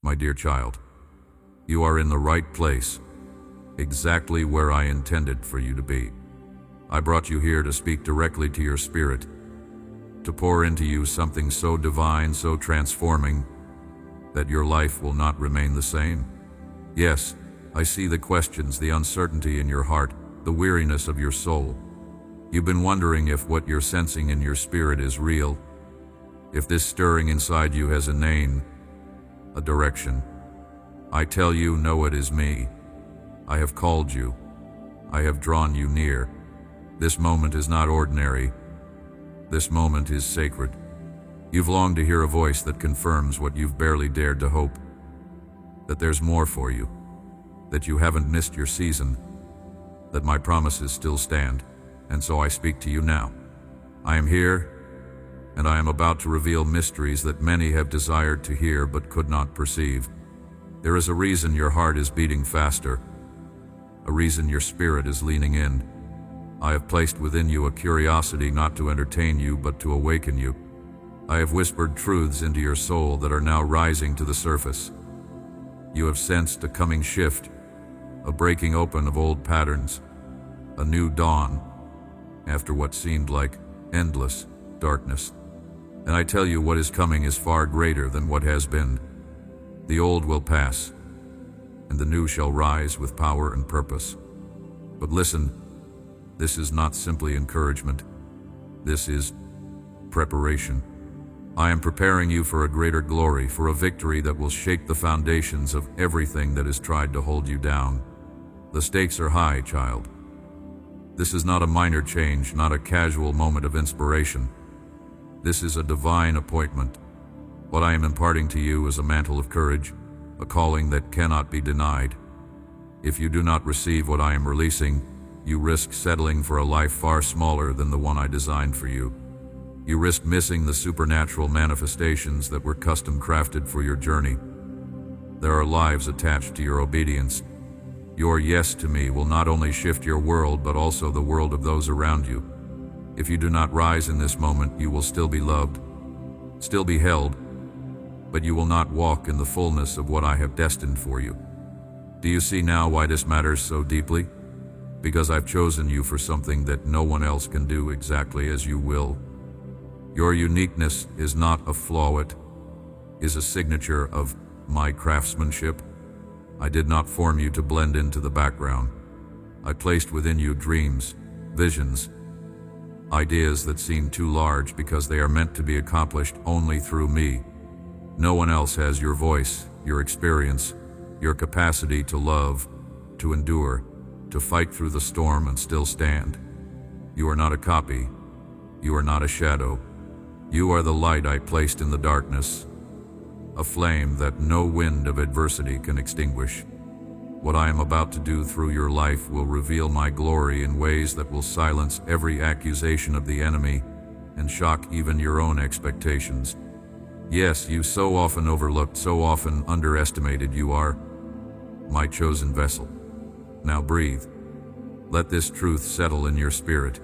My dear child, you are in the right place, exactly where I intended for you to be. I brought you here to speak directly to your spirit, to pour into you something so divine, so transforming, that your life will not remain the same. Yes, I see the questions, the uncertainty in your heart, the weariness of your soul. You've been wondering if what you're sensing in your spirit is real, if this stirring inside you has a name, a direction. I tell you, no, it is me. I have called you. I have drawn you near. This moment is not ordinary. This moment is sacred. You've longed to hear a voice that confirms what you've barely dared to hope, that there's more for you, that you haven't missed your season, that my promises still stand, and so I speak to you now. I am here, and I am about to reveal mysteries that many have desired to hear but could not perceive. There is a reason your heart is beating faster, a reason your spirit is leaning in. I have placed within you a curiosity not to entertain you but to awaken you. I have whispered truths into your soul that are now rising to the surface. You have sensed a coming shift, a breaking open of old patterns, a new dawn after what seemed like endless darkness. And I tell you, what is coming is far greater than what has been. The old will pass, and the new shall rise with power and purpose. But listen, this is not simply encouragement. This is preparation. I am preparing you for a greater glory, for a victory that will shake the foundations of everything that has tried to hold you down. The stakes are high, child. This is not a minor change, not a casual moment of inspiration. This is a divine appointment. What I am imparting to you is a mantle of courage, a calling that cannot be denied. If you do not receive what I am releasing, you risk settling for a life far smaller than the one I designed for you. You risk missing the supernatural manifestations that were custom crafted for your journey. There are lives attached to your obedience. Your yes to me will not only shift your world, but also the world of those around you. If you do not rise in this moment, you will still be loved, still be held, but you will not walk in the fullness of what I have destined for you. Do you see now why this matters so deeply? Because I've chosen you for something that no one else can do exactly as you will. Your uniqueness is not a flaw, it is a signature of my craftsmanship. I did not form you to blend into the background. I placed within you dreams, visions, ideas that seem too large because they are meant to be accomplished only through me. No one else has your voice, your experience, your capacity to love, to endure, to fight through the storm and still stand. You are not a copy. You are not a shadow. You are the light I placed in the darkness, a flame that no wind of adversity can extinguish. What I am about to do through your life will reveal my glory in ways that will silence every accusation of the enemy and shock even your own expectations. Yes, you so often overlooked, so often underestimated. You are my chosen vessel. Now breathe. Let this truth settle in your spirit.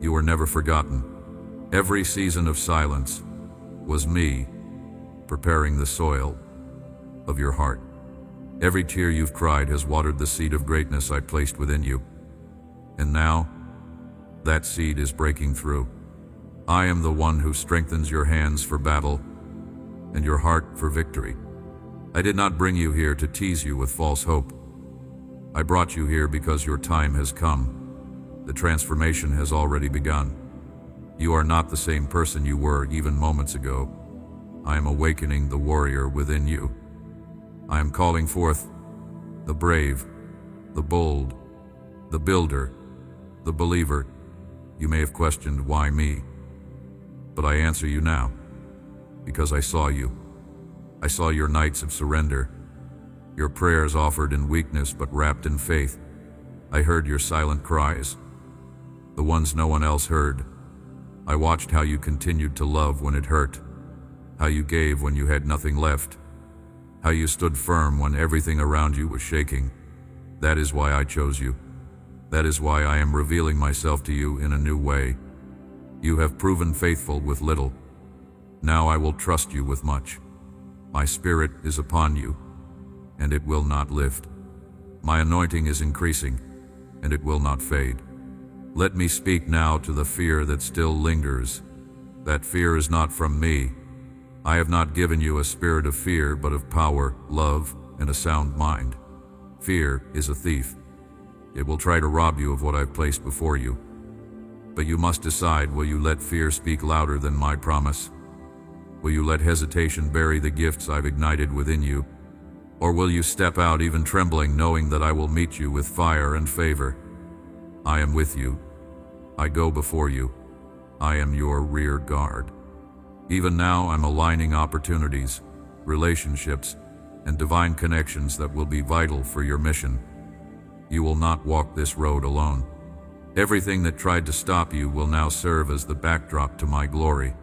You are never forgotten. Every season of silence was me preparing the soil of your heart. Every tear you've cried has watered the seed of greatness I placed within you. And now, that seed is breaking through. I am the one who strengthens your hands for battle and your heart for victory. I did not bring you here to tease you with false hope. I brought you here because your time has come. The transformation has already begun. You are not the same person you were even moments ago. I am awakening the warrior within you. I am calling forth the brave, the bold, the builder, the believer. You may have questioned, why me? But I answer you now, because I saw you. I saw your nights of surrender, your prayers offered in weakness but wrapped in faith. I heard your silent cries, the ones no one else heard. I watched how you continued to love when it hurt, how you gave when you had nothing left, how you stood firm when everything around you was shaking. That is why I chose you. That is why I am revealing myself to you in a new way. You have proven faithful with little. Now I will trust you with much. My spirit is upon you, and it will not lift. My anointing is increasing, and it will not fade. Let me speak now to the fear that still lingers. That fear is not from me. I have not given you a spirit of fear, but of power, love, and a sound mind. Fear is a thief. It will try to rob you of what I've placed before you. But you must decide, will you let fear speak louder than my promise? Will you let hesitation bury the gifts I've ignited within you? Or will you step out even trembling, knowing that I will meet you with fire and favor? I am with you. I go before you. I am your rear guard. Even now I'm aligning opportunities, relationships, and divine connections that will be vital for your mission. You will not walk this road alone. Everything that tried to stop you will now serve as the backdrop to my glory.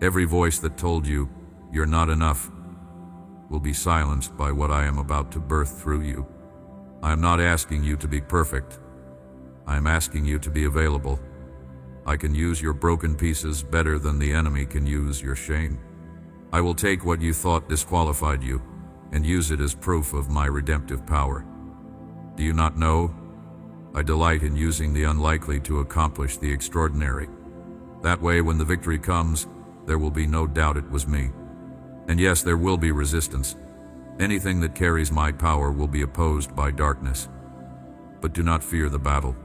Every voice that told you, you're not enough, will be silenced by what I am about to birth through you. I am not asking you to be perfect. I am asking you to be available. I can use your broken pieces better than the enemy can use your shame. I will take what you thought disqualified you and use it as proof of my redemptive power. Do you not know? I delight in using the unlikely to accomplish the extraordinary. That way, when the victory comes, there will be no doubt it was me. And yes, there will be resistance. Anything that carries my power will be opposed by darkness. But do not fear the battle.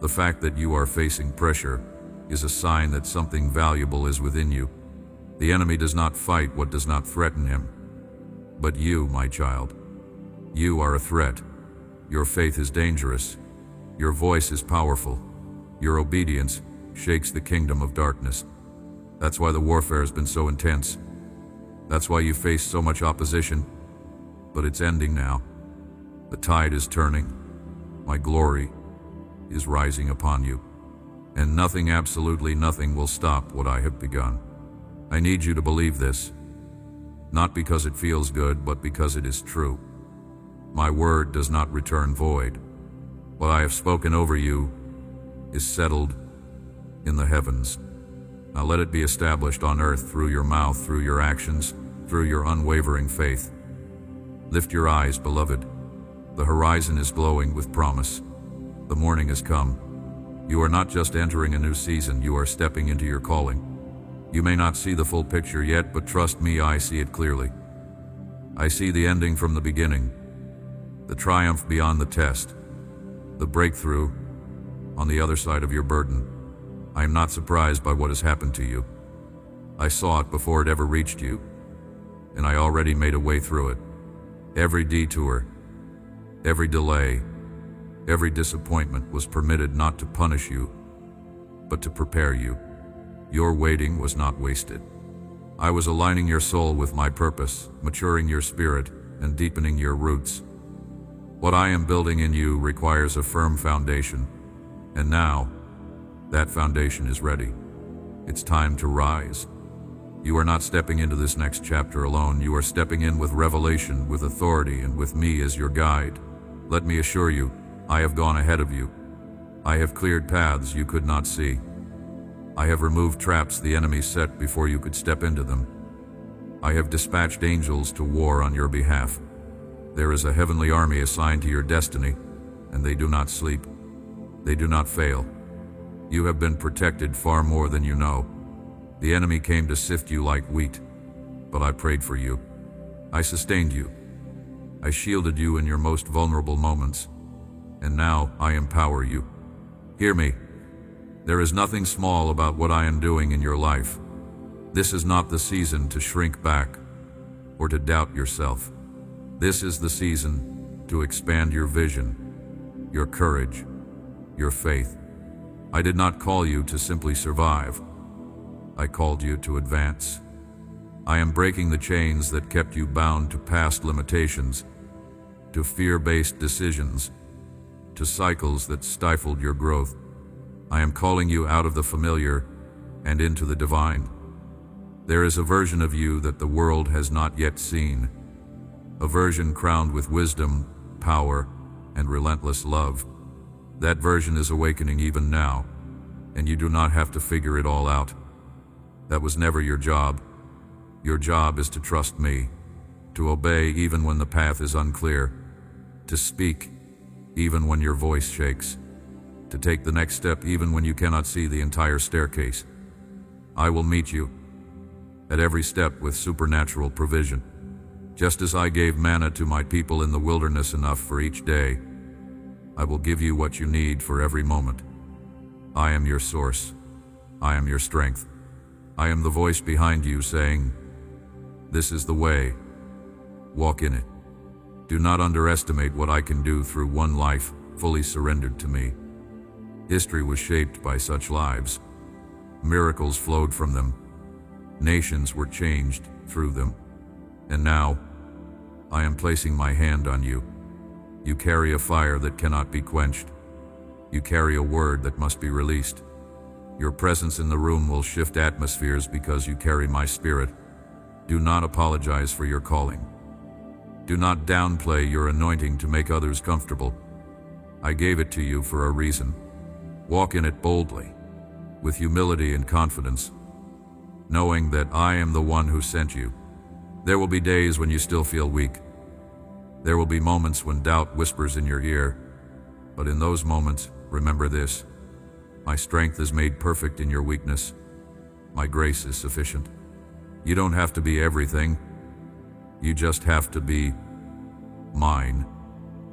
The fact that you are facing pressure is a sign that something valuable is within you. The enemy does not fight what does not threaten him. But you, my child, you are a threat. Your faith is dangerous. Your voice is powerful. Your obedience shakes the kingdom of darkness. That's why the warfare has been so intense. That's why you face so much opposition. But it's ending now. The tide is turning. My glory is rising upon you. And nothing, absolutely nothing, will stop what I have begun. I need you to believe this. Not because it feels good, but because it is true. My word does not return void. What I have spoken over you is settled in the heavens. Now let it be established on earth through your mouth, through your actions, through your unwavering faith. Lift your eyes, beloved. The horizon is glowing with promise. The morning has come. You are not just entering a new season, you are stepping into your calling. You may not see the full picture yet, but trust me, I see it clearly. I see the ending from the beginning, the triumph beyond the test, the breakthrough on the other side of your burden. I am not surprised by what has happened to you. I saw it before it ever reached you, and I already made a way through it. Every detour, every delay, every disappointment was permitted not to punish you, but to prepare you. Your waiting was not wasted. I was aligning your soul with my purpose, maturing your spirit, and deepening your roots. What I am building in you requires a firm foundation, and now, that foundation is ready. It's time to rise. You are not stepping into this next chapter alone. You are stepping in with revelation, with authority, and with me as your guide. Let me assure you, I have gone ahead of you. I have cleared paths you could not see. I have removed traps the enemy set before you could step into them. I have dispatched angels to war on your behalf. There is a heavenly army assigned to your destiny, and they do not sleep. They do not fail. You have been protected far more than you know. The enemy came to sift you like wheat, but I prayed for you. I sustained you. I shielded you in your most vulnerable moments, and now I empower you. Hear me. There is nothing small about what I am doing in your life. This is not the season to shrink back or to doubt yourself. This is the season to expand your vision, your courage, your faith. I did not call you to simply survive. I called you to advance. I am breaking the chains that kept you bound to past limitations, to fear-based decisions, to cycles that stifled your growth. I am calling you out of the familiar and into the divine. There is a version of you that the world has not yet seen, a version crowned with wisdom, power, and relentless love. That version is awakening even now, and you do not have to figure it all out. That was never your job. Your job is to trust me, to obey even when the path is unclear, to speak even when your voice shakes, to take the next step even when you cannot see the entire staircase. I will meet you at every step with supernatural provision. Just as I gave manna to my people in the wilderness, enough for each day, I will give you what you need for every moment. I am your source. I am your strength. I am the voice behind you saying, "This is the way. Walk in it." Do not underestimate what I can do through one life fully surrendered to me. History was shaped by such lives. Miracles flowed from them. Nations were changed through them. And now, I am placing my hand on you. You carry a fire that cannot be quenched. You carry a word that must be released. Your presence in the room will shift atmospheres because you carry my spirit. Do not apologize for your calling. Do not downplay your anointing to make others comfortable. I gave it to you for a reason. Walk in it boldly, with humility and confidence, knowing that I am the one who sent you. There will be days when you still feel weak. There will be moments when doubt whispers in your ear. But in those moments, remember this: my strength is made perfect in your weakness. My grace is sufficient. You don't have to be everything. You just have to be mine.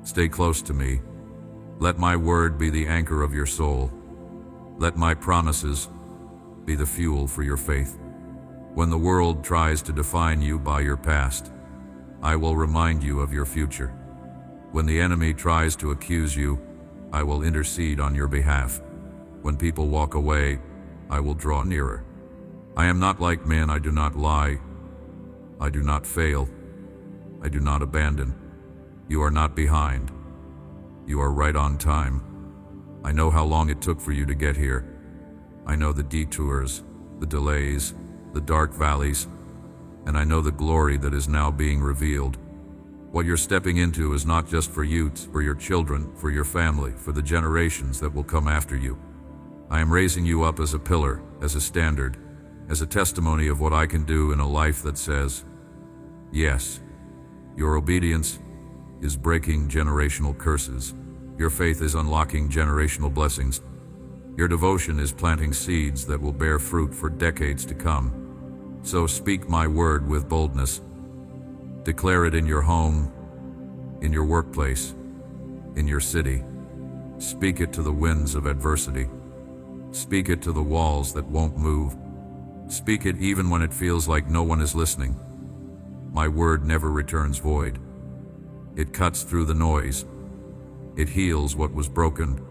Stay close to me. Let my word be the anchor of your soul. Let my promises be the fuel for your faith. When the world tries to define you by your past, I will remind you of your future. When the enemy tries to accuse you, I will intercede on your behalf. When people walk away, I will draw nearer. I am not like men. I do not lie. I do not fail. I do not abandon. You are not behind. You are right on time. I know how long it took for you to get here. I know the detours, the delays, the dark valleys, and I know the glory that is now being revealed. What you're stepping into is not just for you, it's for your children, for your family, for the generations that will come after you. I am raising you up as a pillar, as a standard, as a testimony of what I can do in a life that says, yes. Your obedience is breaking generational curses. Your faith is unlocking generational blessings. Your devotion is planting seeds that will bear fruit for decades to come. So speak my word with boldness. Declare it in your home, in your workplace, in your city. Speak it to the winds of adversity. Speak it to the walls that won't move. Speak it even when it feels like no one is listening. My word never returns void. It cuts through the noise. It heals what was broken.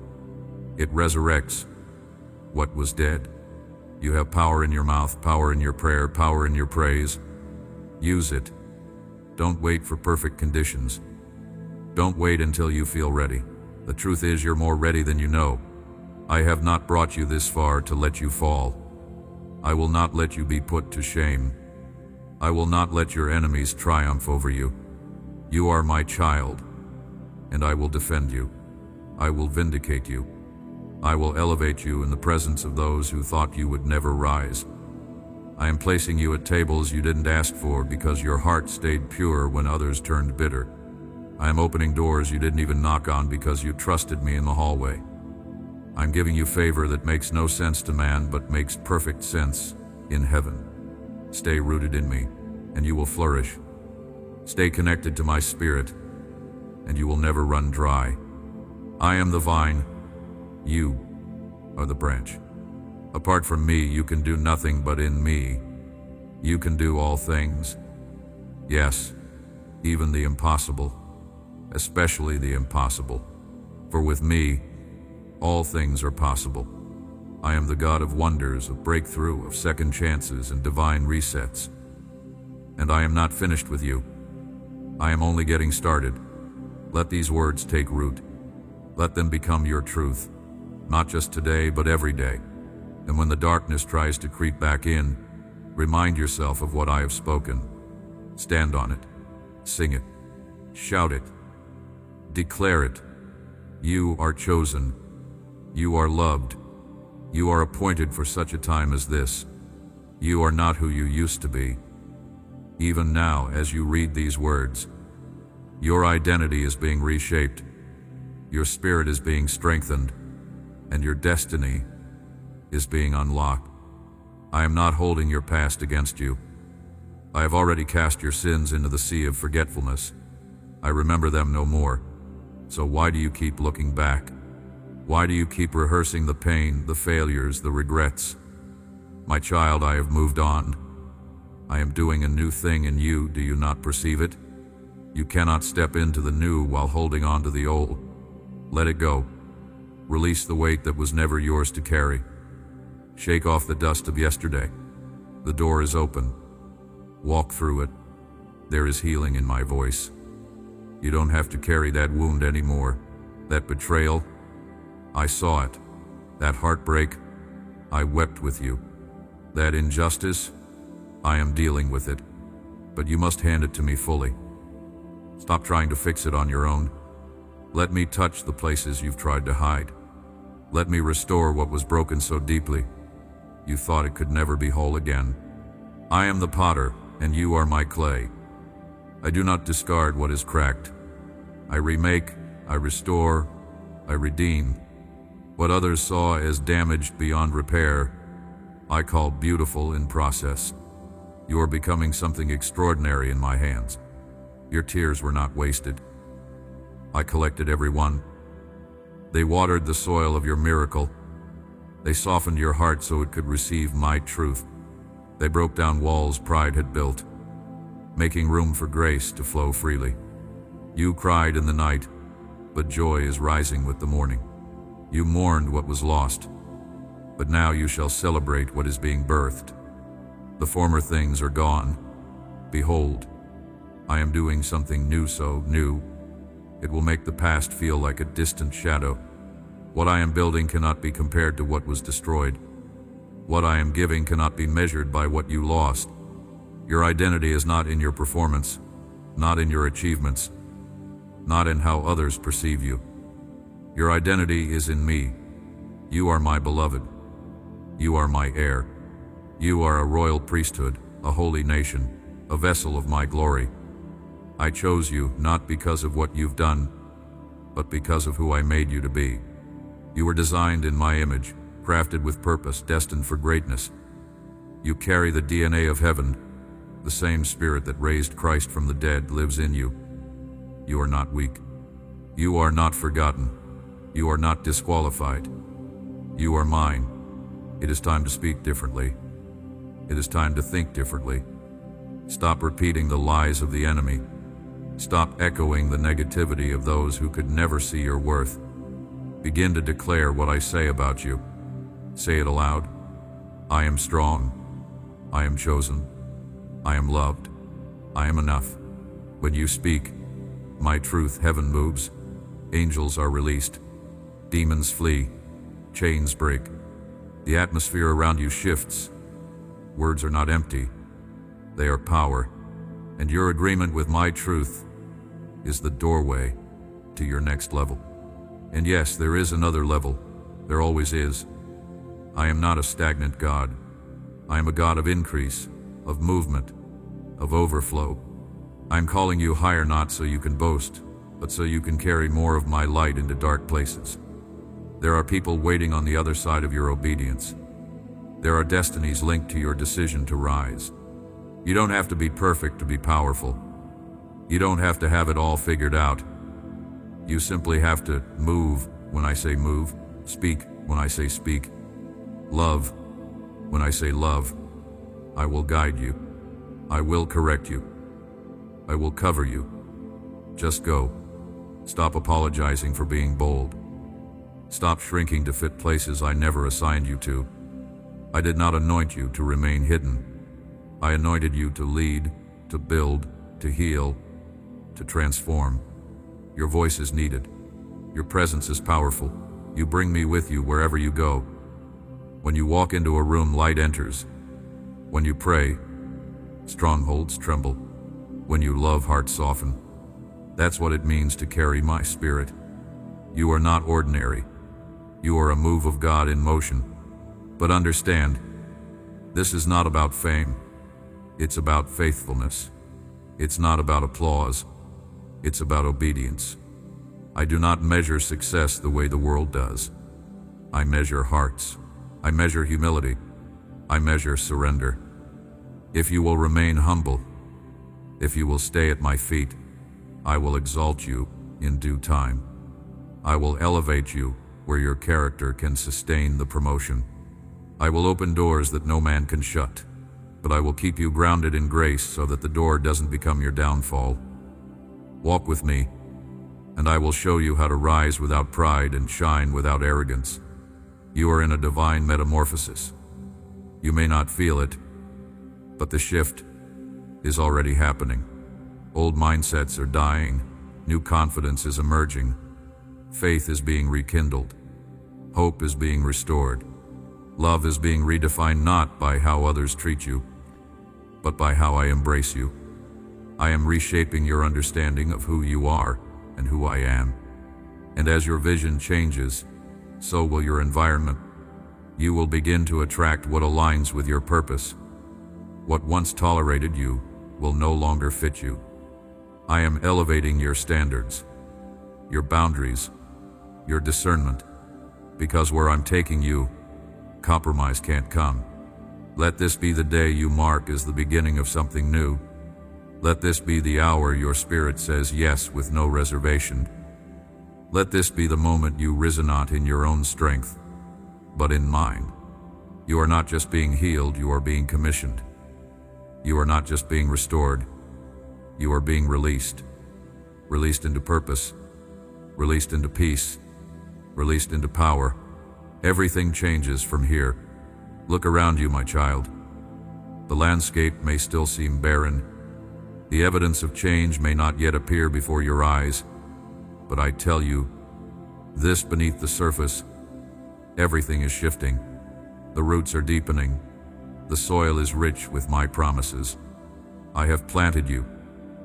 It resurrects what was dead. You have power in your mouth, power in your prayer, power in your praise. Use it. Don't wait for perfect conditions. Don't wait until you feel ready. The truth is, you're more ready than you know. I have not brought you this far to let you fall. I will not let you be put to shame. I will not let your enemies triumph over you. You are my child, and I will defend you. I will vindicate you. I will elevate you in the presence of those who thought you would never rise. I am placing you at tables you didn't ask for because your heart stayed pure when others turned bitter. I am opening doors you didn't even knock on because you trusted me in the hallway. I'm giving you favor that makes no sense to man but makes perfect sense in heaven. Stay rooted in me, and you will flourish. Stay connected to my spirit, and you will never run dry. I am the vine. You are the branch. Apart from me, you can do nothing, but in me, you can do all things. Yes, even the impossible, especially the impossible. For with me, all things are possible. I am the God of wonders, of breakthrough, of second chances, and divine resets. And I am not finished with you. I am only getting started. Let these words take root. Let them become your truth, not just today, but every day. And when the darkness tries to creep back in, remind yourself of what I have spoken. Stand on it. Sing it. Shout it. Declare it. You are chosen. You are loved. You are appointed for such a time as this. You are not who you used to be. Even now, as you read these words, your identity is being reshaped, your spirit is being strengthened, and your destiny is being unlocked. I am not holding your past against you. I have already cast your sins into the sea of forgetfulness. I remember them no more. So why do you keep looking back? Why do you keep rehearsing the pain, the failures, the regrets? My child, I have moved on. I am doing a new thing in you. Do you not perceive it? You cannot step into the new while holding on to the old. Let it go. Release the weight that was never yours to carry. Shake off the dust of yesterday. The door is open. Walk through it. There is healing in my voice. You don't have to carry that wound anymore. That betrayal, I saw it. That heartbreak, I wept with you. That injustice, I am dealing with it. But you must hand it to me fully. Stop trying to fix it on your own. Let me touch the places you've tried to hide. Let me restore what was broken so deeply you thought it could never be whole again. I am the potter, and you are my clay. I do not discard what is cracked. I remake, I restore, I redeem. What others saw as damaged beyond repair, I call beautiful in process. You are becoming something extraordinary in my hands. Your tears were not wasted. I collected every one. They watered the soil of your miracle. They softened your heart so it could receive my truth. They broke down walls pride had built, making room for grace to flow freely. You cried in the night, but joy is rising with the morning. You mourned what was lost, but now you shall celebrate what is being birthed. The former things are gone. Behold, I am doing something new, so new, it will make the past feel like a distant shadow. What I am building cannot be compared to what was destroyed. What I am giving cannot be measured by what you lost. Your identity is not in your performance, not in your achievements, not in how others perceive you. Your identity is in me. You are my beloved. You are my heir. You are a royal priesthood, a holy nation, a vessel of my glory. I chose you not because of what you've done, but because of who I made you to be. You were designed in my image, crafted with purpose, destined for greatness. You carry the DNA of heaven. The same spirit that raised Christ from the dead lives in you. You are not weak. You are not forgotten. You are not disqualified. You are mine. It is time to speak differently. It is time to think differently. Stop repeating the lies of the enemy. Stop echoing the negativity of those who could never see your worth. Begin to declare what I say about you. Say it aloud. I am strong. I am chosen. I am loved. I am enough. When you speak my truth, heaven moves. Angels are released. Demons flee. Chains break. The atmosphere around you shifts. Words are not empty. They are power. And your agreement with my truth is the doorway to your next level. And yes, there is another level. There always is. I am not a stagnant God. I am a God of increase, of movement, of overflow. I am calling you higher not so you can boast, but so you can carry more of my light into dark places. There are people waiting on the other side of your obedience. There are destinies linked to your decision to rise. You don't have to be perfect to be powerful. You don't have to have it all figured out. You simply have to move when I say move, speak when I say speak, love when I say love. I will guide you. I will correct you. I will cover you. Just go. Stop apologizing for being bold. Stop shrinking to fit places I never assigned you to. I did not anoint you to remain hidden. I anointed you to lead, to build, to heal, to transform. Your voice is needed. Your presence is powerful. You bring me with you wherever you go. When you walk into a room, light enters. When you pray, strongholds tremble. When you love, hearts soften. That's what it means to carry my spirit. You are not ordinary. You are a move of God in motion. But understand, this is not about fame. It's about faithfulness. It's not about applause. It's about obedience. I do not measure success the way the world does. I measure hearts. I measure humility. I measure surrender. If you will remain humble, if you will stay at my feet, I will exalt you in due time. I will elevate you where your character can sustain the promotion. I will open doors that no man can shut, but I will keep you grounded in grace so that the door doesn't become your downfall. Walk with me, and I will show you how to rise without pride and shine without arrogance. You are in a divine metamorphosis. You may not feel it, but the shift is already happening. Old mindsets are dying. New confidence is emerging. Faith is being rekindled. Hope is being restored. Love is being redefined not by how others treat you, but by how I embrace you. I am reshaping your understanding of who you are and who I am. And as your vision changes, so will your environment. You will begin to attract what aligns with your purpose. What once tolerated you will no longer fit you. I am elevating your standards, your boundaries, your discernment, because where I'm taking you, compromise can't come. Let this be the day you mark as the beginning of something new. Let this be the hour your spirit says yes with no reservation. Let this be the moment you risen not in your own strength, but in mine. You are not just being healed, you are being commissioned. You are not just being restored, you are being released. Released into purpose, released into peace, released into power. Everything changes from here. Look around you, my child. The landscape may still seem barren. The evidence of change may not yet appear before your eyes, but I tell you, this beneath the surface, everything is shifting. The roots are deepening. The soil is rich with my promises. I have planted you,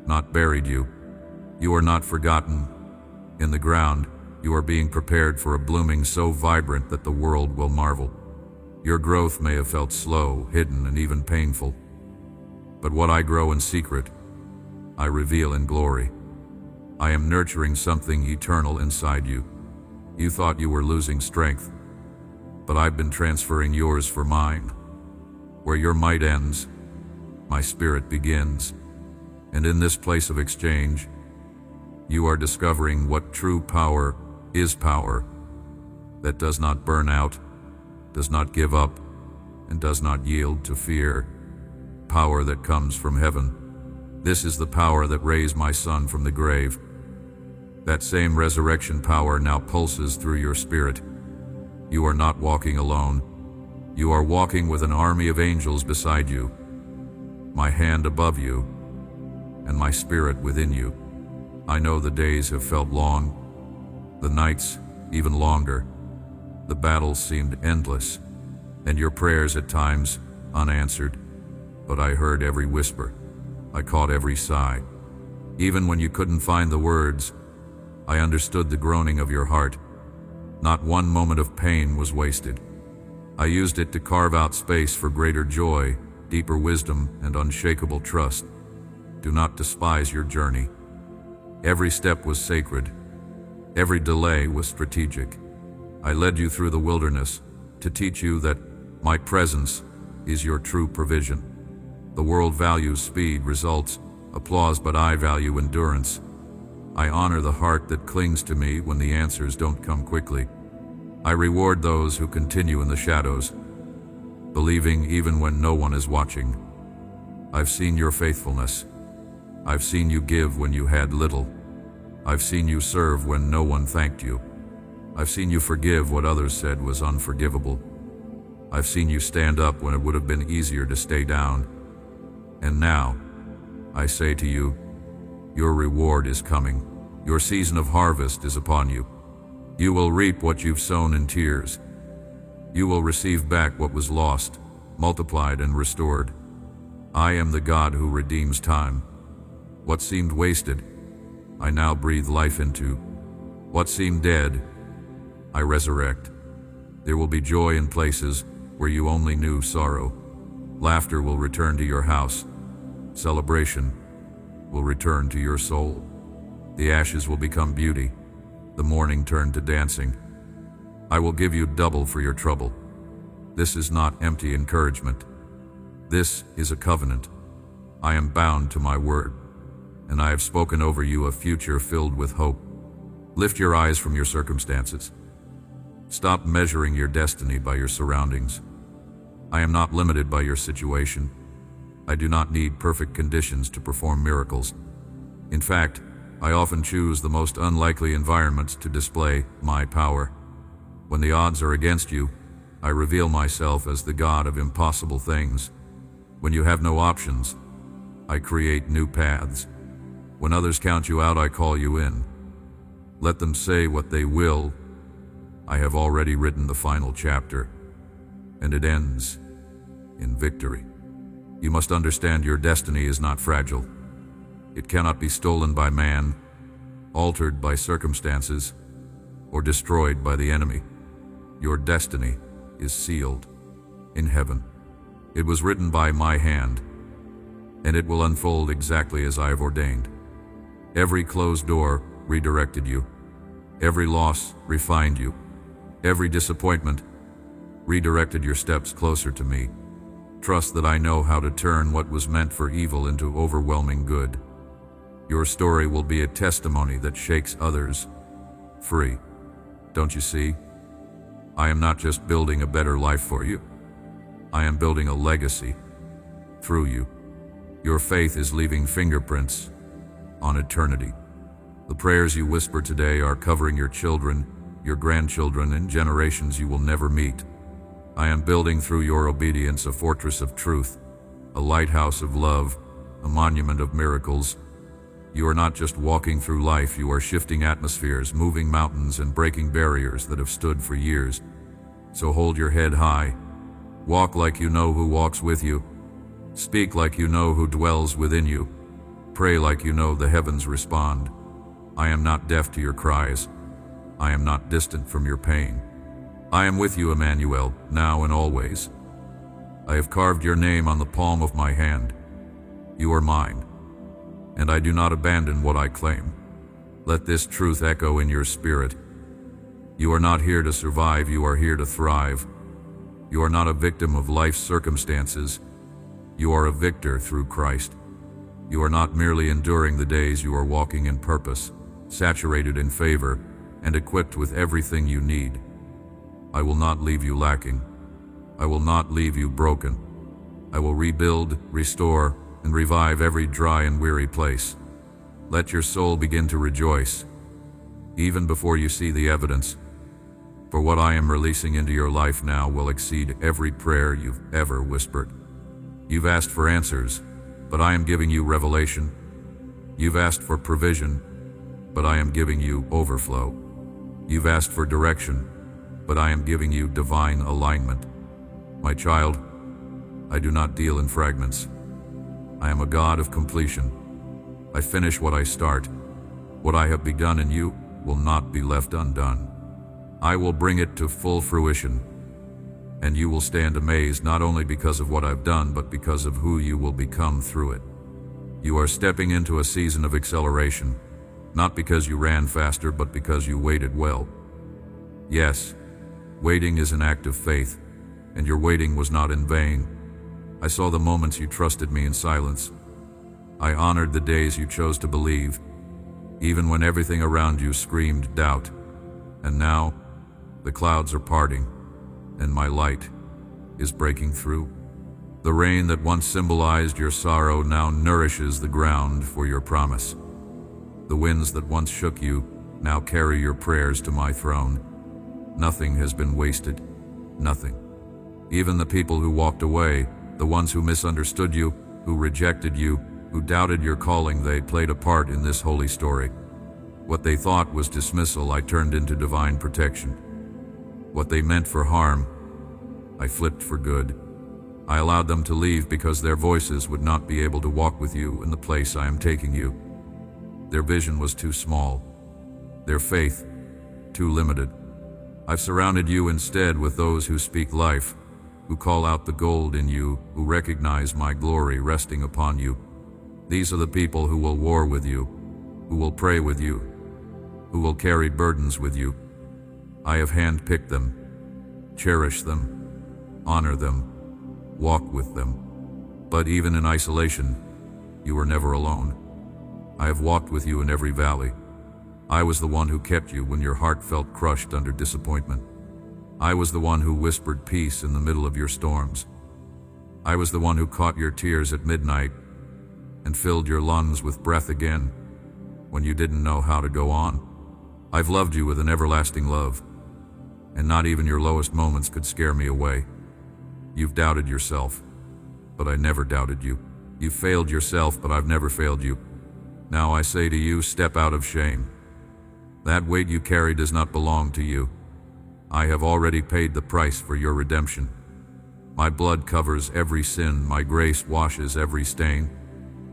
not buried you. You are not forgotten. In the ground, you are being prepared for a blooming so vibrant that the world will marvel. Your growth may have felt slow, hidden, and even painful. But what I grow in secret, I reveal in glory. I am nurturing something eternal inside you. You thought you were losing strength, but I've been transferring yours for mine. Where your might ends, my spirit begins. And in this place of exchange, you are discovering what true power is power that does not burn out, does not give up, and does not yield to fear. Power that comes from heaven. This is the power that raised my son from the grave. That same resurrection power now pulses through your spirit. You are not walking alone. You are walking with an army of angels beside you, my hand above you, and my spirit within you. I know the days have felt long, the nights even longer. The battles seemed endless, and your prayers at times unanswered. But I heard every whisper. I caught every sigh. Even when you couldn't find the words, I understood the groaning of your heart. Not one moment of pain was wasted. I used it to carve out space for greater joy, deeper wisdom, and unshakable trust. Do not despise your journey. Every step was sacred. Every delay was strategic. I led you through the wilderness to teach you that my presence is your true provision. The world values speed, results, applause, but I value endurance. I honor the heart that clings to me when the answers don't come quickly. I reward those who continue in the shadows, believing even when no one is watching. I've seen your faithfulness. I've seen you give when you had little. I've seen you serve when no one thanked you. I've seen you forgive what others said was unforgivable. I've seen you stand up when it would have been easier to stay down. And now, I say to you, your reward is coming. Your season of harvest is upon you. You will reap what you've sown in tears. You will receive back what was lost, multiplied and restored. I am the God who redeems time. What seemed wasted, I now breathe life into. What seemed dead, I resurrect. There will be joy in places where you only knew sorrow. Laughter will return to your house. celebration will return to your soul. The ashes will become beauty, the mourning turn to dancing. I will give you double for your trouble. This is not empty encouragement. This is a covenant. I am bound to my word, and I have spoken over you a future filled with hope. Lift your eyes from your circumstances. Stop measuring your destiny by your surroundings. I am not limited by your situation. I do not need perfect conditions to perform miracles. In fact, I often choose the most unlikely environments to display my power. When the odds are against you, I reveal myself as the God of impossible things. When you have no options, I create new paths. When others count you out, I call you in. Let them say what they will. I have already written the final chapter, and it ends in victory. You must understand your destiny is not fragile. It cannot be stolen by man, altered by circumstances, or destroyed by the enemy. Your destiny is sealed in heaven. It was written by my hand, and it will unfold exactly as I have ordained. Every closed door redirected you. Every loss refined you. Every disappointment redirected your steps closer to me. Trust that I know how to turn what was meant for evil into overwhelming good. Your story will be a testimony that shakes others free. Don't you see? I am not just building a better life for you. I am building a legacy through you. Your faith is leaving fingerprints on eternity. The prayers you whisper today are covering your children, your grandchildren, and generations you will never meet. I am building through your obedience a fortress of truth, a lighthouse of love, a monument of miracles. You are not just walking through life, you are shifting atmospheres, moving mountains, and breaking barriers that have stood for years. So hold your head high. Walk like you know who walks with you. Speak like you know who dwells within you. Pray like you know the heavens respond. I am not deaf to your cries. I am not distant from your pain. I am with you, Emmanuel, now and always. I have carved your name on the palm of my hand. You are mine, and I do not abandon what I claim. Let this truth echo in your spirit. You are not here to survive, you are here to thrive. You are not a victim of life's circumstances. You are a victor through Christ. You are not merely enduring the days, you are walking in purpose, saturated in favor, and equipped with everything you need. I will not leave you lacking. I will not leave you broken. I will rebuild, restore, and revive every dry and weary place. Let your soul begin to rejoice, even before you see the evidence. For what I am releasing into your life now will exceed every prayer you've ever whispered. You've asked for answers, but I am giving you revelation. You've asked for provision, but I am giving you overflow. You've asked for direction, but I am giving you divine alignment. My child, I do not deal in fragments. I am a God of completion. I finish what I start. What I have begun in you will not be left undone. I will bring it to full fruition, and you will stand amazed not only because of what I've done, but because of who you will become through it. You are stepping into a season of acceleration, not because you ran faster, but because you waited well. Yes, waiting is an act of faith, and your waiting was not in vain. I saw the moments you trusted me in silence. I honored the days you chose to believe, even when everything around you screamed doubt. And now, the clouds are parting, and my light is breaking through. The rain that once symbolized your sorrow now nourishes the ground for your promise. The winds that once shook you now carry your prayers to my throne. Nothing has been wasted. Nothing. Even the people who walked away, the ones who misunderstood you, who rejected you, who doubted your calling, they played a part in this holy story. What they thought was dismissal, I turned into divine protection. What they meant for harm, I flipped for good. I allowed them to leave because their voices would not be able to walk with you in the place I am taking you. Their vision was too small. Their faith, too limited. I've surrounded you instead with those who speak life, who call out the gold in you, who recognize my glory resting upon you. These are the people who will war with you, who will pray with you, who will carry burdens with you. I have handpicked them. Cherish them. Honor them. Walk with them. But even in isolation, you were never alone. I have walked with you in every valley. I was the one who kept you when your heart felt crushed under disappointment. I was the one who whispered peace in the middle of your storms. I was the one who caught your tears at midnight and filled your lungs with breath again when you didn't know how to go on. I've loved you with an everlasting love, and not even your lowest moments could scare me away. You've doubted yourself, but I never doubted you. You've failed yourself, but I've never failed you. Now I say to you, step out of shame. That weight you carry does not belong to you. I have already paid the price for your redemption. My blood covers every sin, my grace washes every stain.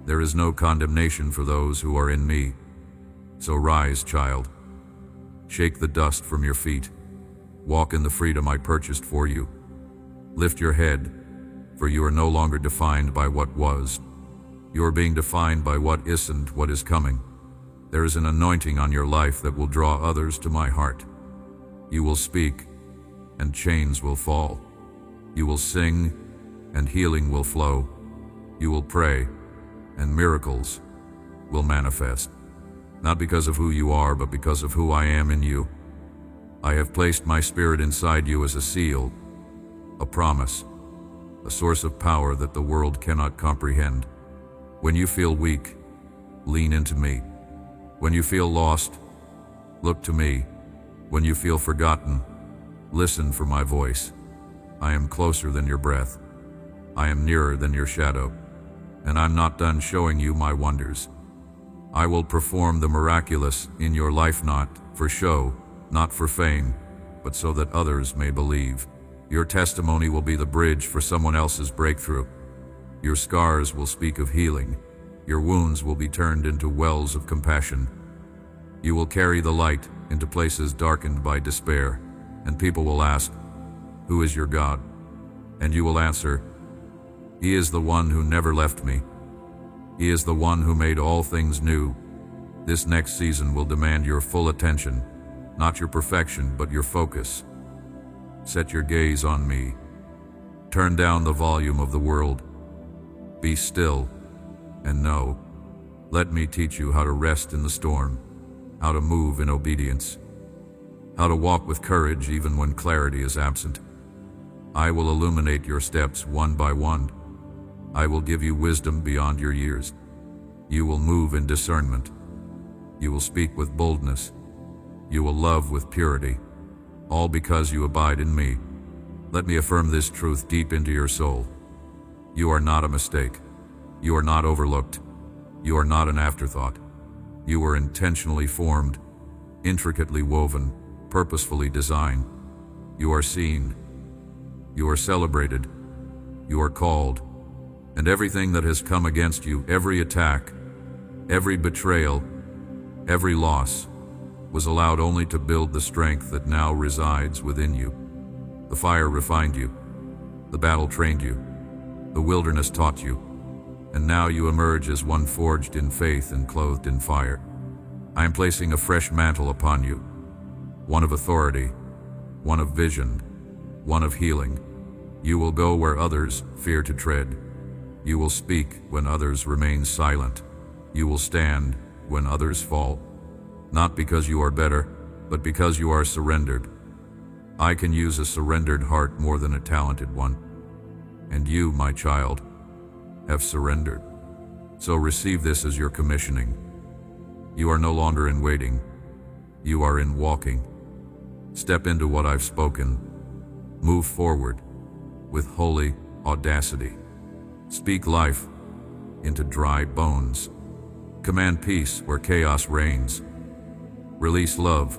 There is no condemnation for those who are in me. So rise, child. Shake the dust from your feet. Walk in the freedom I purchased for you. Lift your head, for you are no longer defined by what was. You are being defined by what isn't, what is coming. There is an anointing on your life that will draw others to my heart. You will speak, and chains will fall. You will sing, and healing will flow. You will pray, and miracles will manifest. Not because of who you are, but because of who I am in you. I have placed my spirit inside you as a seal, a promise, a source of power that the world cannot comprehend. When you feel weak, lean into me. When you feel lost, look to me. When you feel forgotten, listen for my voice. I am closer than your breath. I am nearer than your shadow. And I'm not done showing you my wonders. I will perform the miraculous in your life, not for show, not for fame, but so that others may believe. Your testimony will be the bridge for someone else's breakthrough. Your scars will speak of healing. Your wounds will be turned into wells of compassion. You will carry the light into places darkened by despair, and people will ask, "Who is your God?" And you will answer, "He is the one who never left me. He is the one who made all things new." This next season will demand your full attention, not your perfection, but your focus. Set your gaze on me. Turn down the volume of the world. Be still and know. Let me teach you how to rest in the storm, how to move in obedience, how to walk with courage even when clarity is absent. I will illuminate your steps one by one. I will give you wisdom beyond your years. You will move in discernment. You will speak with boldness. You will love with purity, all because you abide in me. Let me affirm this truth deep into your soul. You are not a mistake. You are not overlooked. You are not an afterthought. You were intentionally formed, intricately woven, purposefully designed. You are seen. You are celebrated. You are called. And everything that has come against you, every attack, every betrayal, every loss, was allowed only to build the strength that now resides within you. The fire refined you. The battle trained you. The wilderness taught you. And now you emerge as one forged in faith and clothed in fire. I am placing a fresh mantle upon you, one of authority, one of vision, one of healing. You will go where others fear to tread. You will speak when others remain silent. You will stand when others fall. Not because you are better, but because you are surrendered. I can use a surrendered heart more than a talented one. And you, my child, have surrendered. So receive this as your commissioning. You are no longer in waiting. You are in walking. Step into what I've spoken. Move forward with holy audacity. Speak life into dry bones. Command peace where chaos reigns. Release love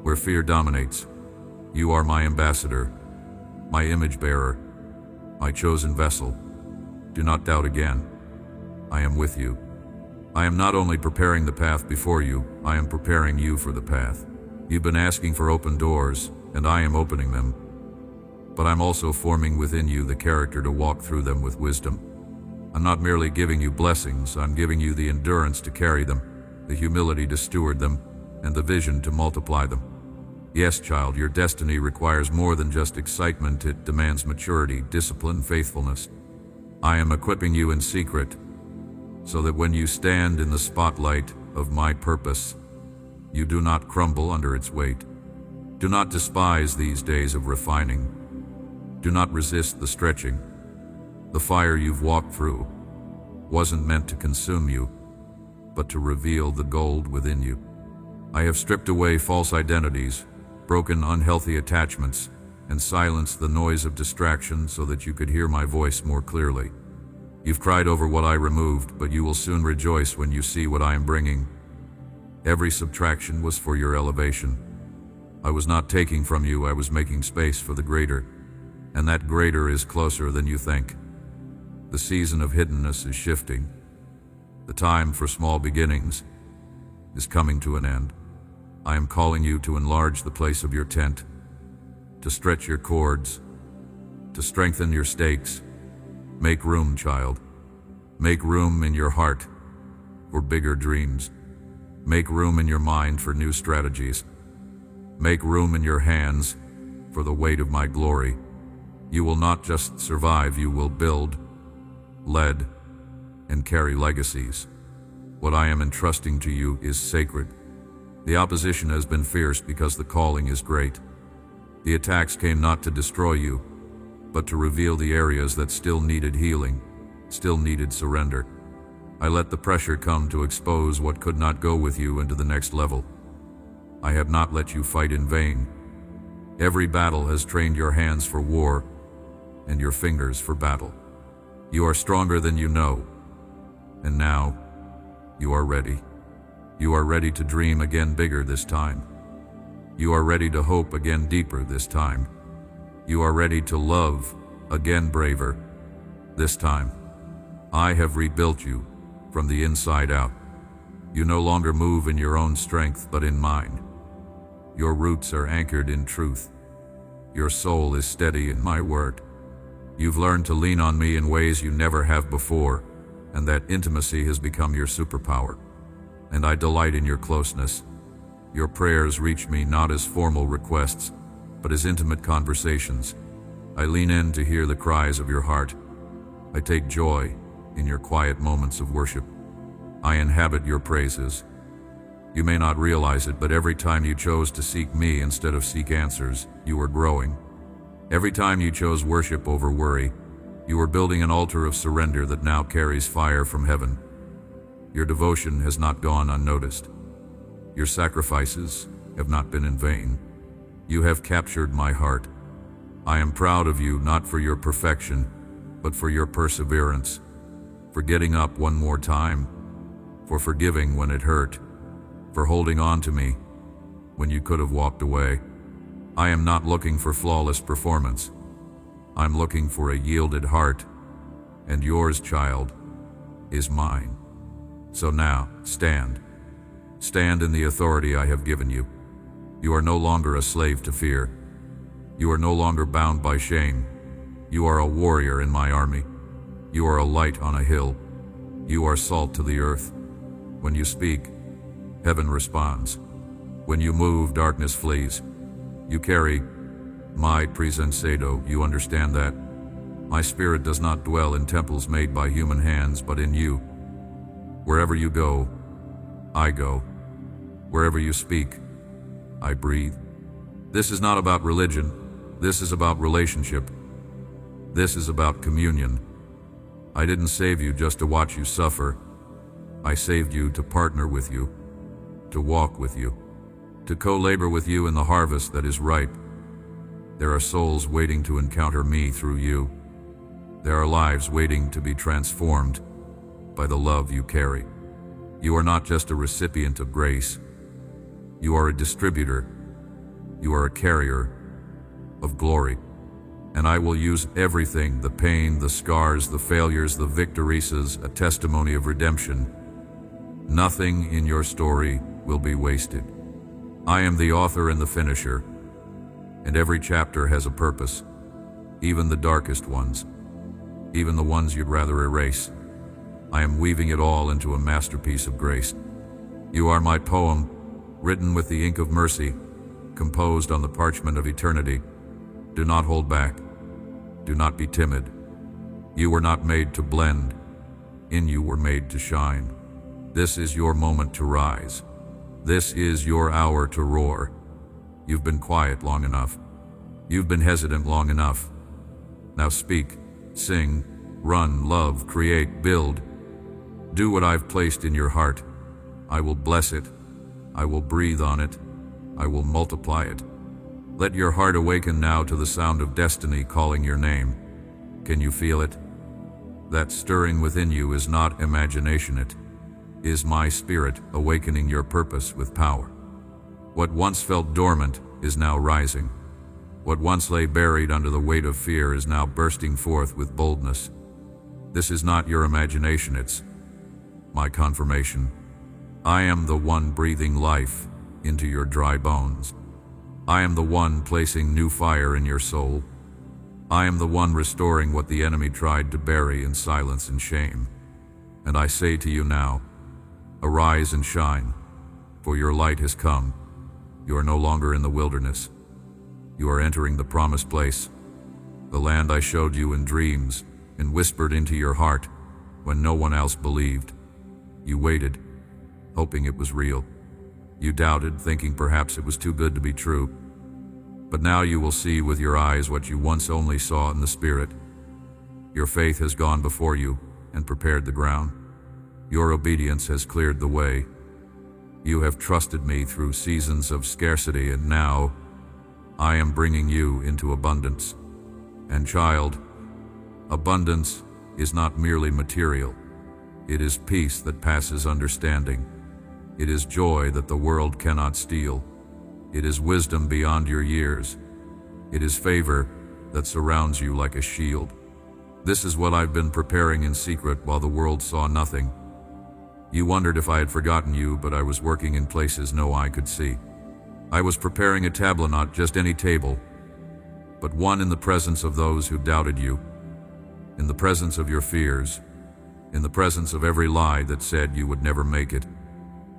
where fear dominates. You are my ambassador, my image bearer, my chosen vessel. Do not doubt again. I am with you. I am not only preparing the path before you, I am preparing you for the path. You've been asking for open doors, and I am opening them. But I'm also forming within you the character to walk through them with wisdom. I'm not merely giving you blessings, I'm giving you the endurance to carry them, the humility to steward them, and the vision to multiply them. Yes, child, your destiny requires more than just excitement. It demands maturity, discipline, faithfulness. I am equipping you in secret, so that when you stand in the spotlight of my purpose, you do not crumble under its weight. Do not despise these days of refining. Do not resist the stretching. The fire you've walked through wasn't meant to consume you, but to reveal the gold within you. I have stripped away false identities, broken unhealthy attachments, and silenced the noise of distraction so that you could hear my voice more clearly. You've cried over what I removed, but you will soon rejoice when you see what I am bringing. Every subtraction was for your elevation. I was not taking from you, I was making space for the greater, and that greater is closer than you think. The season of hiddenness is shifting. The time for small beginnings is coming to an end. I am calling you to enlarge the place of your tent, to stretch your cords, to strengthen your stakes. Make room, child. Make room in your heart for bigger dreams. Make room in your mind for new strategies. Make room in your hands for the weight of my glory. You will not just survive, you will build, lead, and carry legacies. What I am entrusting to you is sacred. The opposition has been fierce because the calling is great. The attacks came not to destroy you, but to reveal the areas that still needed healing, still needed surrender. I let the pressure come to expose what could not go with you into the next level. I have not let you fight in vain. Every battle has trained your hands for war and your fingers for battle. You are stronger than you know, and now you are ready. You are ready to dream again bigger this time. You are ready to hope again deeper this time. You are ready to love again braver this time. I have rebuilt you from the inside out. You no longer move in your own strength, but in mine. Your roots are anchored in truth. Your soul is steady in my word. You've learned to lean on me in ways you never have before, and that intimacy has become your superpower. And I delight in your closeness. Your prayers reach me not as formal requests, but as intimate conversations. I lean in to hear the cries of your heart. I take joy in your quiet moments of worship. I inhabit your praises. You may not realize it, but every time you chose to seek me instead of seek answers, you were growing. Every time you chose worship over worry, you were building an altar of surrender that now carries fire from heaven. Your devotion has not gone unnoticed. Your sacrifices have not been in vain. You have captured my heart. I am proud of you, not for your perfection, but for your perseverance, for getting up one more time, for forgiving when it hurt, for holding on to me when you could have walked away. I am not looking for flawless performance. I'm looking for a yielded heart, and yours, child, is mine. So now, stand. Stand in the authority I have given you. You are no longer a slave to fear. You are no longer bound by shame. You are a warrior in my army. You are a light on a hill. You are salt to the earth. When you speak, heaven responds. When you move, darkness flees. You carry my presensado, you understand that? My spirit does not dwell in temples made by human hands, but in you. Wherever you go, I go. Wherever you speak, I breathe. This is not about religion. This is about relationship. This is about communion. I didn't save you just to watch you suffer. I saved you to partner with you, to walk with you, to co-labor with you in the harvest that is ripe. There are souls waiting to encounter me through you. There are lives waiting to be transformed by the love you carry. You are not just a recipient of grace. You are a distributor. You are a carrier of glory. And I will use everything, the pain, the scars, the failures, the victories, as a testimony of redemption. Nothing in your story will be wasted. I am the author and the finisher, and every chapter has a purpose, even the darkest ones, even the ones you'd rather erase. I am weaving it all into a masterpiece of grace. You are my poem, written with the ink of mercy, composed on the parchment of eternity. Do not hold back. Do not be timid. You were not made to blend. In you were made to shine. This is your moment to rise. This is your hour to roar. You've been quiet long enough. You've been hesitant long enough. Now speak, sing, run, love, create, build. Do what I've placed in your heart. I will bless it. I will breathe on it. I will multiply it. Let your heart awaken now to the sound of destiny calling your name. Can you feel it? That stirring within you is not imagination, it is my spirit awakening your purpose with power. What once felt dormant is now rising. What once lay buried under the weight of fear is now bursting forth with boldness. This is not your imagination, it's my confirmation. I am the one breathing life into your dry bones. I am the one placing new fire in your soul. I am the one restoring what the enemy tried to bury in silence and shame. And I say to you now, arise and shine, for your light has come. You are no longer in the wilderness. You are entering the promised place, the land I showed you in dreams and whispered into your heart when no one else believed. You waited, hoping it was real. You doubted, thinking perhaps it was too good to be true. But now you will see with your eyes what you once only saw in the spirit. Your faith has gone before you and prepared the ground. Your obedience has cleared the way. You have trusted me through seasons of scarcity, and now I am bringing you into abundance. And child, abundance is not merely material. It is peace that passes understanding. It is joy that the world cannot steal. It is wisdom beyond your years. It is favor that surrounds you like a shield. This is what I've been preparing in secret while the world saw nothing. You wondered if I had forgotten you, but I was working in places no eye could see. I was preparing a table, not just any table, but one in the presence of those who doubted you, in the presence of your fears, in the presence of every lie that said you would never make it.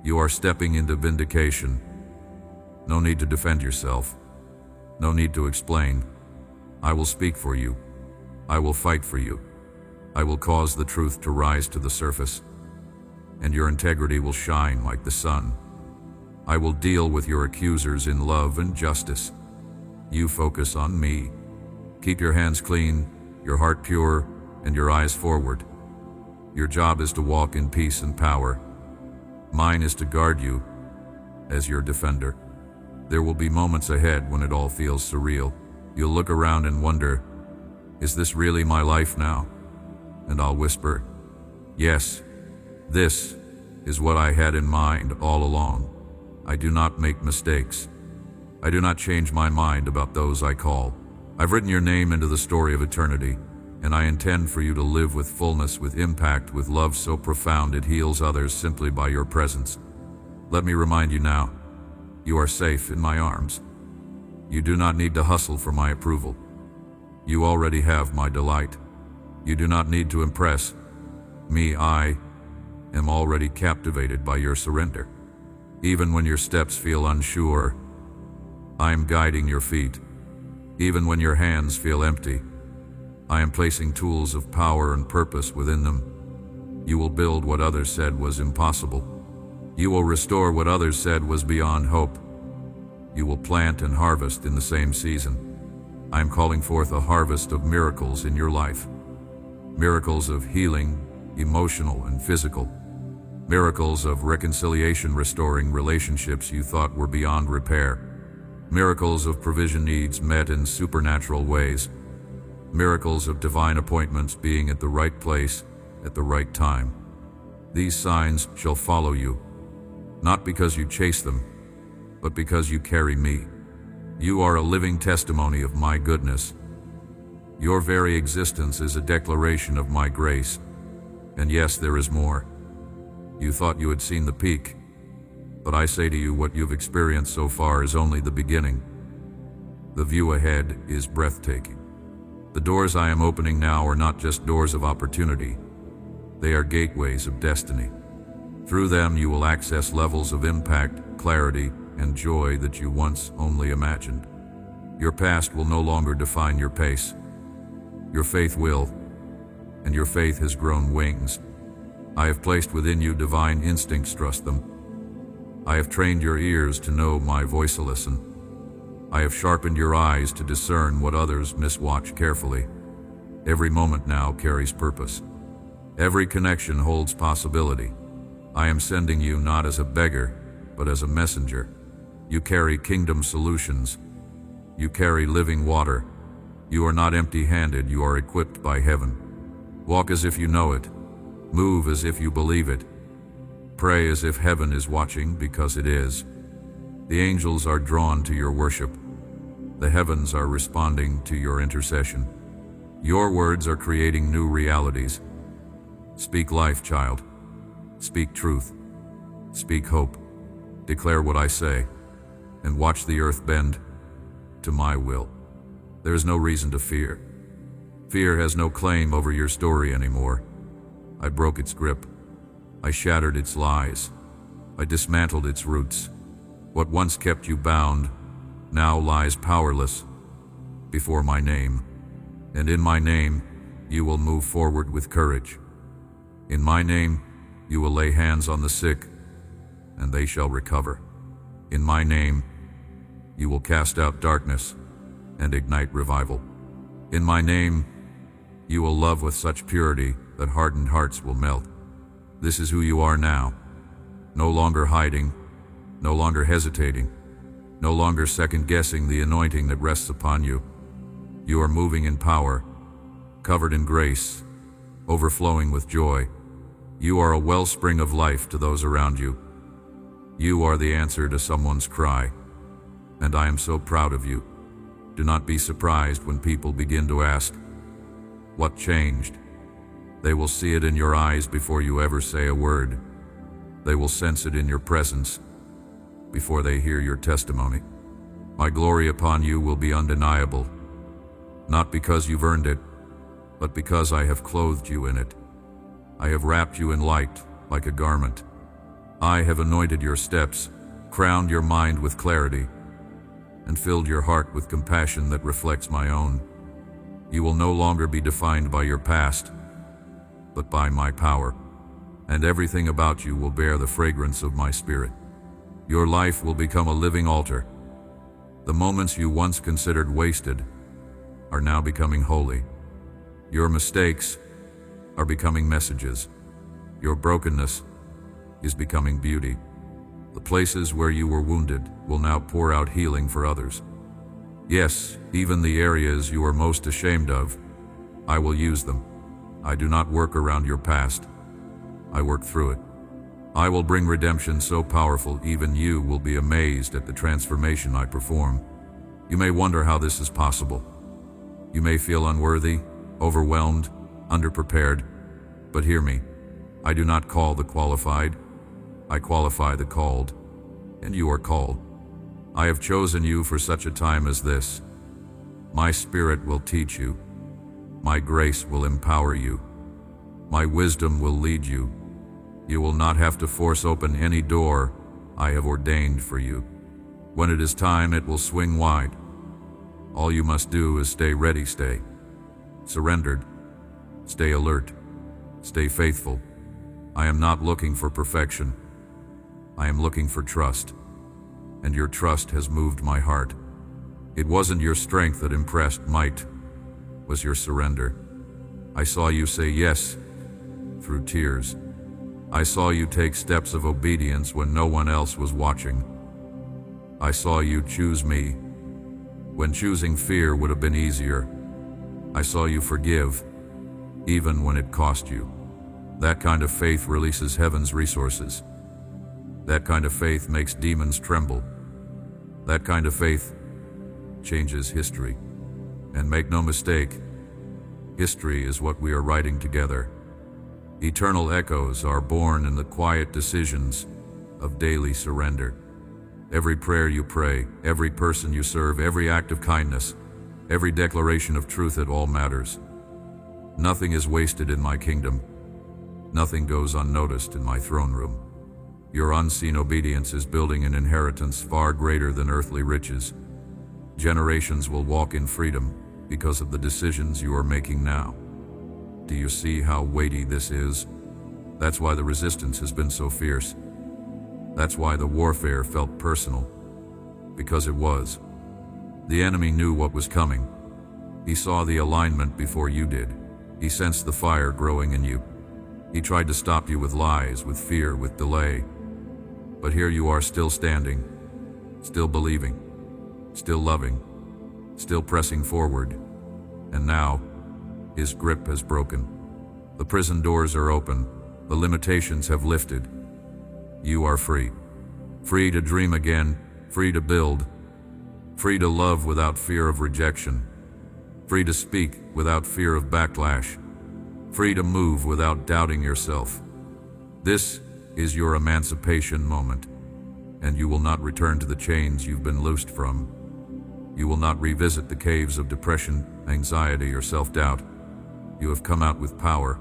You are stepping into vindication. No need to defend yourself. No need to explain. I will speak for you. I will fight for you. I will cause the truth to rise to the surface, and your integrity will shine like the sun. I will deal with your accusers in love and justice. You focus on me. Keep your hands clean, your heart pure, and your eyes forward. Your job is to walk in peace and power. Mine is to guard you as your defender. There will be moments ahead when it all feels surreal. You'll look around and wonder, is this really my life now? And I'll whisper, yes, this is what I had in mind all along. I do not make mistakes. I do not change my mind about those I call. I've written your name into the story of eternity, and I intend for you to live with fullness, with impact, with love so profound it heals others simply by your presence. Let me remind you now, you are safe in my arms. You do not need to hustle for my approval. You already have my delight. You do not need to impress me. I am already captivated by your surrender. Even when your steps feel unsure, I am guiding your feet. Even when your hands feel empty, I am placing tools of power and purpose within them. You will build what others said was impossible. You will restore what others said was beyond hope. You will plant and harvest in the same season. I am calling forth a harvest of miracles in your life. Miracles of healing, emotional and physical. Miracles of reconciliation, restoring relationships you thought were beyond repair. Miracles of provision needs met in supernatural ways. Miracles of divine appointments being at the right place at the right time. These signs shall follow you, not because you chase them, but because you carry me. You are a living testimony of my goodness. Your very existence is a declaration of my grace. And yes, there is more. You thought you had seen the peak, but I say to you, what you've experienced so far is only the beginning. The view ahead is breathtaking. The doors I am opening now are not just doors of opportunity. They are gateways of destiny. Through them you will access levels of impact, clarity, and joy that you once only imagined. Your past will no longer define your pace. Your faith will, and your faith has grown wings. I have placed within you divine instincts, trust them. I have trained your ears to know my voice, to listen. I have sharpened your eyes to discern what others miswatch carefully. Every moment now carries purpose. Every connection holds possibility. I am sending you not as a beggar, but as a messenger. You carry kingdom solutions. You carry living water. You are not empty-handed, you are equipped by heaven. Walk as if you know it. Move as if you believe it. Pray as if heaven is watching, because it is. The angels are drawn to your worship. The heavens are responding to your intercession. Your words are creating new realities. Speak life, child. Speak truth. Speak hope. Declare what I say, and watch the earth bend to my will. There is no reason to fear. Fear has no claim over your story anymore. I broke its grip. I shattered its lies. I dismantled its roots. What once kept you bound now lies powerless before my name. And in my name, you will move forward with courage. In my name, you will lay hands on the sick, and they shall recover. In my name, you will cast out darkness and ignite revival. In my name, you will love with such purity that hardened hearts will melt. This is who you are now. No longer hiding, no longer hesitating, no longer second-guessing the anointing that rests upon you. You are moving in power, covered in grace, overflowing with joy. You are a wellspring of life to those around you. You are the answer to someone's cry, and I am so proud of you. Do not be surprised when people begin to ask, "What changed?" They will see it in your eyes before you ever say a word. They will sense it in your presence before they hear your testimony. My glory upon you will be undeniable, not because you've earned it, but because I have clothed you in it. I have wrapped you in light like a garment. I have anointed your steps, crowned your mind with clarity, and filled your heart with compassion that reflects my own. You will no longer be defined by your past, but by my power, and everything about you will bear the fragrance of my spirit. Your life will become a living altar. The moments you once considered wasted are now becoming holy. Your mistakes are becoming messages. Your brokenness is becoming beauty. The places where you were wounded will now pour out healing for others. Yes, even the areas you are most ashamed of, I will use them. I do not work around your past. I work through it. I will bring redemption so powerful even you will be amazed at the transformation I perform. You may wonder how this is possible. You may feel unworthy, overwhelmed, underprepared, but hear me. I do not call the qualified. I qualify the called, and you are called. I have chosen you for such a time as this. My Spirit will teach you. My grace will empower you. My wisdom will lead you. You will not have to force open any door I have ordained for you. When it is time, it will swing wide. All you must do is stay ready, stay surrendered, stay alert, stay faithful. I am not looking for perfection. I am looking for trust, and your trust has moved my heart. It wasn't your strength that impressed, might was your surrender. I saw you say yes through tears. I saw you take steps of obedience when no one else was watching. I saw you choose me when choosing fear would have been easier. I saw you forgive even when it cost you. That kind of faith releases heaven's resources. That kind of faith makes demons tremble. That kind of faith changes history. And make no mistake, history is what we are writing together. Eternal echoes are born in the quiet decisions of daily surrender. Every prayer you pray, every person you serve, every act of kindness, every declaration of truth, it all matters. Nothing is wasted in my kingdom. Nothing goes unnoticed in my throne room. Your unseen obedience is building an inheritance far greater than earthly riches. Generations will walk in freedom because of the decisions you are making now. Do you see how weighty this is? That's why the resistance has been so fierce. That's why the warfare felt personal. Because it was. The enemy knew what was coming. He saw the alignment before you did. He sensed the fire growing in you. He tried to stop you with lies, with fear, with delay. But here you are, still standing, still believing, still loving, still pressing forward. And now, his grip has broken. The prison doors are open. The limitations have lifted. You are free. Free to dream again, free to build, free to love without fear of rejection, free to speak without fear of backlash, free to move without doubting yourself. This is your emancipation moment, and you will not return to the chains you've been loosed from. You will not revisit the caves of depression, anxiety, or self-doubt. You have come out with power.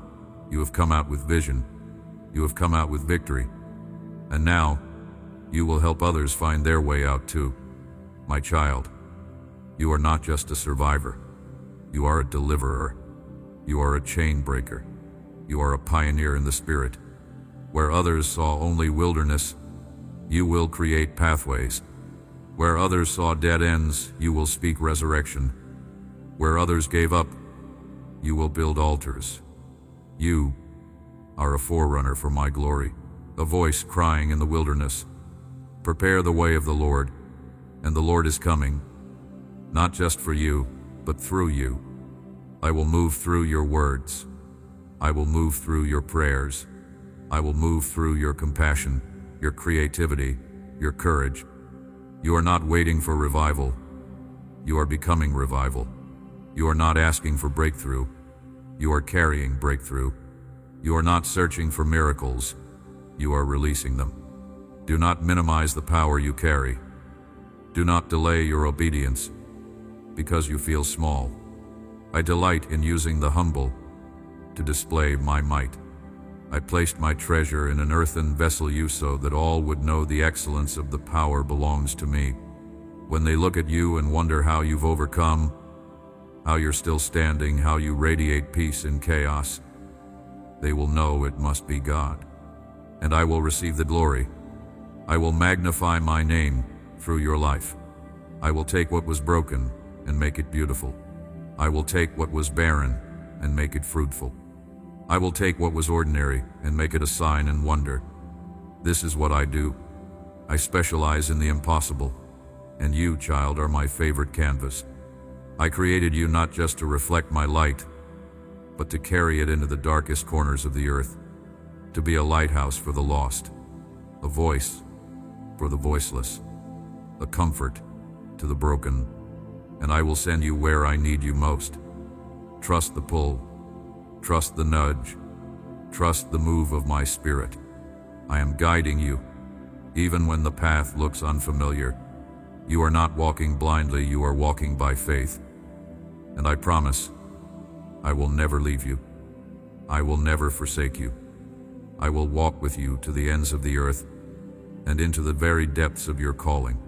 You have come out with vision. You have come out with victory. And now, you will help others find their way out too. My child, you are not just a survivor. You are a deliverer. You are a chain breaker. You are a pioneer in the spirit. Where others saw only wilderness, you will create pathways. Where others saw dead ends, you will speak resurrection. Where others gave up, you will build altars. You are a forerunner for my glory, a voice crying in the wilderness. Prepare the way of the Lord, and the Lord is coming, not just for you, but through you. I will move through your words. I will move through your prayers. I will move through your compassion, your creativity, your courage. You are not waiting for revival. You are becoming revival. You are not asking for breakthrough. You are carrying breakthrough. You are not searching for miracles. You are releasing them. Do not minimize the power you carry. Do not delay your obedience because you feel small. I delight in using the humble to display my might. I placed my treasure in an earthen vessel so that all would know the excellence of the power belongs to me. When they look at you and wonder how you've overcome, how you're still standing, how you radiate peace in chaos, they will know it must be God. And I will receive the glory. I will magnify my name through your life. I will take what was broken and make it beautiful. I will take what was barren and make it fruitful. I will take what was ordinary and make it a sign and wonder. This is what I do. I specialize in the impossible, and you, child, are my favorite canvas. I created you not just to reflect my light, but to carry it into the darkest corners of the earth, to be a lighthouse for the lost, a voice for the voiceless, a comfort to the broken, and I will send you where I need you most. Trust the pull. Trust the nudge. Trust the move of my spirit. I am guiding you, even when the path looks unfamiliar. You are not walking blindly, you are walking by faith. And I promise, I will never leave you. I will never forsake you. I will walk with you to the ends of the earth and into the very depths of your calling.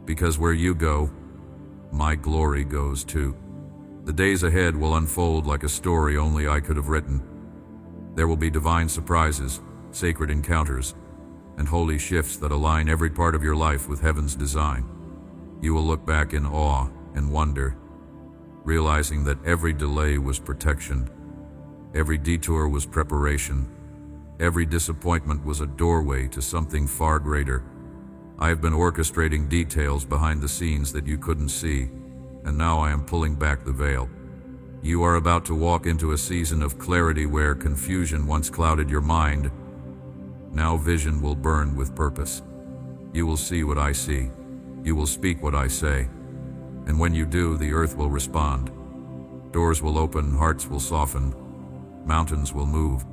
Because where you go, my glory goes too. The days ahead will unfold like a story only I could have written. There will be divine surprises, sacred encounters, and holy shifts that align every part of your life with heaven's design. You will look back in awe and wonder, realizing that every delay was protection, every detour was preparation, every disappointment was a doorway to something far greater. I have been orchestrating details behind the scenes that you couldn't see, and now I am pulling back the veil. You are about to walk into a season of clarity where confusion once clouded your mind. Now vision will burn with purpose. You will see what I see. You will speak what I say. And when you do, the earth will respond. Doors will open, hearts will soften, mountains will move.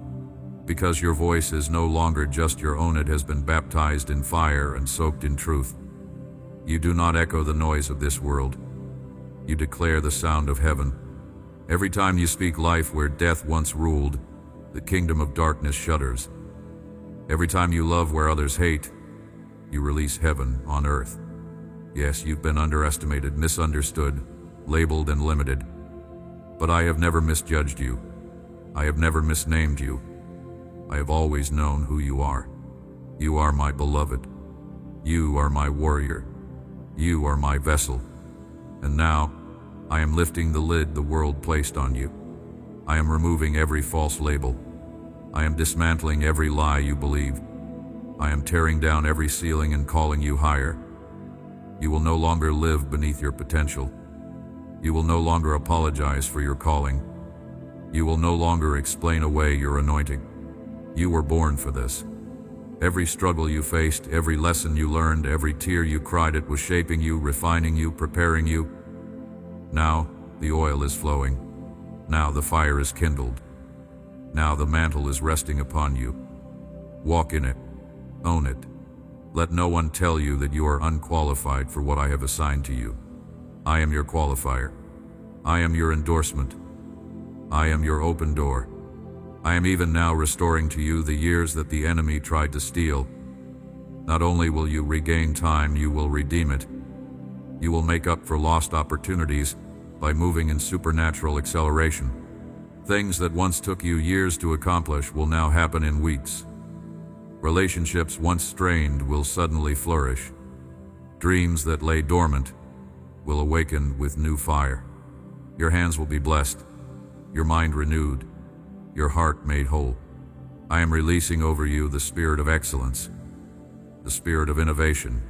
Because your voice is no longer just your own, it has been baptized in fire and soaked in truth. You do not echo the noise of this world. You declare the sound of heaven. Every time you speak life where death once ruled, the kingdom of darkness shudders. Every time you love where others hate, you release heaven on earth. Yes, you've been underestimated, misunderstood, labeled and limited. But I have never misjudged you. I have never misnamed you. I have always known who you are. You are my beloved. You are my warrior. You are my vessel. And now, I am lifting the lid the world placed on you. I am removing every false label. I am dismantling every lie you believed. I am tearing down every ceiling and calling you higher. You will no longer live beneath your potential. You will no longer apologize for your calling. You will no longer explain away your anointing. You were born for this. Every struggle you faced, every lesson you learned, every tear you cried, it was shaping you, refining you, preparing you. Now the oil is flowing. Now the fire is kindled. Now the mantle is resting upon you. Walk in it. Own it. Let no one tell you that you are unqualified for what I have assigned to you. I am your qualifier. I am your endorsement. I am your open door. I am even now restoring to you the years that the enemy tried to steal. Not only will you regain time, you will redeem it. You will make up for lost opportunities by moving in supernatural acceleration. Things that once took you years to accomplish will now happen in weeks. Relationships once strained will suddenly flourish. Dreams that lay dormant will awaken with new fire. Your hands will be blessed, your mind renewed, your heart made whole. I am releasing over you the spirit of excellence, the spirit of innovation,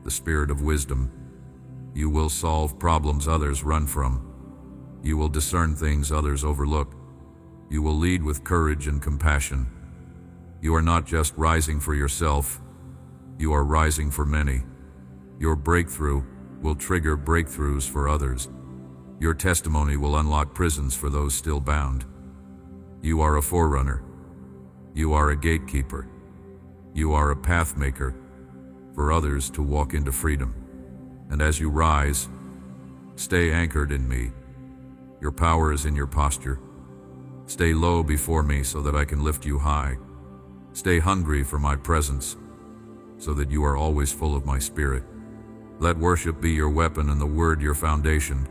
the spirit of wisdom. You will solve problems others run from. You will discern things others overlook. You will lead with courage and compassion. You are not just rising for yourself, you are rising for many. Your breakthrough will trigger breakthroughs for others. Your testimony will unlock prisons for those still bound. You are a forerunner. You are a gatekeeper. You are a path maker for others to walk into freedom. And as you rise, stay anchored in me. Your power is in your posture. Stay low before me so that I can lift you high. Stay hungry for my presence so that you are always full of my spirit. Let worship be your weapon and the word your foundation.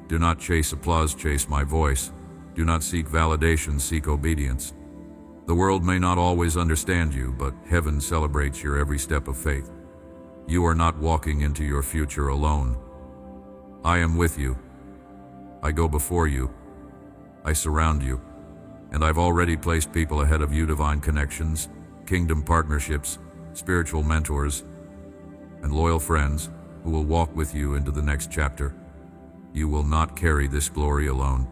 Do not chase applause, chase my voice. Do not seek validation, seek obedience. The world may not always understand you, but heaven celebrates your every step of faith. You are not walking into your future alone. I am with you. I go before you. I surround you. And I've already placed people ahead of you, divine connections, kingdom partnerships, spiritual mentors, and loyal friends who will walk with you into the next chapter. You will not carry this glory alone.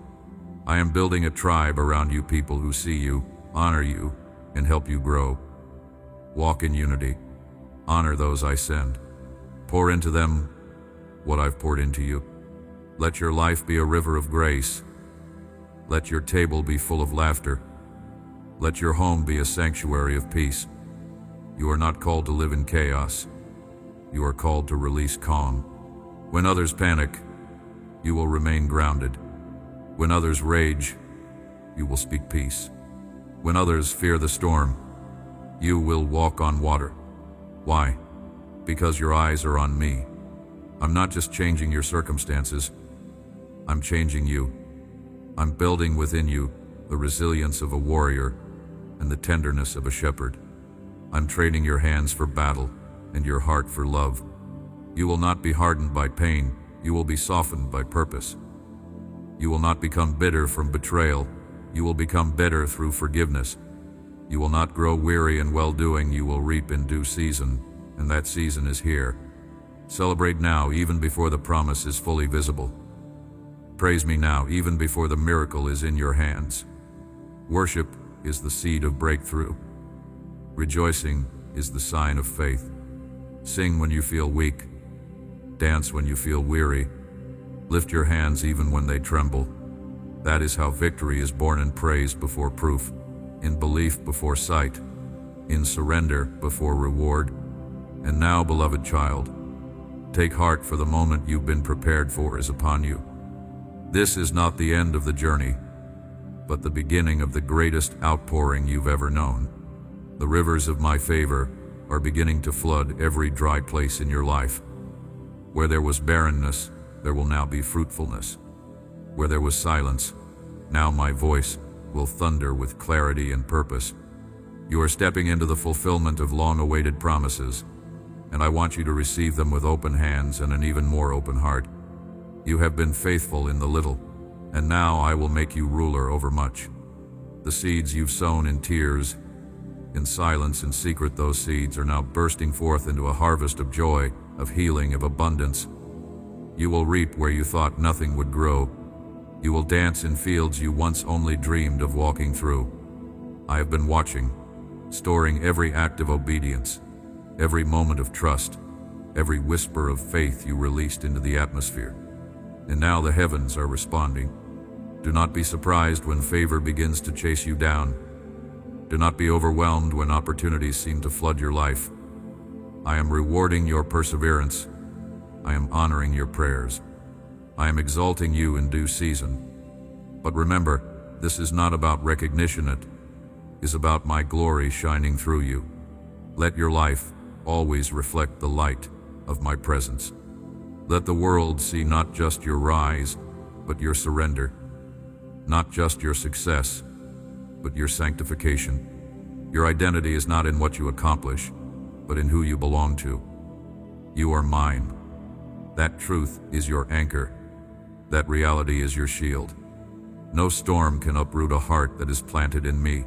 I am building a tribe around you, people who see you, honor you, and help you grow. Walk in unity. Honor those I send. Pour into them what I've poured into you. Let your life be a river of grace. Let your table be full of laughter. Let your home be a sanctuary of peace. You are not called to live in chaos. You are called to release calm. When others panic, you will remain grounded. When others rage, you will speak peace. When others fear the storm, you will walk on water. Why? Because your eyes are on me. I'm not just changing your circumstances. I'm changing you. I'm building within you the resilience of a warrior and the tenderness of a shepherd. I'm training your hands for battle and your heart for love. You will not be hardened by pain. You will be softened by purpose. You will not become bitter from betrayal. You will become better through forgiveness. You will not grow weary in well-doing. You will reap in due season, and that season is here. Celebrate now, even before the promise is fully visible. Praise me now, even before the miracle is in your hands. Worship is the seed of breakthrough. Rejoicing is the sign of faith. Sing when you feel weak. Dance when you feel weary. Lift your hands even when they tremble. That is how victory is born, in praise before proof, in belief before sight, in surrender before reward. And now, beloved child, take heart, for the moment you've been prepared for is upon you. This is not the end of the journey. but the beginning of the greatest outpouring you've ever known. The rivers of my favor are beginning to flood every dry place in your life. Where there was barrenness, there will now be fruitfulness. Where there was silence, now my voice will thunder with clarity and purpose. You are stepping into the fulfillment of long-awaited promises, and I want you to receive them with open hands and an even more open heart. You have been faithful in the little, and now I will make you ruler over much. The seeds you've sown in tears, in silence and secret, those seeds are now bursting forth into a harvest of joy, of healing, of abundance. You will reap where you thought nothing would grow. You will dance in fields you once only dreamed of walking through. I have been watching, storing every act of obedience, every moment of trust, every whisper of faith you released into the atmosphere. And now the heavens are responding. Do not be surprised when favor begins to chase you down. Do not be overwhelmed when opportunities seem to flood your life. I am rewarding your perseverance. I am honoring your prayers. I am exalting you in due season. But remember, this is not about recognition, it is about my glory shining through you. Let your life always reflect the light of my presence. Let the world see not just your rise, but your surrender. Not just your success, but your sanctification. Your identity is not in what you accomplish, but in who you belong to. You are mine. That truth is your anchor. That reality is your shield. No storm can uproot a heart that is planted in me.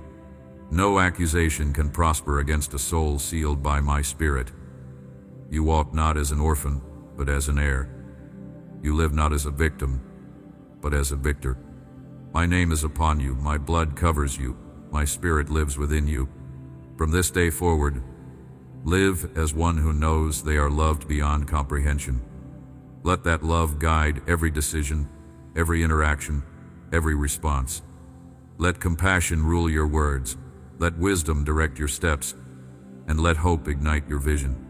No accusation can prosper against a soul sealed by my spirit. You walk not as an orphan, but as an heir. You live not as a victim, but as a victor. My name is upon you, my blood covers you, my spirit lives within you. From this day forward, live as one who knows they are loved beyond comprehension. Let that love guide every decision, every interaction, every response. Let compassion rule your words, let wisdom direct your steps, and let hope ignite your vision.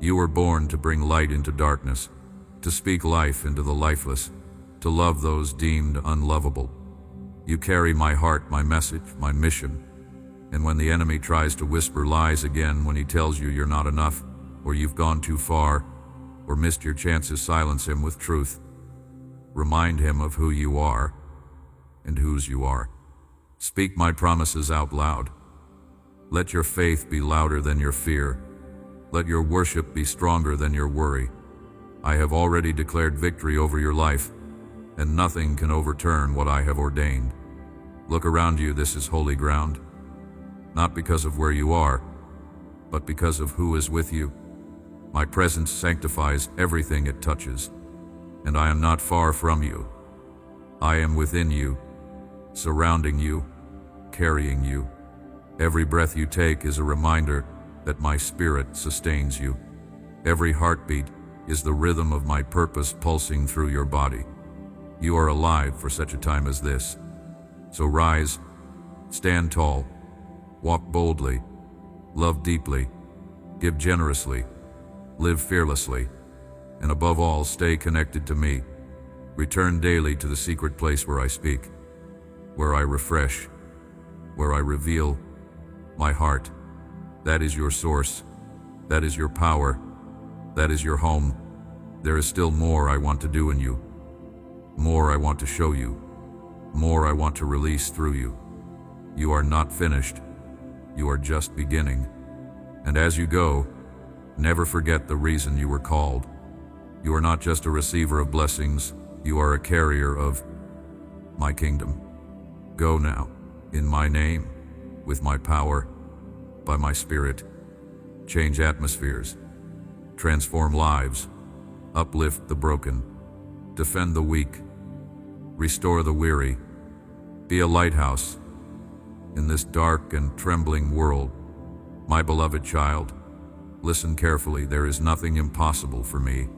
You were born to bring light into darkness, to speak life into the lifeless, to love those deemed unlovable. You carry my heart, my message, my mission. And when the enemy tries to whisper lies again, when he tells you you're not enough, or you've gone too far, or missed your chances, silence him with truth. Remind him of who you are and whose you are. Speak my promises out loud. Let your faith be louder than your fear. Let your worship be stronger than your worry. I have already declared victory over your life, and nothing can overturn what I have ordained. Look around you, this is holy ground, not because of where you are, but because of who is with you. My presence sanctifies everything it touches, and I am not far from you. I am within you, surrounding you, carrying you. Every breath you take is a reminder that my spirit sustains you. Every heartbeat is the rhythm of my purpose pulsing through your body. You are alive for such a time as this. So rise, stand tall, walk boldly, love deeply, give generously, live fearlessly, and above all, stay connected to me. Return daily to the secret place where I speak, where I refresh, where I reveal my heart. That is your source. That is your power. That is your home. There is still more I want to do in you. More I want to show you. More I want to release through you. You are not finished. You are just beginning. And as you go, never forget the reason you were called. You are not just a receiver of blessings. You are a carrier of my kingdom. Go now, in my name, with my power, by my spirit. Change atmospheres, transform lives, uplift the broken, defend the weak, restore the weary. Be a lighthouse in this dark and trembling world. My beloved child, listen carefully. There is nothing impossible for me.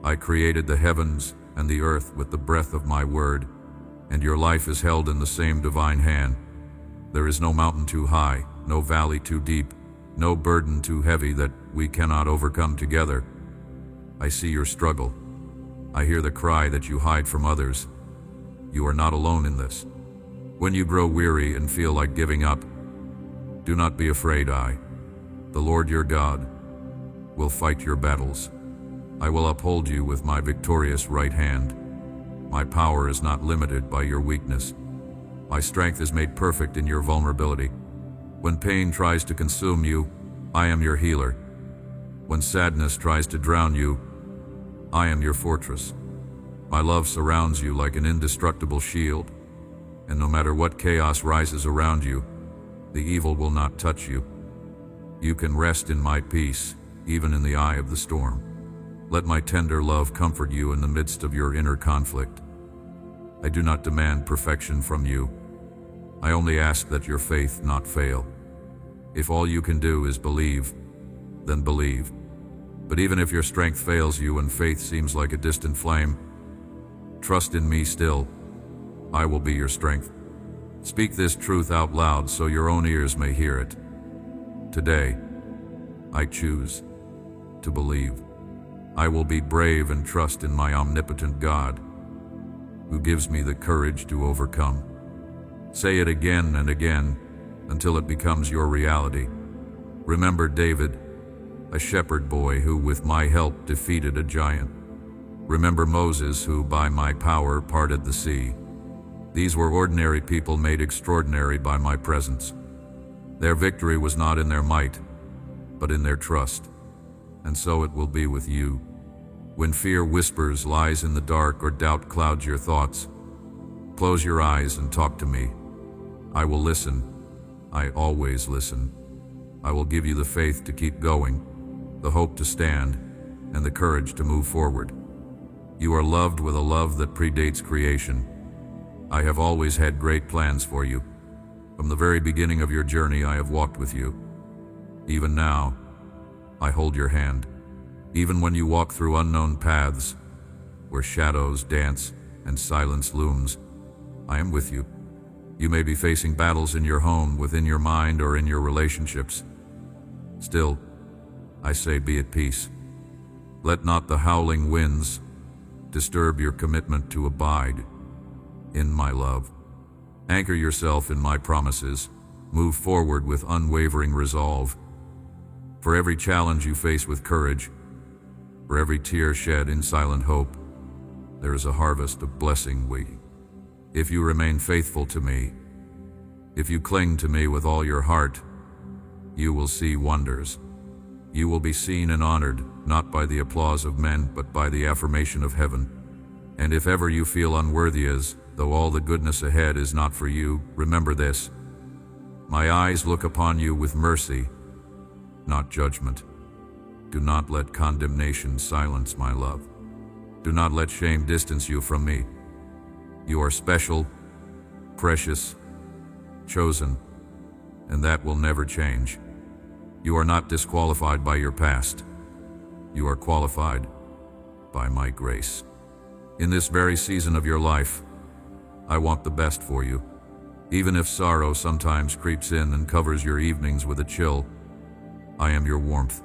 I created the heavens and the earth with the breath of my word, and your life is held in the same divine hand. There is no mountain too high, no valley too deep, no burden too heavy that we cannot overcome together. I see your struggle. I hear the cry that you hide from others. You are not alone in this. When you grow weary and feel like giving up, do not be afraid. The Lord your God, will fight your battles. I will uphold you with my victorious right hand. My power is not limited by your weakness. My strength is made perfect in your vulnerability. When pain tries to consume you, I am your healer. When sadness tries to drown you, I am your fortress. My love surrounds you like an indestructible shield, and no matter what chaos rises around you, the evil will not touch you. You can rest in my peace, even in the eye of the storm. Let my tender love comfort you in the midst of your inner conflict. I do not demand perfection from you. I only ask that your faith not fail. If all you can do is believe, then believe. But even if your strength fails you and faith seems like a distant flame, trust in me still. I will be your strength. Speak this truth out loud so your own ears may hear it. Today, I choose to believe. I will be brave and trust in my omnipotent God, who gives me the courage to overcome. Say it again and again until it becomes your reality. Remember David, a shepherd boy who with my help defeated a giant. Remember Moses, who by my power parted the sea. These were ordinary people made extraordinary by my presence. Their victory was not in their might, but in their trust. And so it will be with you. When fear whispers, lies in the dark, or doubt clouds your thoughts, close your eyes and talk to me. I will listen. I always listen. I will give you the faith to keep going, the hope to stand, and the courage to move forward. You are loved with a love that predates creation. I have always had great plans for you. From the very beginning of your journey, I have walked with you. Even now, I hold your hand. Even when you walk through unknown paths, where shadows dance and silence looms, I am with you. You may be facing battles in your home, within your mind, or in your relationships. Still, I say be at peace. Let not the howling winds disturb your commitment to abide in my love. Anchor yourself in my promises. Move forward with unwavering resolve. For every challenge you face with courage, for every tear shed in silent hope, there is a harvest of blessing waiting. If you remain faithful to me, if you cling to me with all your heart, you will see wonders. You will be seen and honored, not by the applause of men, but by the affirmation of heaven. And if ever you feel unworthy, as though all the goodness ahead is not for you, remember this: my eyes look upon you with mercy, not judgment. Do not let condemnation silence my love. Do not let shame distance you from me. You are special, precious, chosen, and that will never change. You are not disqualified by your past. You are qualified by my grace. In this very season of your life, I want the best for you. Even if sorrow sometimes creeps in and covers your evenings with a chill, I am your warmth.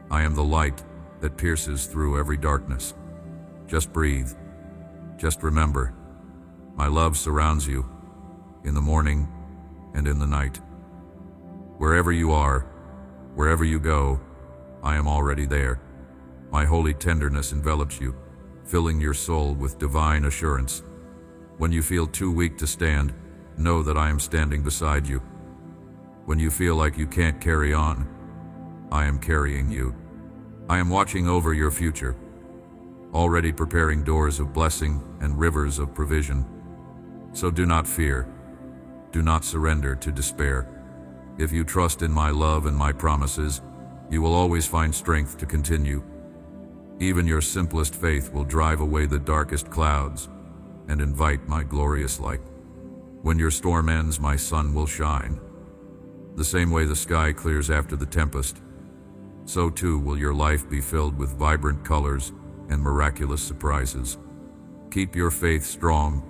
I am the light that pierces through every darkness. Just breathe. Just remember, my love surrounds you in the morning and in the night. Wherever you are, wherever you go, I am already there. My holy tenderness envelops you, filling your soul with divine assurance. When you feel too weak to stand, know that I am standing beside you. When you feel like you can't carry on, I am carrying you. I am watching over your future, already preparing doors of blessing and rivers of provision. So do not fear. Do not surrender to despair. If you trust in my love and my promises, you will always find strength to continue. Even your simplest faith will drive away the darkest clouds and invite my glorious light. When your storm ends, my sun will shine. The same way the sky clears after the tempest, so too will your life be filled with vibrant colors and miraculous surprises. Keep your faith strong.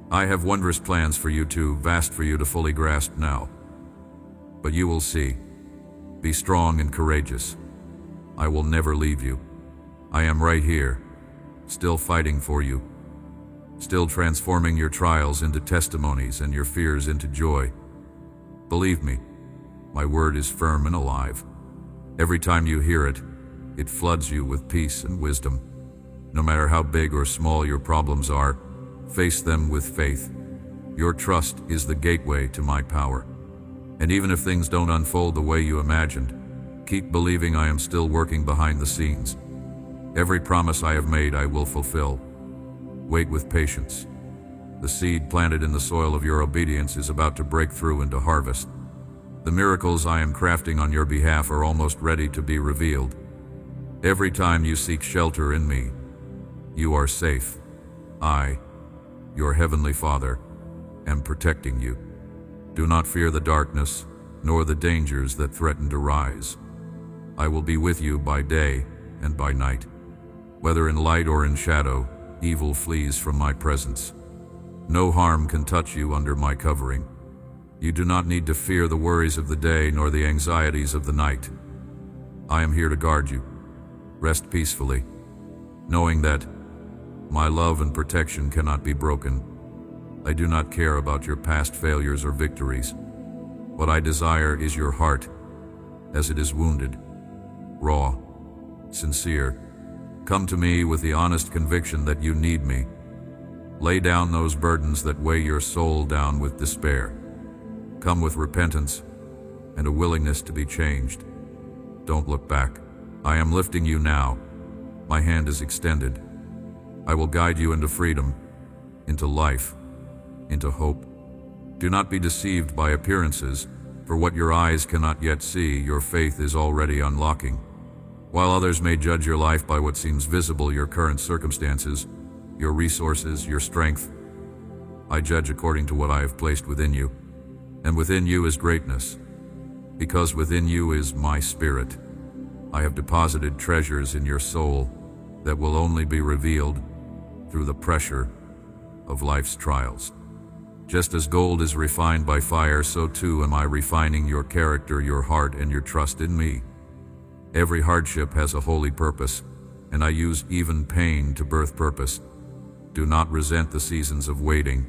I have wondrous plans for you, too vast for you to fully grasp now. But you will see. Be strong and courageous. I will never leave you. I am right here, still fighting for you. still transforming your trials into testimonies and your fears into joy. Believe me, my word is firm and alive. Every time you hear it, it floods you with peace and wisdom. No matter how big or small your problems are, face them with faith. Your trust is the gateway to my power. And even if things don't unfold the way you imagined, keep believing I am still working behind the scenes. Every promise I have made I will fulfill. Wait with patience. The seed planted in the soil of your obedience is about to break through into harvest. The miracles I am crafting on your behalf are almost ready to be revealed. Every time you seek shelter in me, you are safe. I, your heavenly Father, am protecting you. Do not fear the darkness, nor the dangers that threaten to rise. I will be with you by day and by night. Whether in light or in shadow, evil flees from my presence. No harm can touch you under my covering. You do not need to fear the worries of the day nor the anxieties of the night. I am here to guard you. Rest peacefully, knowing that my love and protection cannot be broken. I do not care about your past failures or victories. What I desire is your heart, as it is wounded, raw, sincere. Come to me with the honest conviction that you need me. Lay down those burdens that weigh your soul down with despair. Come with repentance and a willingness to be changed. Don't look back. I am lifting you now. My hand is extended. I will guide you into freedom, into life, into hope. Do not be deceived by appearances, for what your eyes cannot yet see, your faith is already unlocking. While others may judge your life by what seems visible, your current circumstances, your resources, your strength, I judge according to what I have placed within you. And within you is greatness, because within you is my spirit. I have deposited treasures in your soul that will only be revealed through the pressure of life's trials. Just as gold is refined by fire, so too am I refining your character, your heart, and your trust in me. Every hardship has a holy purpose, and I use even pain to birth purpose. Do not resent the seasons of waiting.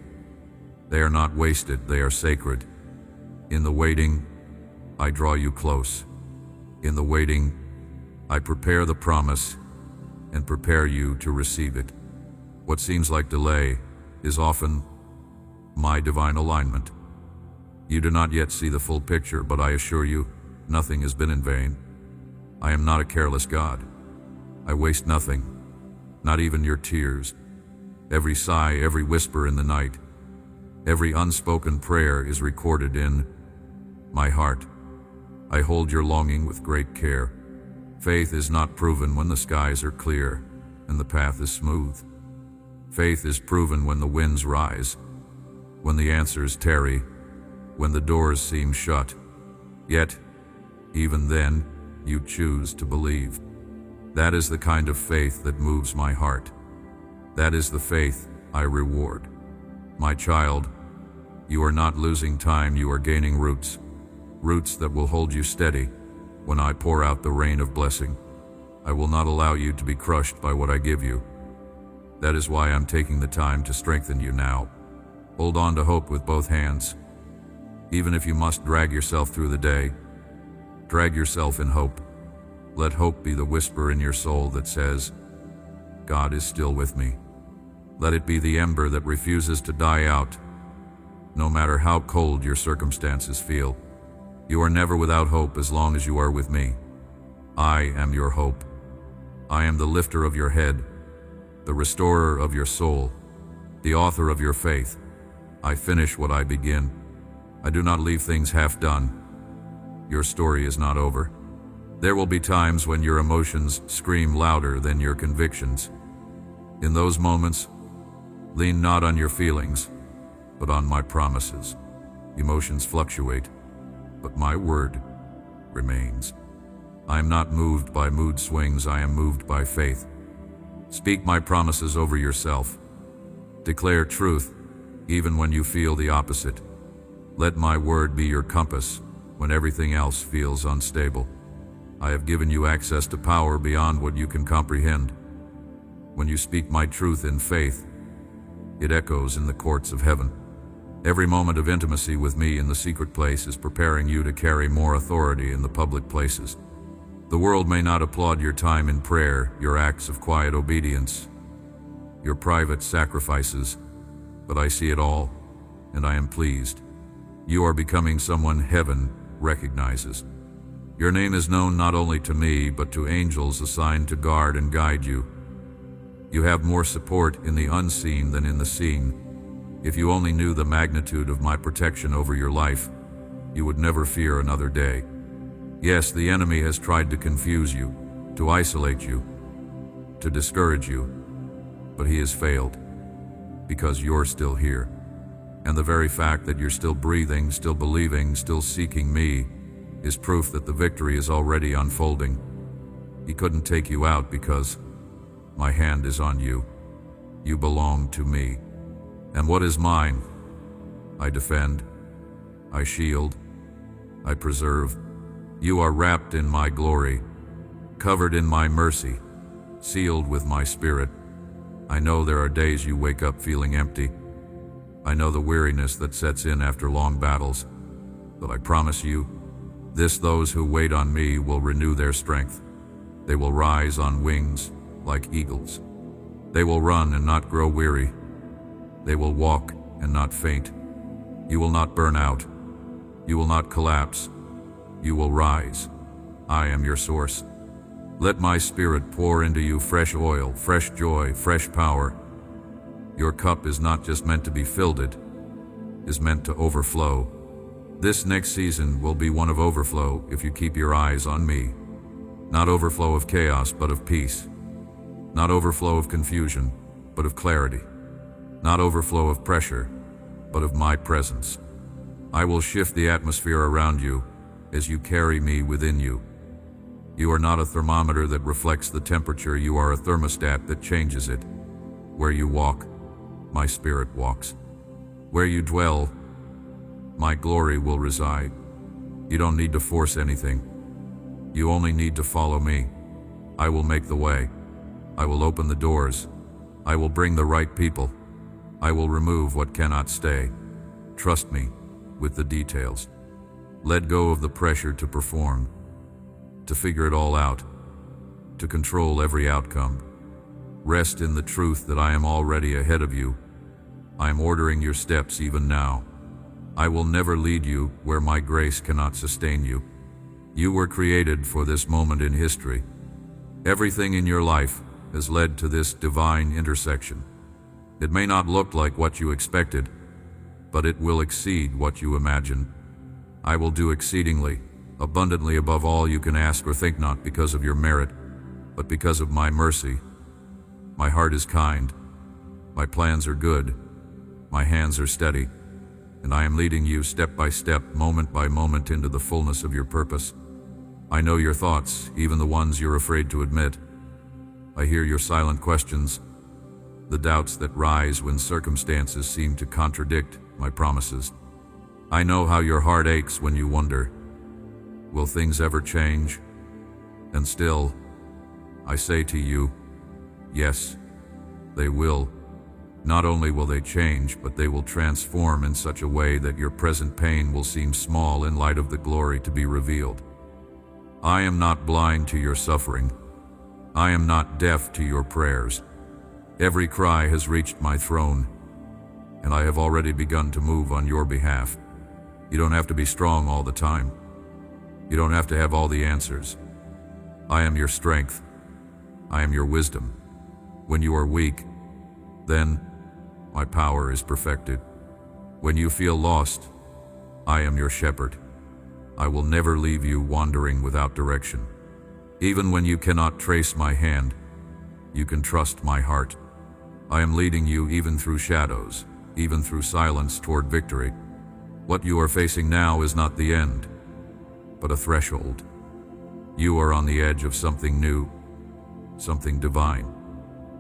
They are not wasted, they are sacred. In the waiting, I draw you close. In the waiting, I prepare the promise and prepare you to receive it. What seems like delay is often my divine alignment. You do not yet see the full picture, but I assure you, nothing has been in vain. I am not a careless God. I waste nothing, not even your tears. Every sigh, every whisper in the night, every unspoken prayer is recorded in my heart. I hold your longing with great care. Faith is not proven when the skies are clear and the path is smooth. Faith is proven when the winds rise, when the answers tarry, when the doors seem shut. Yet, even then, you choose to believe. That is the kind of faith that moves my heart. That is the faith I reward. My child, you are not losing time, you are gaining roots. Roots that will hold you steady when I pour out the rain of blessing. I will not allow you to be crushed by what I give you. That is why I'm taking the time to strengthen you now. Hold on to hope with both hands. Even if you must drag yourself through the day, drag yourself in hope. Let hope be the whisper in your soul that says, God is still with me. Let it be the ember that refuses to die out, no matter how cold your circumstances feel. You are never without hope as long as you are with me. I am your hope. I am the lifter of your head, the restorer of your soul, the author of your faith. I finish what I begin. I do not leave things half done. Your story is not over. There will be times when your emotions scream louder than your convictions. In those moments, lean not on your feelings, but on my promises. Emotions fluctuate, but my word remains. I am not moved by mood swings, I am moved by faith. Speak my promises over yourself. Declare truth, even when you feel the opposite. Let my word be your compass when everything else feels unstable. I have given you access to power beyond what you can comprehend. When you speak my truth in faith, It echoes in the courts of heaven. Every moment of intimacy with me in the secret place is preparing you to carry more authority in the public places. The world may not applaud your time in prayer, your acts of quiet obedience, your private sacrifices, but I see it all, and I am pleased. You are becoming someone heaven recognizes. Your name is known not only to me, but to angels assigned to guard and guide you. You have more support in the unseen than in the seen. If you only knew the magnitude of my protection over your life, you would never fear another day. Yes, the enemy has tried to confuse you, to isolate you, to discourage you, but he has failed, because you're still here. And the very fact that you're still breathing, still believing, still seeking me, is proof that the victory is already unfolding. He couldn't take you out because my hand is on you. You belong to me. And what is mine? I defend, I shield, I preserve. You are wrapped in my glory, covered in my mercy, sealed with my spirit. I know there are days you wake up feeling empty. I know the weariness that sets in after long battles, but I promise you, those who wait on me will renew their strength. They will rise on wings like eagles. They will run and not grow weary. They will walk and not faint. You will not burn out. You will not collapse. You will rise. I am your source. Let my spirit pour into you fresh oil, fresh joy, fresh power. Your cup is not just meant to be filled, it is meant to overflow. This next season will be one of overflow if you keep your eyes on me. Not overflow of chaos, but of peace. Not overflow of confusion, but of clarity. Not overflow of pressure, but of my presence. I will shift the atmosphere around you as you carry me within you. You are not a thermometer that reflects the temperature, you are a thermostat that changes it. Where you walk, my spirit walks. Where you dwell, my glory will reside. You don't need to force anything. You only need to follow me. I will make the way. I will open the doors. I will bring the right people. I will remove what cannot stay. Trust me with the details. Let go of the pressure to perform, to figure it all out, to control every outcome. Rest in the truth that I am already ahead of you. I am ordering your steps even now. I will never lead you where my grace cannot sustain you. You were created for this moment in history. Everything in your life has led to this divine intersection. It may not look like what you expected, but it will exceed what you imagine. I will do exceedingly, abundantly above all you can ask or think, not because of your merit, but because of my mercy. My heart is kind. My plans are good. My hands are steady. And I am leading you step by step, moment by moment, into the fullness of your purpose. I know your thoughts, even the ones you're afraid to admit. I hear your silent questions, the doubts that rise when circumstances seem to contradict my promises. I know how your heart aches when you wonder, will things ever change? And still, I say to you, yes, they will. Not only will they change, but they will transform in such a way that your present pain will seem small in light of the glory to be revealed. I am not blind to your suffering. I am not deaf to your prayers. Every cry has reached my throne, and I have already begun to move on your behalf. You don't have to be strong all the time. You don't have to have all the answers. I am your strength. I am your wisdom. When you are weak, then my power is perfected. When you feel lost, I am your shepherd. I will never leave you wandering without direction. Even when you cannot trace my hand, you can trust my heart. I am leading you even through shadows, even through silence, toward victory. What you are facing now is not the end, but a threshold. You are on the edge of something new, something divine.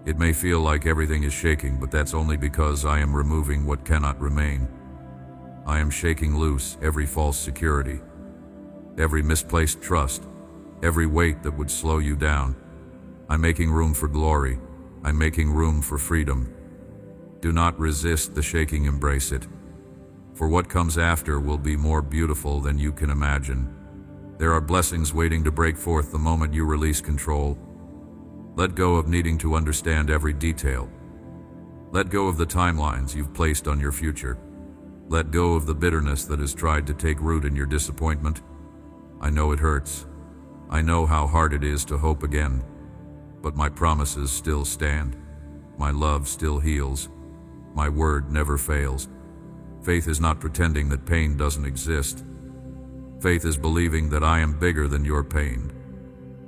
It may feel like everything is shaking, but that's only because I am removing what cannot remain. I am shaking loose every false security, every misplaced trust, every weight that would slow you down. I'm making room for glory. I'm making room for freedom. Do not resist the shaking, embrace it. For what comes after will be more beautiful than you can imagine. There are blessings waiting to break forth the moment you release control. Let go of needing to understand every detail. Let go of the timelines you've placed on your future. Let go of the bitterness that has tried to take root in your disappointment. I know it hurts. I know how hard it is to hope again. But my promises still stand. My love still heals. My word never fails. Faith is not pretending that pain doesn't exist. Faith is believing that I am bigger than your pain.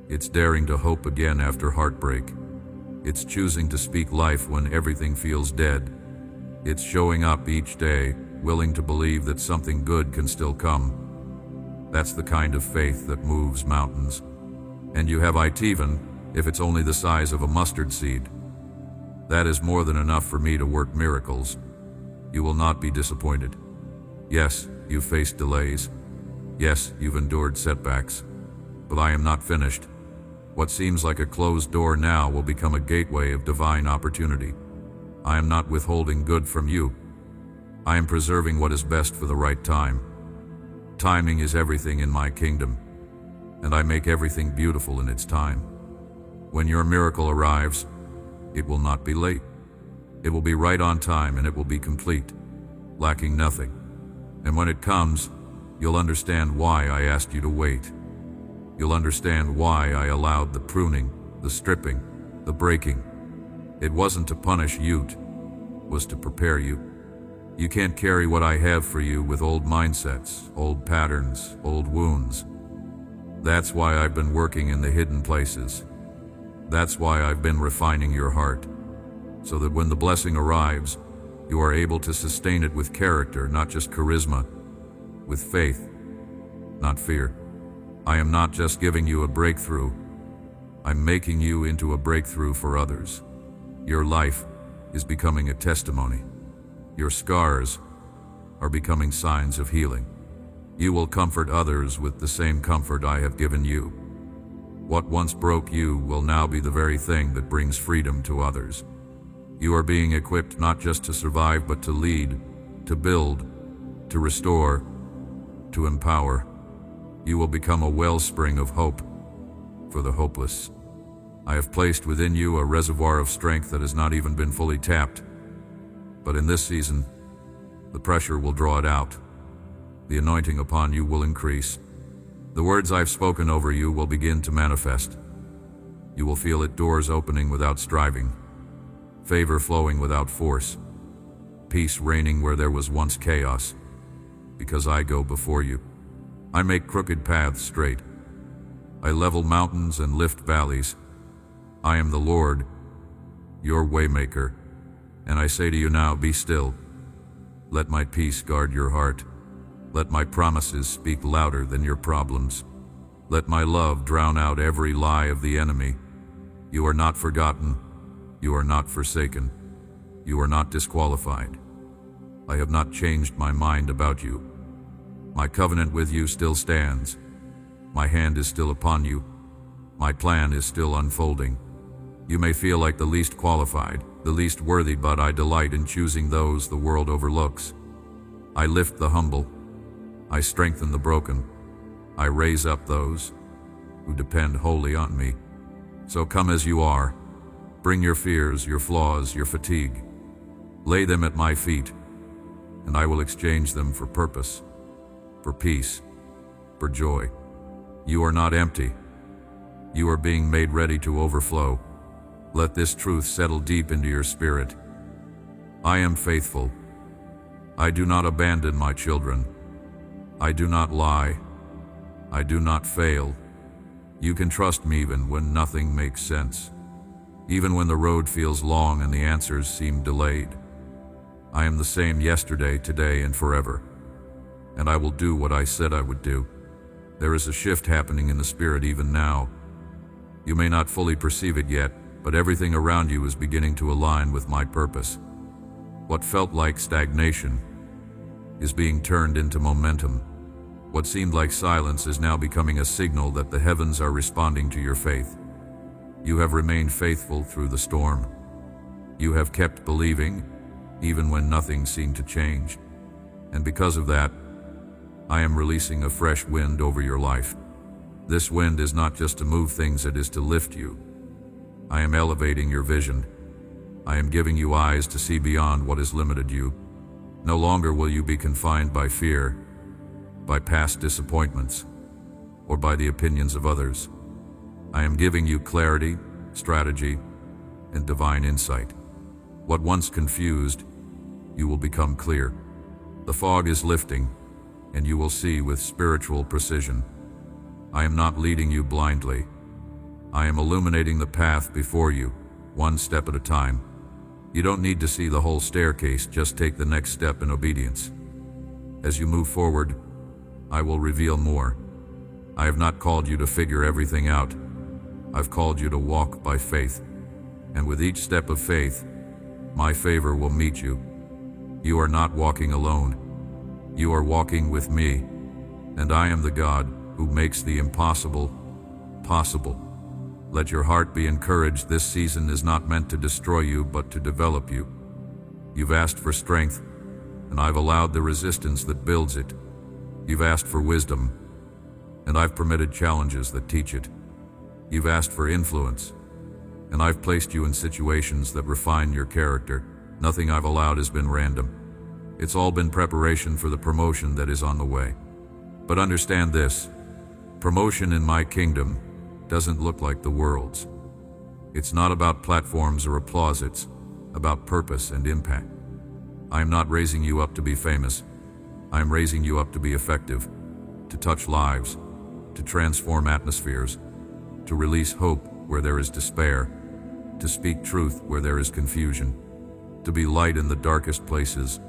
It's daring to hope again after heartbreak. It's choosing to speak life when everything feels dead. It's showing up each day, willing to believe that something good can still come. That's the kind of faith that moves mountains. And you have it even if it's only the size of a mustard seed. That is more than enough for me to work miracles. You will not be disappointed. Yes, you've faced delays. Yes, you've endured setbacks. But I am not finished. What seems like a closed door now will become a gateway of divine opportunity. I am not withholding good from you. I am preserving what is best for the right time. Timing is everything in my kingdom, and I make everything beautiful in its time. When your miracle arrives, it will not be late. It will be right on time, and it will be complete, lacking nothing. And when it comes, you'll understand why I asked you to wait. You'll understand why I allowed the pruning, the stripping, the breaking. It wasn't to punish you, it was to prepare you. You can't carry what I have for you with old mindsets, old patterns, old wounds. That's why I've been working in the hidden places. That's why I've been refining your heart, so that when the blessing arrives, you are able to sustain it with character, not just charisma, with faith, not fear. I am not just giving you a breakthrough. I'm making you into a breakthrough for others. Your life is becoming a testimony. Your scars are becoming signs of healing. You will comfort others with the same comfort I have given you. What once broke you will now be the very thing that brings freedom to others. You are being equipped not just to survive, but to lead, to build, to restore, to empower. You will become a wellspring of hope for the hopeless. I have placed within you a reservoir of strength that has not even been fully tapped. But in this season, the pressure will draw it out. The anointing upon you will increase. The words I've spoken over you will begin to manifest. You will feel it, doors opening without striving, favor flowing without force, peace reigning where there was once chaos, because I go before you. I make crooked paths straight. I level mountains and lift valleys. I am the Lord, your waymaker, and I say to you now, be still. Let my peace guard your heart. Let my promises speak louder than your problems. Let my love drown out every lie of the enemy. You are not forgotten. You are not forsaken. You are not disqualified. I have not changed my mind about you. My covenant with you still stands. My hand is still upon you. My plan is still unfolding. You may feel like the least qualified, the least worthy, but I delight in choosing those the world overlooks. I lift the humble. I strengthen the broken. I raise up those who depend wholly on me. So come as you are. Bring your fears, your flaws, your fatigue. Lay them at my feet, and I will exchange them for purpose, for peace, for joy. You are not empty. You are being made ready to overflow. Let this truth settle deep into your spirit. I am faithful. I do not abandon my children. I do not lie. I do not fail. You can trust me even when nothing makes sense, even when the road feels long and the answers seem delayed. I am the same yesterday, today, and forever, and I will do what I said I would do. There is a shift happening in the spirit even now. You may not fully perceive it yet, but everything around you is beginning to align with my purpose. What felt like stagnation is being turned into momentum. What seemed like silence is now becoming a signal that the heavens are responding to your faith. You have remained faithful through the storm. You have kept believing, even when nothing seemed to change. And because of that, I am releasing a fresh wind over your life. This wind is not just to move things, it is to lift you. I am elevating your vision. I am giving you eyes to see beyond what has limited you. No longer will you be confined by fear, by past disappointments, or by the opinions of others. I am giving you clarity, strategy, and divine insight. What once confused, you will become clear. The fog is lifting, and you will see with spiritual precision. I am not leading you blindly. I am illuminating the path before you, one step at a time. You don't need to see the whole staircase, just take the next step in obedience. As you move forward, I will reveal more. I have not called you to figure everything out. I've called you to walk by faith. And with each step of faith, my favor will meet you. You are not walking alone. You are walking with me, and I am the God who makes the impossible possible. Let your heart be encouraged. This season is not meant to destroy you, but to develop you. You've asked for strength, and I've allowed the resistance that builds it. You've asked for wisdom, and I've permitted challenges that teach it. You've asked for influence, and I've placed you in situations that refine your character. Nothing I've allowed has been random. It's all been preparation for the promotion that is on the way. But understand this, promotion in my kingdom doesn't look like the world's. It's not about platforms or applause, it's about purpose and impact. I am not raising you up to be famous. I am raising you up to be effective, to touch lives, to transform atmospheres, to release hope where there is despair, to speak truth where there is confusion, to be light in the darkest places.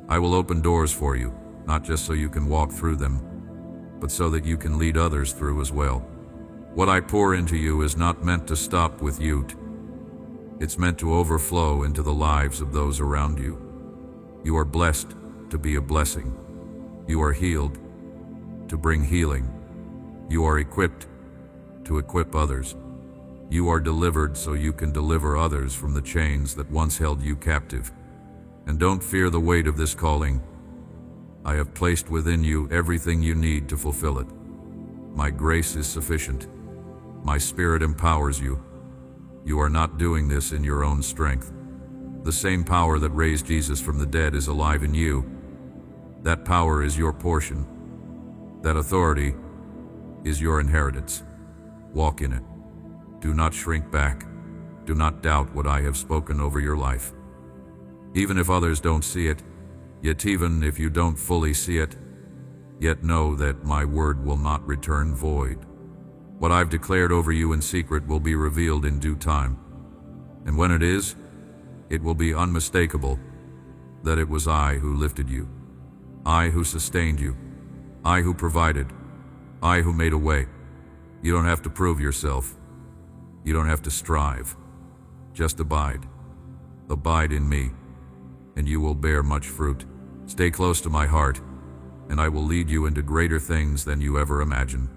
I will open doors for you, not just so you can walk through them, but so that you can lead others through as well. What I pour into you is not meant to stop with you. It's meant to overflow into the lives of those around you. You are blessed to be a blessing. You are healed to bring healing. You are equipped to equip others. You are delivered so you can deliver others from the chains that once held you captive. And don't fear the weight of this calling. I have placed within you everything you need to fulfill it. My grace is sufficient. My Spirit empowers you. You are not doing this in your own strength. The same power that raised Jesus from the dead is alive in you. That power is your portion. That authority is your inheritance. Walk in it. Do not shrink back. Do not doubt what I have spoken over your life. Even if others don't see it, yet even if you don't fully see it, yet know that my word will not return void. What I've declared over you in secret will be revealed in due time. And when it is, it will be unmistakable that it was I who lifted you, I who sustained you, I who provided, I who made a way. You don't have to prove yourself. You don't have to strive. Just abide. Abide in me, and you will bear much fruit. Stay close to my heart, and I will lead you into greater things than you ever imagined.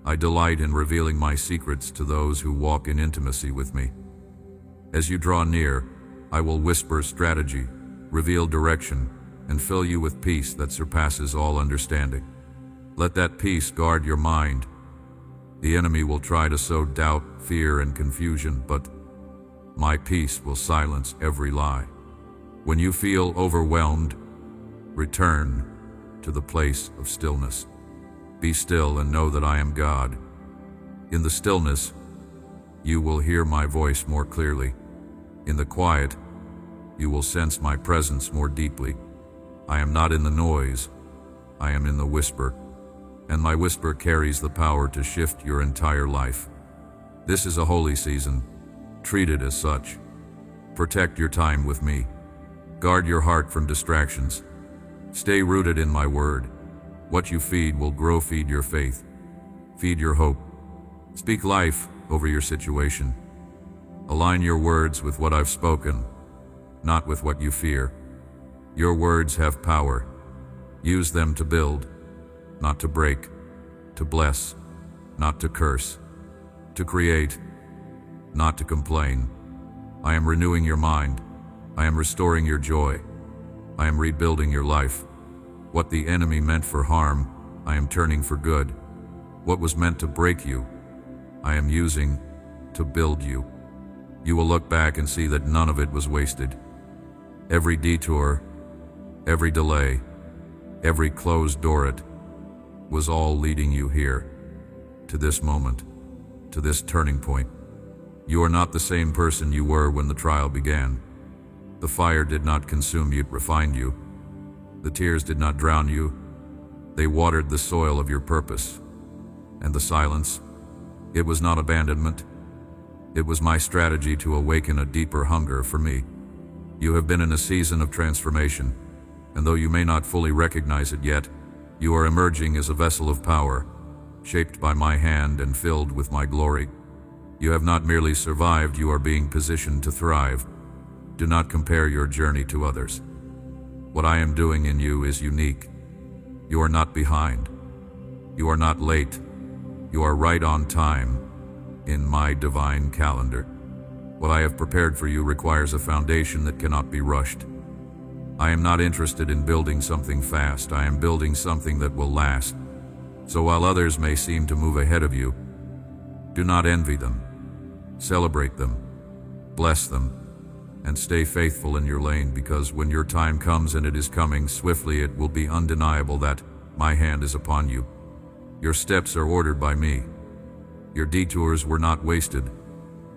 I delight in revealing my secrets to those who walk in intimacy with me. As you draw near, I will whisper strategy, reveal direction, and fill you with peace that surpasses all understanding. Let that peace guard your mind. The enemy will try to sow doubt, fear, and confusion, but my peace will silence every lie. When you feel overwhelmed, return to the place of stillness. Be still and know that I am God. In the stillness, you will hear my voice more clearly. In the quiet, you will sense my presence more deeply. I am not in the noise, I am in the whisper, and my whisper carries the power to shift your entire life. This is a holy season. Treat it as such. Protect your time with me. Guard your heart from distractions. Stay rooted in my word. What you feed will grow. Feed your faith. Feed your hope. Speak life over your situation. Align your words with what I've spoken, not with what you fear. Your words have power. Use them to build, not to break, to bless, not to curse, to create, not to complain. I am renewing your mind. I am restoring your joy. I am rebuilding your life. What the enemy meant for harm, I am turning for good. What was meant to break you, I am using to build you. You will look back and see that none of it was wasted. Every detour, every delay, every closed door, it was all leading you here, to this moment, to this turning point. You are not the same person you were when the trial began. The fire did not consume you, it refined you. The tears did not drown you. They watered the soil of your purpose. And the silence, it was not abandonment. It was my strategy to awaken a deeper hunger for me. You have been in a season of transformation, and though you may not fully recognize it yet, you are emerging as a vessel of power, shaped by my hand and filled with my glory. You have not merely survived, you are being positioned to thrive. Do not compare your journey to others. What I am doing in you is unique. You are not behind. You are not late. You are right on time in my divine calendar. What I have prepared for you requires a foundation that cannot be rushed. I am not interested in building something fast. I am building something that will last. So while others may seem to move ahead of you, do not envy them. Celebrate them. Bless them. And stay faithful in your lane, because when your time comes, and it is coming swiftly, it will be undeniable that my hand is upon you. Your steps are ordered by me. Your detours were not wasted.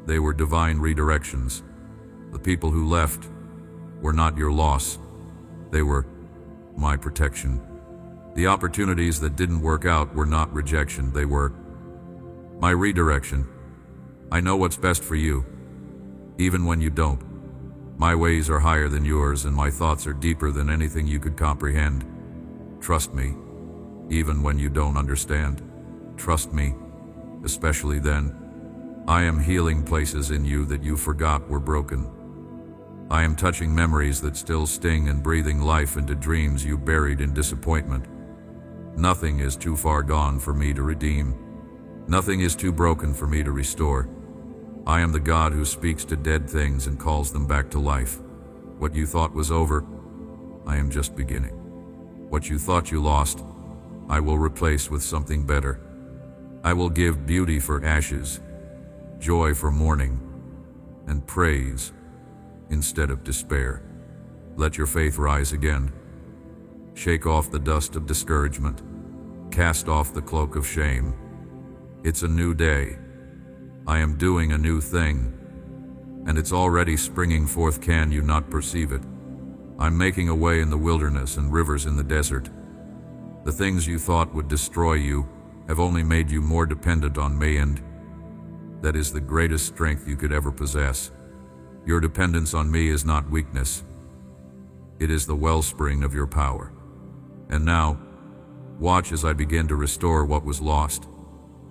They were divine redirections. The people who left were not your loss. They were my protection. The opportunities that didn't work out were not rejection. They were my redirection. I know what's best for you, even when you don't. My ways are higher than yours, and my thoughts are deeper than anything you could comprehend. Trust me, even when you don't understand. Trust me, especially then. I am healing places in you that you forgot were broken. I am touching memories that still sting and breathing life into dreams you buried in disappointment. Nothing is too far gone for me to redeem. Nothing is too broken for me to restore. I am the God who speaks to dead things and calls them back to life. What you thought was over, I am just beginning. What you thought you lost, I will replace with something better. I will give beauty for ashes, joy for mourning, and praise instead of despair. Let your faith rise again. Shake off the dust of discouragement. Cast off the cloak of shame. It's a new day. I am doing a new thing, and it's already springing forth. Can you not perceive it? I'm making a way in the wilderness and rivers in the desert. The things you thought would destroy you have only made you more dependent on me, and that is the greatest strength you could ever possess. Your dependence on me is not weakness. It is the wellspring of your power. And now, watch as I begin to restore what was lost.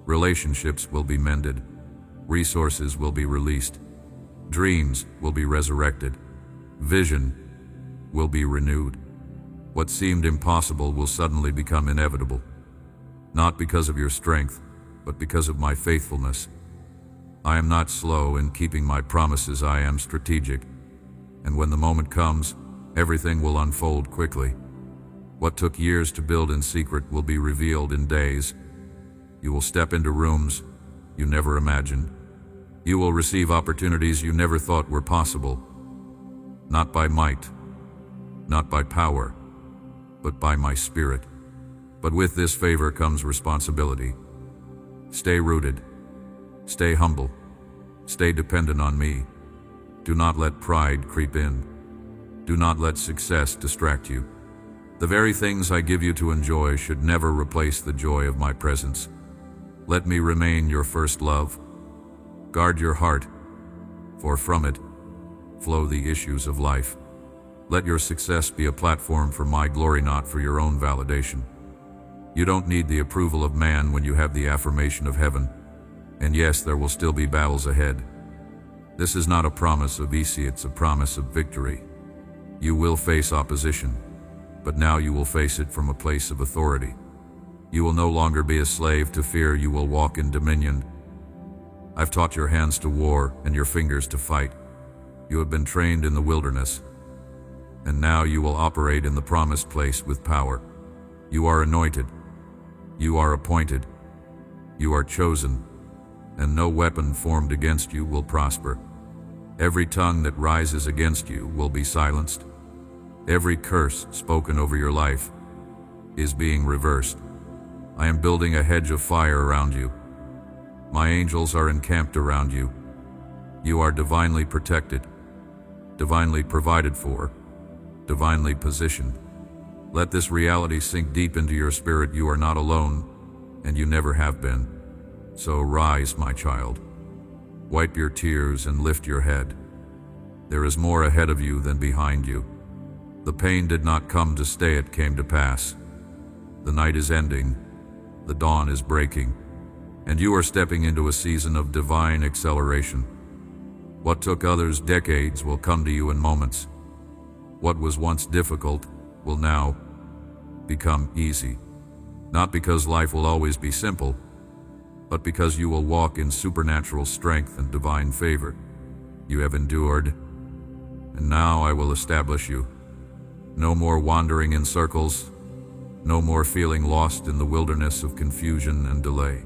Relationships will be mended. Resources will be released. Dreams will be resurrected. Vision will be renewed. What seemed impossible will suddenly become inevitable. Not because of your strength, but because of my faithfulness. I am not slow in keeping my promises. I am strategic. And when the moment comes, everything will unfold quickly. What took years to build in secret will be revealed in days. You will step into rooms you never imagined. You will receive opportunities you never thought were possible. Not by might, not by power, but by my spirit. But with this favor comes responsibility. Stay rooted. Stay humble. Stay dependent on me. Do not let pride creep in. Do not let success distract you. The very things I give you to enjoy should never replace the joy of my presence. Let me remain your first love. Guard your heart, for from it flow the issues of life. Let your success be a platform for my glory, not for your own validation. You don't need the approval of man when you have the affirmation of heaven. And yes, there will still be battles ahead. This is not a promise of easy, it's a promise of victory. You will face opposition, but now you will face it from a place of authority. You will no longer be a slave to fear, you will walk in dominion. I've taught your hands to war and your fingers to fight. You have been trained in the wilderness, and now you will operate in the promised place with power. You are anointed. You are appointed. You are chosen, and no weapon formed against you will prosper. Every tongue that rises against you will be silenced. Every curse spoken over your life is being reversed. I am building a hedge of fire around you. My angels are encamped around you. You are divinely protected, divinely provided for, divinely positioned. Let this reality sink deep into your spirit. You are not alone, and you never have been. So rise, my child. Wipe your tears and lift your head. There is more ahead of you than behind you. The pain did not come to stay, it came to pass. The night is ending, the dawn is breaking, and you are stepping into a season of divine acceleration. What took others decades will come to you in moments. What was once difficult will now become easy. Not because life will always be simple, but because you will walk in supernatural strength and divine favor. You have endured, and now I will establish you. No more wandering in circles, no more feeling lost in the wilderness of confusion and delay.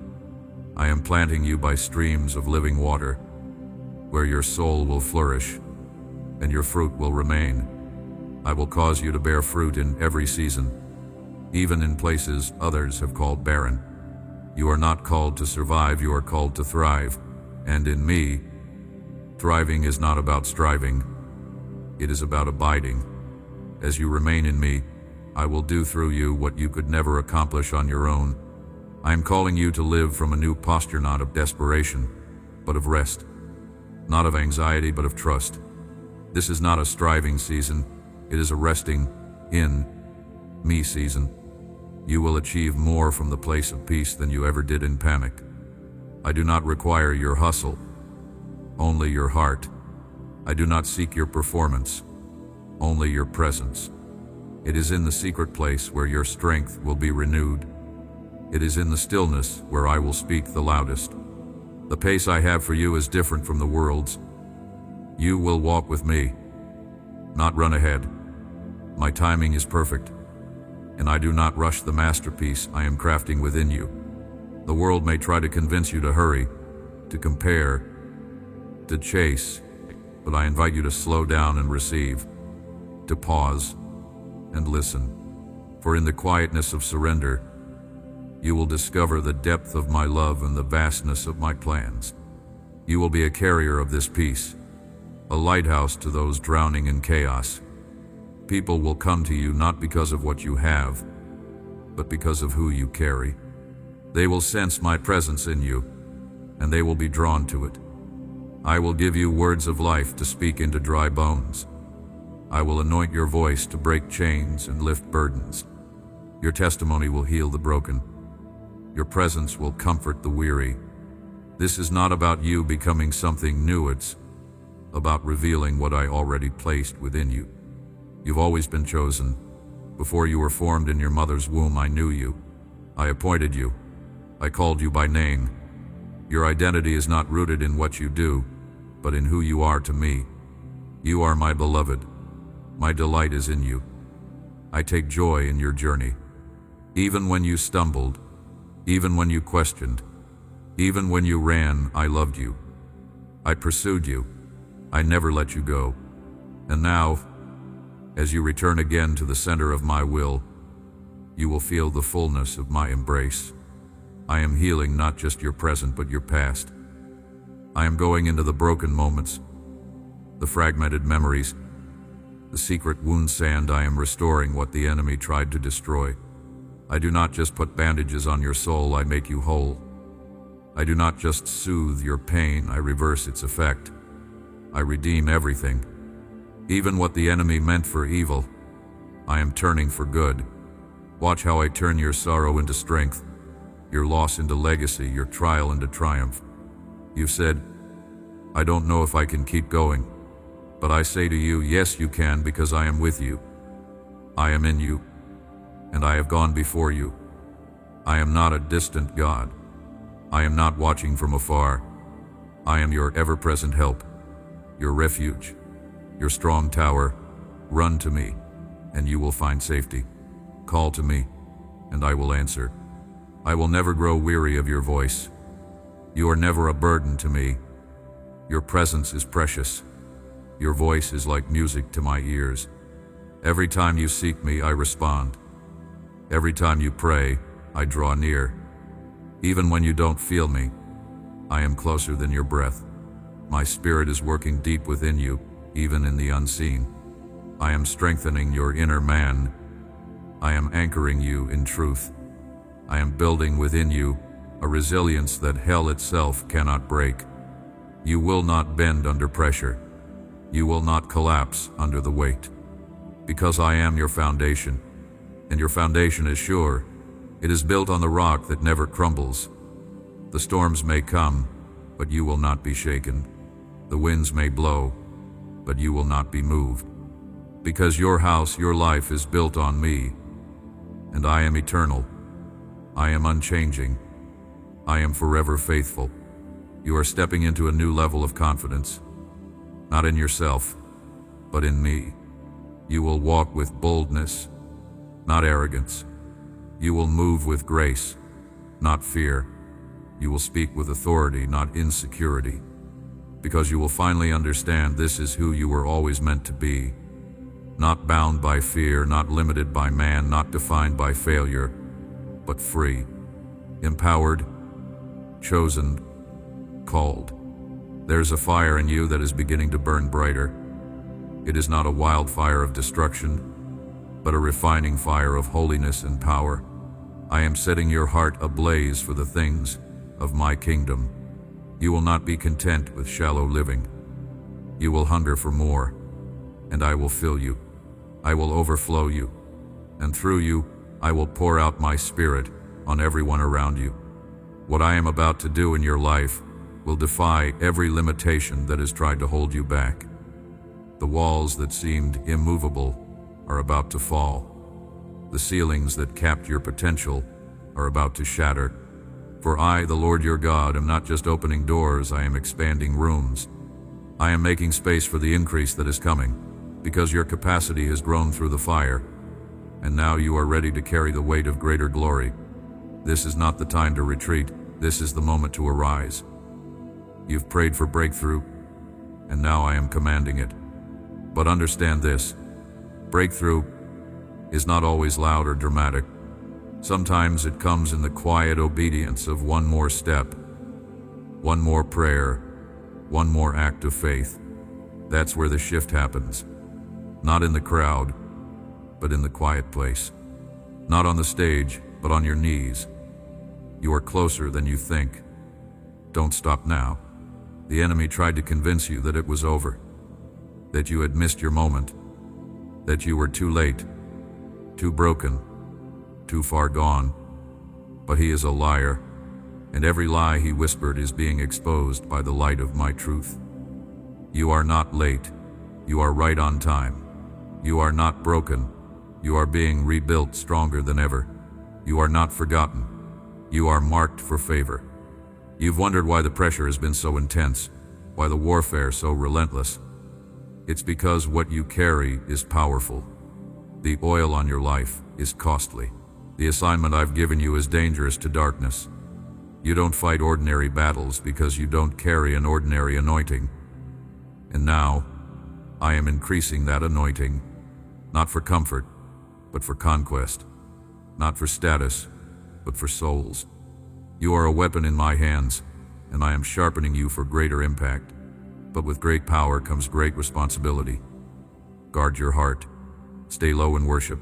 I am planting you by streams of living water, where your soul will flourish and your fruit will remain. I will cause you to bear fruit in every season, even in places others have called barren. You are not called to survive, you are called to thrive. And in me, thriving is not about striving, it is about abiding. As you remain in me, I will do through you what you could never accomplish on your own. I am calling you to live from a new posture, not of desperation, but of rest. Not of anxiety, but of trust. This is not a striving season, it is a resting in me season. You will achieve more from the place of peace than you ever did in panic. I do not require your hustle, only your heart. I do not seek your performance, only your presence. It is in the secret place where your strength will be renewed. It is in the stillness where I will speak the loudest. The pace I have for you is different from the world's. You will walk with me, not run ahead. My timing is perfect, and I do not rush the masterpiece I am crafting within you. The world may try to convince you to hurry, to compare, to chase, but I invite you to slow down and receive, to pause and listen. For in the quietness of surrender, you will discover the depth of my love and the vastness of my plans. You will be a carrier of this peace, a lighthouse to those drowning in chaos. People will come to you not because of what you have, but because of who you carry. They will sense my presence in you, and they will be drawn to it. I will give you words of life to speak into dry bones. I will anoint your voice to break chains and lift burdens. Your testimony will heal the broken. Your presence will comfort the weary. This is not about you becoming something new, it's about revealing what I already placed within you. You've always been chosen. Before you were formed in your mother's womb, I knew you. I appointed you. I called you by name. Your identity is not rooted in what you do, but in who you are to me. You are my beloved. My delight is in you. I take joy in your journey. Even when you stumbled, even when you questioned, even when you ran, I loved you. I pursued you. I never let you go. And now, as you return again to the center of my will, you will feel the fullness of my embrace. I am healing not just your present, but your past. I am going into the broken moments, the fragmented memories, the secret wound sand. I am restoring what the enemy tried to destroy. I do not just put bandages on your soul, I make you whole. I do not just soothe your pain, I reverse its effect. I redeem everything. Even what the enemy meant for evil, I am turning for good. Watch how I turn your sorrow into strength, your loss into legacy, your trial into triumph. You've said, I don't know if I can keep going. But I say to you, yes, you can, because I am with you. I am in you, and I have gone before you. I am not a distant God. I am not watching from afar. I am your ever-present help, your refuge, your strong tower. Run to me, and you will find safety. Call to me, and I will answer. I will never grow weary of your voice. You are never a burden to me. Your presence is precious. Your voice is like music to my ears. Every time you seek me, I respond. Every time you pray, I draw near. Even when you don't feel me, I am closer than your breath. My spirit is working deep within you, even in the unseen. I am strengthening your inner man. I am anchoring you in truth. I am building within you a resilience that hell itself cannot break. You will not bend under pressure. You will not collapse under the weight. Because I am your foundation, and your foundation is sure. It is built on the rock that never crumbles. The storms may come, but you will not be shaken. The winds may blow, but you will not be moved. Because your house, your life is built on me, and I am eternal. I am unchanging. I am forever faithful. You are stepping into a new level of confidence, not in yourself, but in me. You will walk with boldness, not arrogance. You will move with grace, not fear. You will speak with authority, not insecurity. Because you will finally understand this is who you were always meant to be. Not bound by fear, not limited by man, not defined by failure, but free, empowered, chosen, called. There's a fire in you that is beginning to burn brighter. It is not a wildfire of destruction, but a refining fire of holiness and power. I am setting your heart ablaze for the things of my kingdom. You will not be content with shallow living. You will hunger for more, and I will fill you. I will overflow you, and through you, I will pour out my spirit on everyone around you. What I am about to do in your life will defy every limitation that has tried to hold you back. The walls that seemed immovable are about to fall. The ceilings that capped your potential are about to shatter. For I, the Lord your God, am not just opening doors, I am expanding rooms. I am making space for the increase that is coming, because your capacity has grown through the fire, and now you are ready to carry the weight of greater glory. This is not the time to retreat. This is the moment to arise. You've prayed for breakthrough, and now I am commanding it. But understand this: breakthrough is not always loud or dramatic. Sometimes it comes in the quiet obedience of one more step, one more prayer, one more act of faith. That's where the shift happens. Not in the crowd, but in the quiet place. Not on the stage, but on your knees. You are closer than you think. Don't stop now. The enemy tried to convince you that it was over, that you had missed your moment, that you were too late, too broken, too far gone. But he is a liar, and every lie he whispered is being exposed by the light of my truth. You are not late. You are right on time. You are not broken. You are being rebuilt stronger than ever. You are not forgotten. You are marked for favor. You've wondered why the pressure has been so intense, why the warfare so relentless. It's because what you carry is powerful. The oil on your life is costly. The assignment I've given you is dangerous to darkness. You don't fight ordinary battles because you don't carry an ordinary anointing. And now, I am increasing that anointing, not for comfort, but for conquest. Not for status, but for souls. You are a weapon in my hands, and I am sharpening you for greater impact. But with great power comes great responsibility. Guard your heart. Stay low in worship.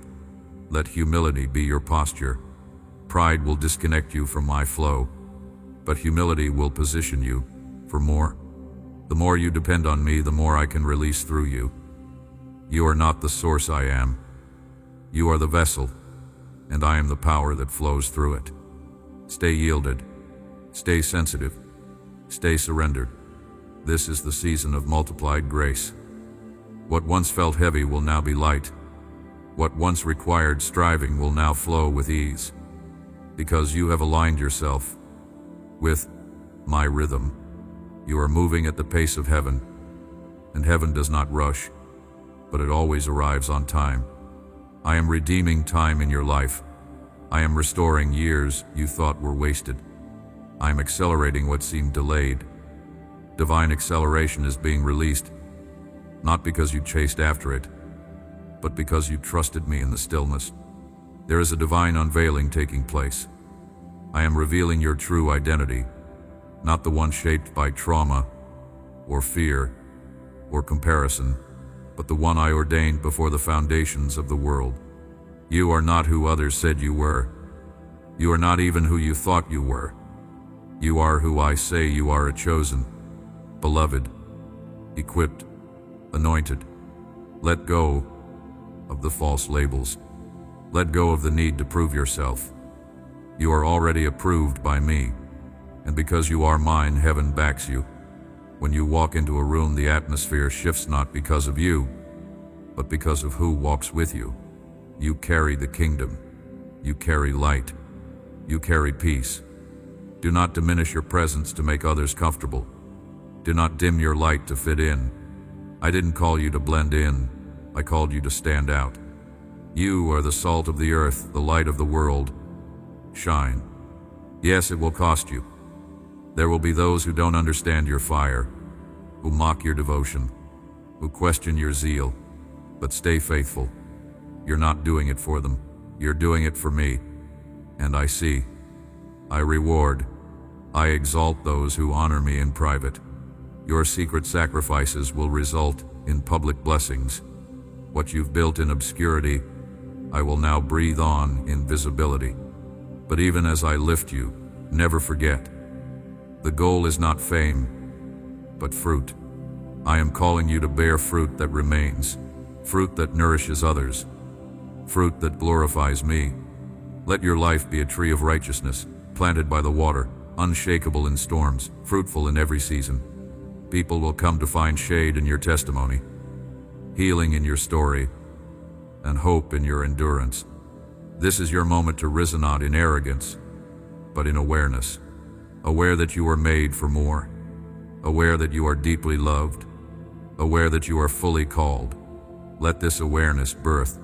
Let humility be your posture. Pride will disconnect you from my flow, but humility will position you for more. The more you depend on me, the more I can release through you. You are not the source I am. You are the vessel, and I am the power that flows through it. Stay yielded. Stay sensitive. Stay surrendered. This is the season of multiplied grace. What once felt heavy will now be light. What once required striving will now flow with ease, because you have aligned yourself with my rhythm. You are moving at the pace of heaven, and heaven does not rush. but it always arrives on time. I am redeeming time in your life. I am restoring years you thought were wasted. I am accelerating what seemed delayed. Divine acceleration is being released, not because you chased after it, but because you trusted me in the stillness. There is a divine unveiling taking place. I am revealing your true identity, not the one shaped by trauma or fear or comparison, but the one I ordained before the foundations of the world. You are not who others said you were. You are not even who you thought you were. You are who I say you are: a chosen, beloved, equipped, anointed. Let go of the false labels. Let go of the need to prove yourself. You are already approved by me, and because you are mine, heaven backs you. When you walk into a room, the atmosphere shifts not because of you, but because of who walks with you. You carry the kingdom. You carry light. You carry peace. Do not diminish your presence to make others comfortable. Do not dim your light to fit in. I didn't call you to blend in. I called you to stand out. You are the salt of the earth, the light of the world. Shine. Yes, it will cost you. There will be those who don't understand your fire, who mock your devotion, who question your zeal, but stay faithful. You're not doing it for them. You're doing it for me. And I see. I reward. I exalt those who honor me in private. Your secret sacrifices will result in public blessings. What you've built in obscurity, I will now breathe on in visibility. But even as I lift you, never forget. The goal is not fame, but fruit. I am calling you to bear fruit that remains, fruit that nourishes others, fruit that glorifies me. Let your life be a tree of righteousness, planted by the water, unshakable in storms, fruitful in every season. People will come to find shade in your testimony, healing in your story, and hope in your endurance. This is your moment to rise, not in arrogance, but in awareness. Aware that you are made for more. Aware that you are deeply loved. Aware that you are fully called. Let this awareness birth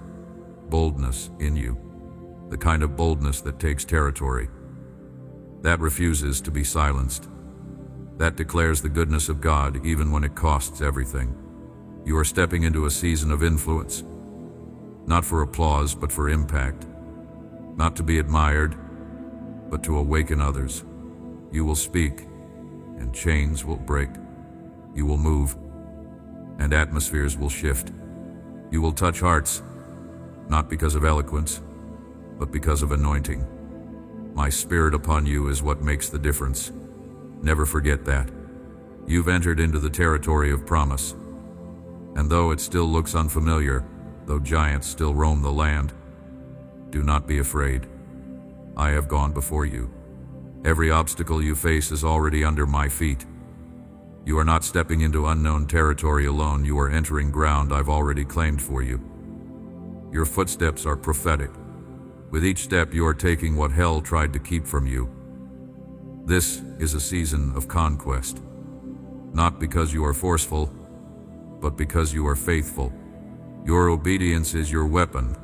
boldness in you, the kind of boldness that takes territory, that refuses to be silenced, that declares the goodness of God even when it costs everything. You are stepping into a season of influence, not for applause, but for impact. Not to be admired, but to awaken others. You will speak, and chains will break. You will move, and atmospheres will shift. You will touch hearts, not because of eloquence, but because of anointing. My spirit upon you is what makes the difference. Never forget that. You've entered into the territory of promise. And though it still looks unfamiliar, though giants still roam the land, do not be afraid. I have gone before you. Every obstacle you face is already under my feet. You are not stepping into unknown territory alone. You are entering ground I've already claimed for you. Your footsteps are prophetic. With each step, you are taking what hell tried to keep from you. This is a season of conquest. Not because you are forceful, but because you are faithful. Your obedience is your weapon,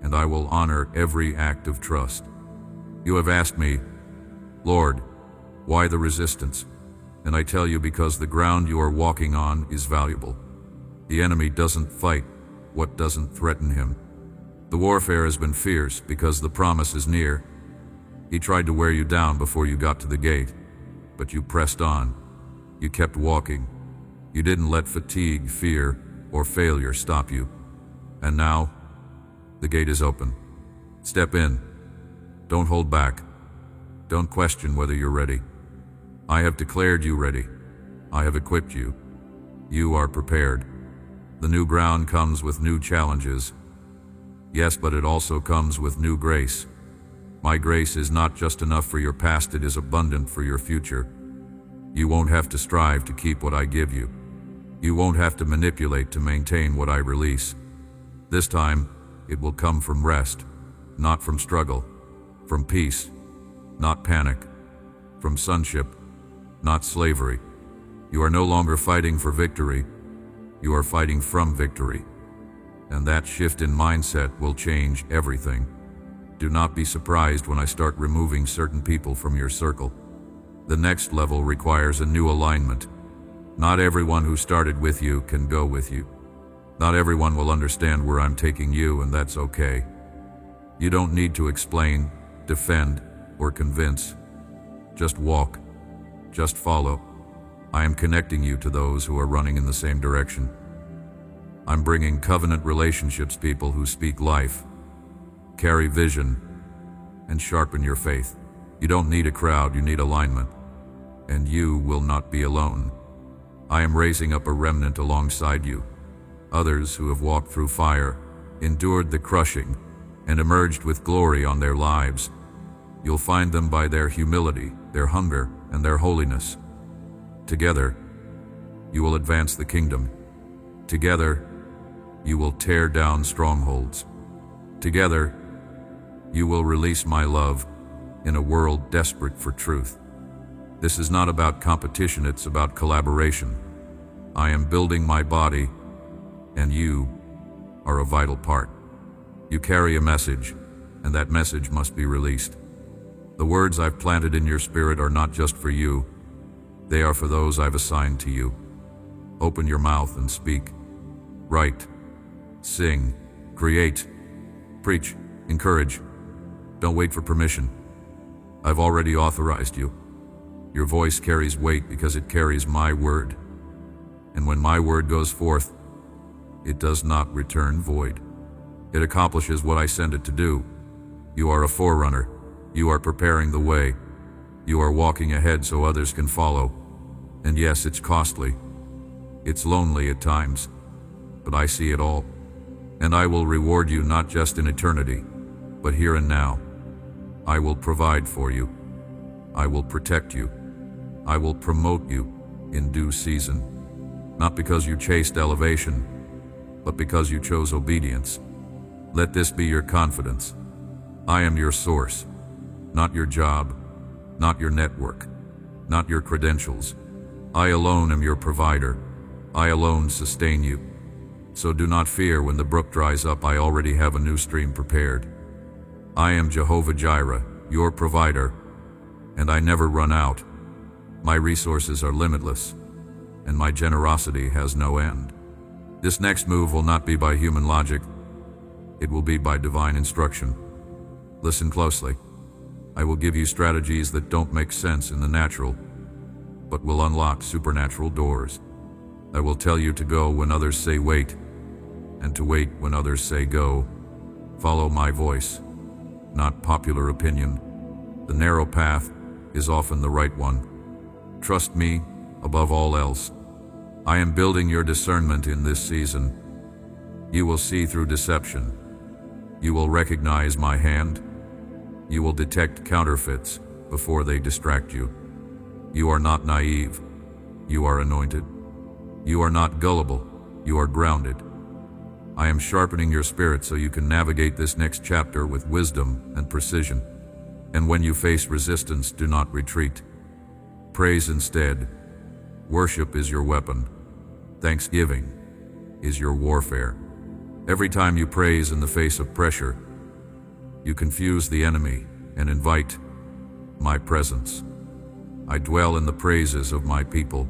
and I will honor every act of trust. You have asked me, Lord, why the resistance? And I tell you, because the ground you are walking on is valuable. The enemy doesn't fight what doesn't threaten him. The warfare has been fierce because the promise is near. He tried to wear you down before you got to the gate, but you pressed on. You kept walking. You didn't let fatigue, fear, or failure stop you. And now, the gate is open. Step in. Don't hold back. Don't question whether you're ready. I have declared you ready. I have equipped you. You are prepared. The new ground comes with new challenges. Yes, but it also comes with new grace. My grace is not just enough for your past, it is abundant for your future. You won't have to strive to keep what I give you. You won't have to manipulate to maintain what I release. This time, it will come from rest, not from struggle, from peace, not panic, from sonship, not slavery. You are no longer fighting for victory. You are fighting from victory. And that shift in mindset will change everything. Do not be surprised when I start removing certain people from your circle. The next level requires a new alignment. Not everyone who started with you can go with you. Not everyone will understand where I'm taking you, and that's okay. You don't need to explain, defend, or convince. Just walk. Just follow. I am connecting you to those who are running in the same direction. I'm bringing covenant relationships, people who speak life, carry vision, and sharpen your faith. You don't need a crowd, you need alignment. And you will not be alone. I am raising up a remnant alongside you. Others who have walked through fire, endured the crushing, and emerged with glory on their lives. You'll find them by their humility, their hunger, and their holiness. Together, you will advance the kingdom. Together, you will tear down strongholds. Together, you will release my love in a world desperate for truth. This is not about competition, it's about collaboration. I am building my body, and you are a vital part. You carry a message, and that message must be released. The words I've planted in your spirit are not just for you, they are for those I've assigned to you. Open your mouth and speak. Write, sing, create, preach, encourage. Don't wait for permission. I've already authorized you. Your voice carries weight because it carries my word. And when my word goes forth, it does not return void. It accomplishes what I send it to do. You are a forerunner. You are preparing the way. You are walking ahead so others can follow. And yes, it's costly. It's lonely at times, but I see it all. And I will reward you not just in eternity, but here and now. I will provide for you. I will protect you. I will promote you in due season. Not because you chased elevation, but because you chose obedience. Let this be your confidence. I am your source, not your job, not your network, not your credentials. I alone am your provider. I alone sustain you. So do not fear when the brook dries up. I already have a new stream prepared. I am Jehovah Jireh, your provider, and I never run out. My resources are limitless, and my generosity has no end. This next move will not be by human logic. It will be by divine instruction. Listen closely. I will give you strategies that don't make sense in the natural, but will unlock supernatural doors. I will tell you to go when others say wait, and to wait when others say go. Follow my voice, not popular opinion. The narrow path is often the right one. Trust me above all else. I am building your discernment in this season. You will see through deception. You will recognize my hand. You will detect counterfeits before they distract you. You are not naive. You are anointed. You are not gullible. You are grounded. I am sharpening your spirit so you can navigate this next chapter with wisdom and precision. And when you face resistance, do not retreat. Praise instead. Worship is your weapon. Thanksgiving is your warfare. Every time you praise in the face of pressure, you confuse the enemy and invite my presence. I dwell in the praises of my people.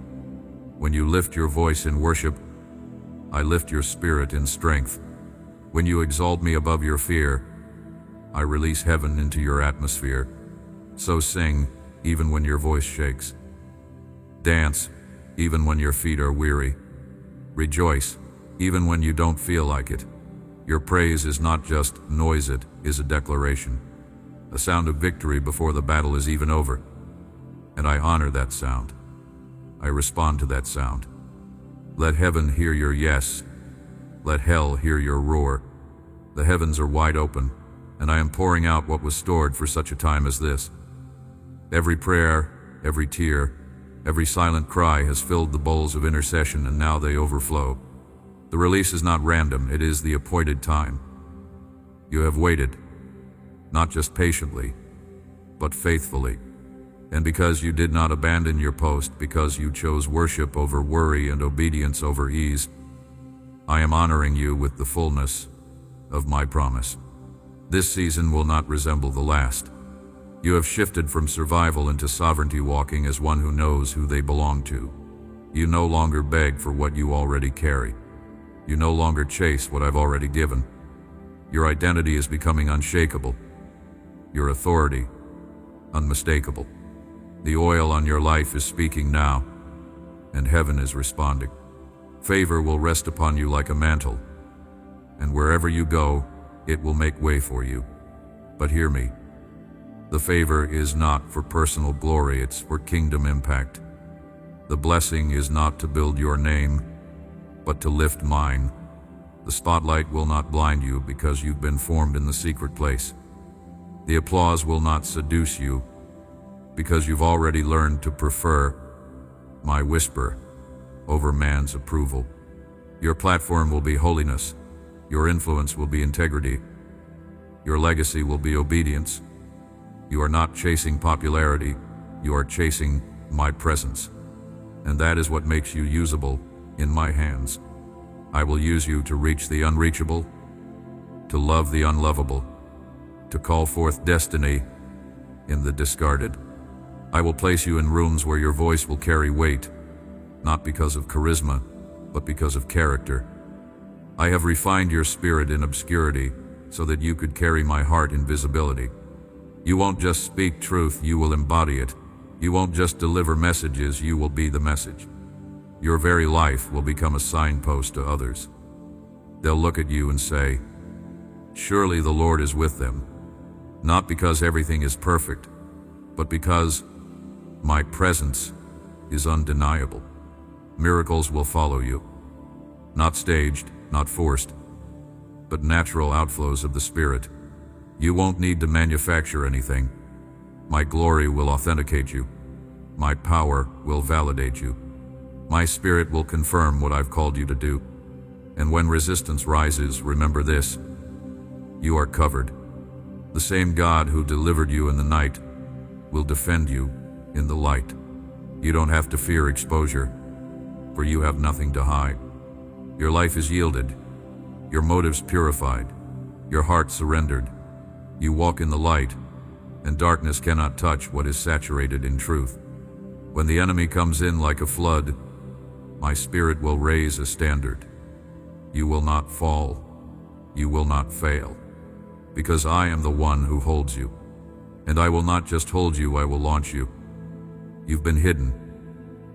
When you lift your voice in worship, I lift your spirit in strength. When you exalt me above your fear, I release heaven into your atmosphere. So sing, even when your voice shakes. Dance, even when your feet are weary. Rejoice, even when you don't feel like it. Your praise is not just noise, it is a declaration. A sound of victory before the battle is even over. And I honor that sound. I respond to that sound. Let heaven hear your yes. Let hell hear your roar. The heavens are wide open, and I am pouring out what was stored for such a time as this. Every prayer, every tear, every silent cry has filled the bowls of intercession, and now they overflow. The release is not random, it is the appointed time. You have waited, not just patiently, but faithfully. And because you did not abandon your post, because you chose worship over worry and obedience over ease, I am honoring you with the fullness of my promise. This season will not resemble the last. You have shifted from survival into sovereignty, walking as one who knows who they belong to. You no longer beg for what you already carry. You no longer chase what I've already given. Your identity is becoming unshakable. Your authority, unmistakable. The oil on your life is speaking now, and heaven is responding. Favor will rest upon you like a mantle, and wherever you go, it will make way for you. But hear me. The favor is not for personal glory, it's for kingdom impact. The blessing is not to build your name, but to lift mine. The spotlight will not blind you because you've been formed in the secret place. The applause will not seduce you because you've already learned to prefer my whisper over man's approval. Your platform will be holiness. Your influence will be integrity. Your legacy will be obedience. You are not chasing popularity, you are chasing my presence. And that is what makes you usable in my hands. I will use you to reach the unreachable, to love the unlovable, to call forth destiny in the discarded. I will place you in rooms where your voice will carry weight, not because of charisma, but because of character. I have refined your spirit in obscurity so that you could carry my heart in visibility. You won't just speak truth, you will embody it. You won't just deliver messages, you will be the message. Your very life will become a signpost to others. They'll look at you and say, surely the Lord is with them. Not because everything is perfect, but because my presence is undeniable. Miracles will follow you. Not staged, not forced, but natural outflows of the Spirit. You won't need to manufacture anything. My glory will authenticate you. My power will validate you. My Spirit will confirm what I've called you to do. And when resistance rises, remember this: you are covered. The same God who delivered you in the night will defend you in the light. You don't have to fear exposure, for you have nothing to hide. Your life is yielded, your motives purified, your heart surrendered. You walk in the light, and darkness cannot touch what is saturated in truth. When the enemy comes in like a flood, my Spirit will raise a standard. You will not fall, you will not fail, because I am the one who holds you. And I will not just hold you, I will launch you. You've been hidden,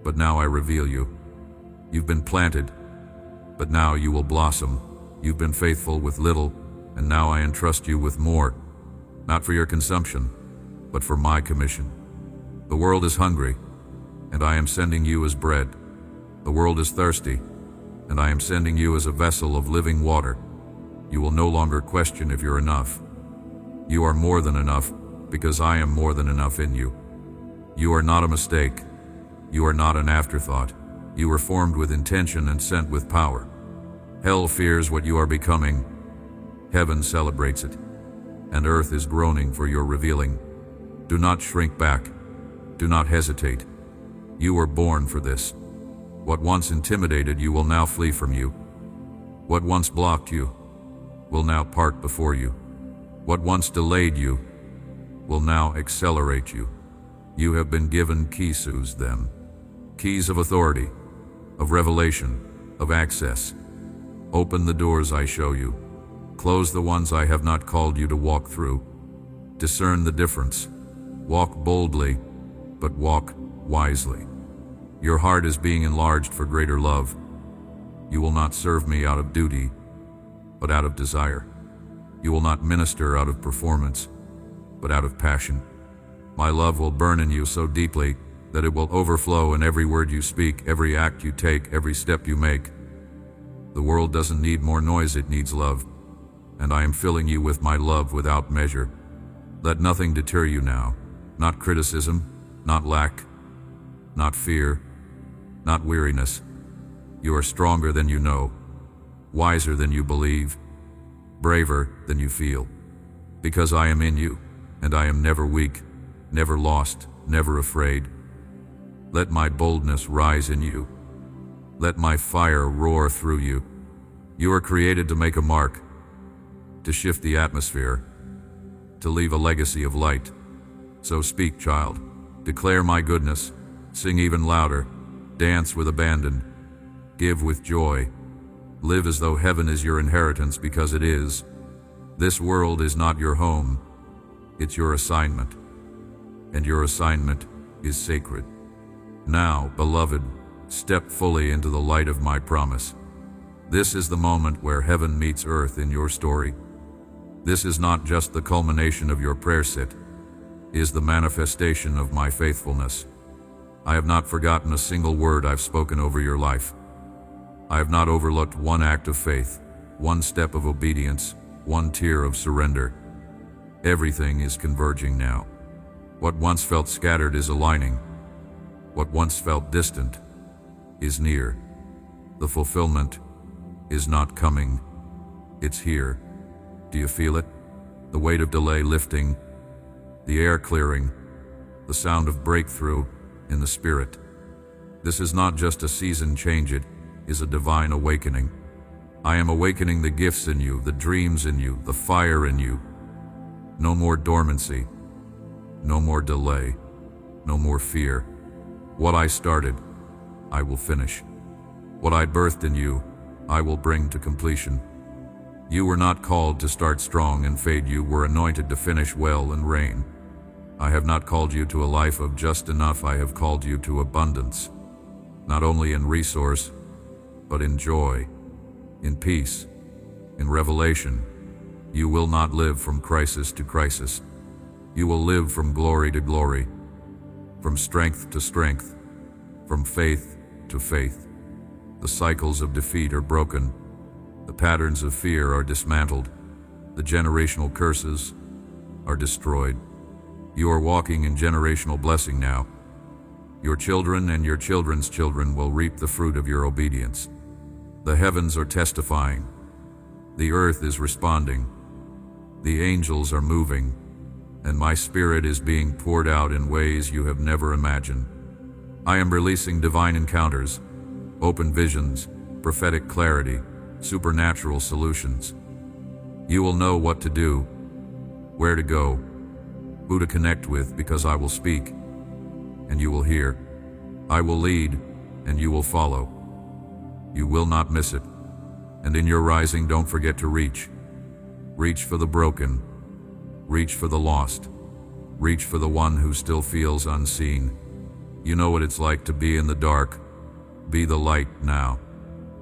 but now I reveal you. You've been planted, but now you will blossom. You've been faithful with little, and now I entrust you with more. Not for your consumption, but for my commission. The world is hungry, and I am sending you as bread. The world is thirsty, and I am sending you as a vessel of living water. You will no longer question if you're enough. You are more than enough, because I am more than enough in you. You are not a mistake. You are not an afterthought. You were formed with intention and sent with power. Hell fears what you are becoming. Heaven celebrates it, and earth is groaning for your revealing. Do not shrink back. Do not hesitate. You were born for this. What once intimidated you will now flee from you. What once blocked you will now part before you. What once delayed you will now accelerate you. You have been given keys, them. Keys of authority, of revelation, of access. Open the doors I show you. Close the ones I have not called you to walk through. Discern the difference. Walk boldly, but walk wisely. Your heart is being enlarged for greater love. You will not serve me out of duty, but out of desire. You will not minister out of performance, but out of passion. My love will burn in you so deeply that it will overflow in every word you speak, every act you take, every step you make. The world doesn't need more noise, it needs love. And I am filling you with my love without measure. Let nothing deter you now. Not criticism, not lack, not fear, not weariness. You are stronger than you know, wiser than you believe, braver than you feel. Because I am in you, and I am never weak, never lost, never afraid. Let my boldness rise in you. Let my fire roar through you. You are created to make a mark, to shift the atmosphere, to leave a legacy of light. So speak, child. Declare my goodness. Sing even louder. Dance with abandon. Give with joy. Live as though heaven is your inheritance, because it is. This world is not your home. It's your assignment. And your assignment is sacred. Now, beloved, step fully into the light of my promise. This is the moment where heaven meets earth in your story. This is not just the culmination of your prayer sit. It is the manifestation of my faithfulness. I have not forgotten a single word I've spoken over your life. I have not overlooked one act of faith, one step of obedience, one tear of surrender. Everything is converging now. What once felt scattered is aligning. What once felt distant is near. The fulfillment is not coming. It's here. Do you feel it? The weight of delay lifting, the air clearing, the sound of breakthrough in the spirit. This is not just a season change, it is a divine awakening. I am awakening the gifts in you, the dreams in you, the fire in you. No more dormancy, no more delay, no more fear. What I started, I will finish. What I birthed in you, I will bring to completion. You were not called to start strong and fade. You were anointed to finish well and reign. I have not called you to a life of just enough. I have called you to abundance, not only in resource, but in joy, in peace, in revelation. You will not live from crisis to crisis. You will live from glory to glory, from strength to strength, from faith to faith. The cycles of defeat are broken. The patterns of fear are dismantled. The generational curses are destroyed. You are walking in generational blessing now. Your children and your children's children will reap the fruit of your obedience. The heavens are testifying. The earth is responding. The angels are moving, and my spirit is being poured out in ways you have never imagined. I am releasing divine encounters, open visions, prophetic clarity, supernatural solutions. You will know what to do, where to go, who to connect with, because I will speak, and you will hear. I will lead, and you will follow. You will not miss it. And in your rising, don't forget to reach. Reach for the broken. Reach for the lost. Reach for the one who still feels unseen. You know what it's like to be in the dark. Be the light now.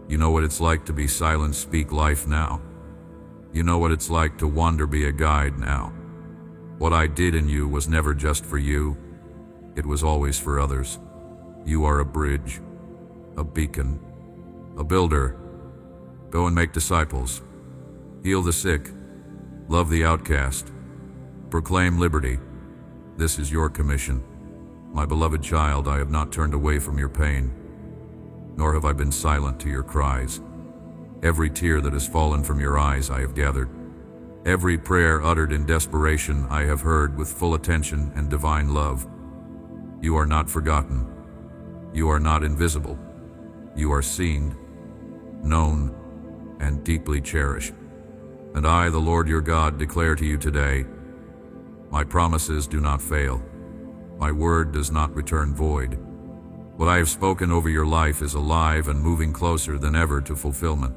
You know what it's like to be silent. Speak life now. You know what it's like to wander. Be a guide now. What I did in you was never just for you. It was always for others. You are a bridge, a beacon, a builder. Go and make disciples. Heal the sick. Love the outcast. Proclaim liberty. This is your commission. My beloved child, I have not turned away from your pain, nor have I been silent to your cries. Every tear that has fallen from your eyes I have gathered. Every prayer uttered in desperation I have heard with full attention and divine love. You are not forgotten. You are not invisible. You are seen, known, and deeply cherished. And I, the Lord your God, declare to you today, my promises do not fail. My word does not return void. What I have spoken over your life is alive and moving closer than ever to fulfillment.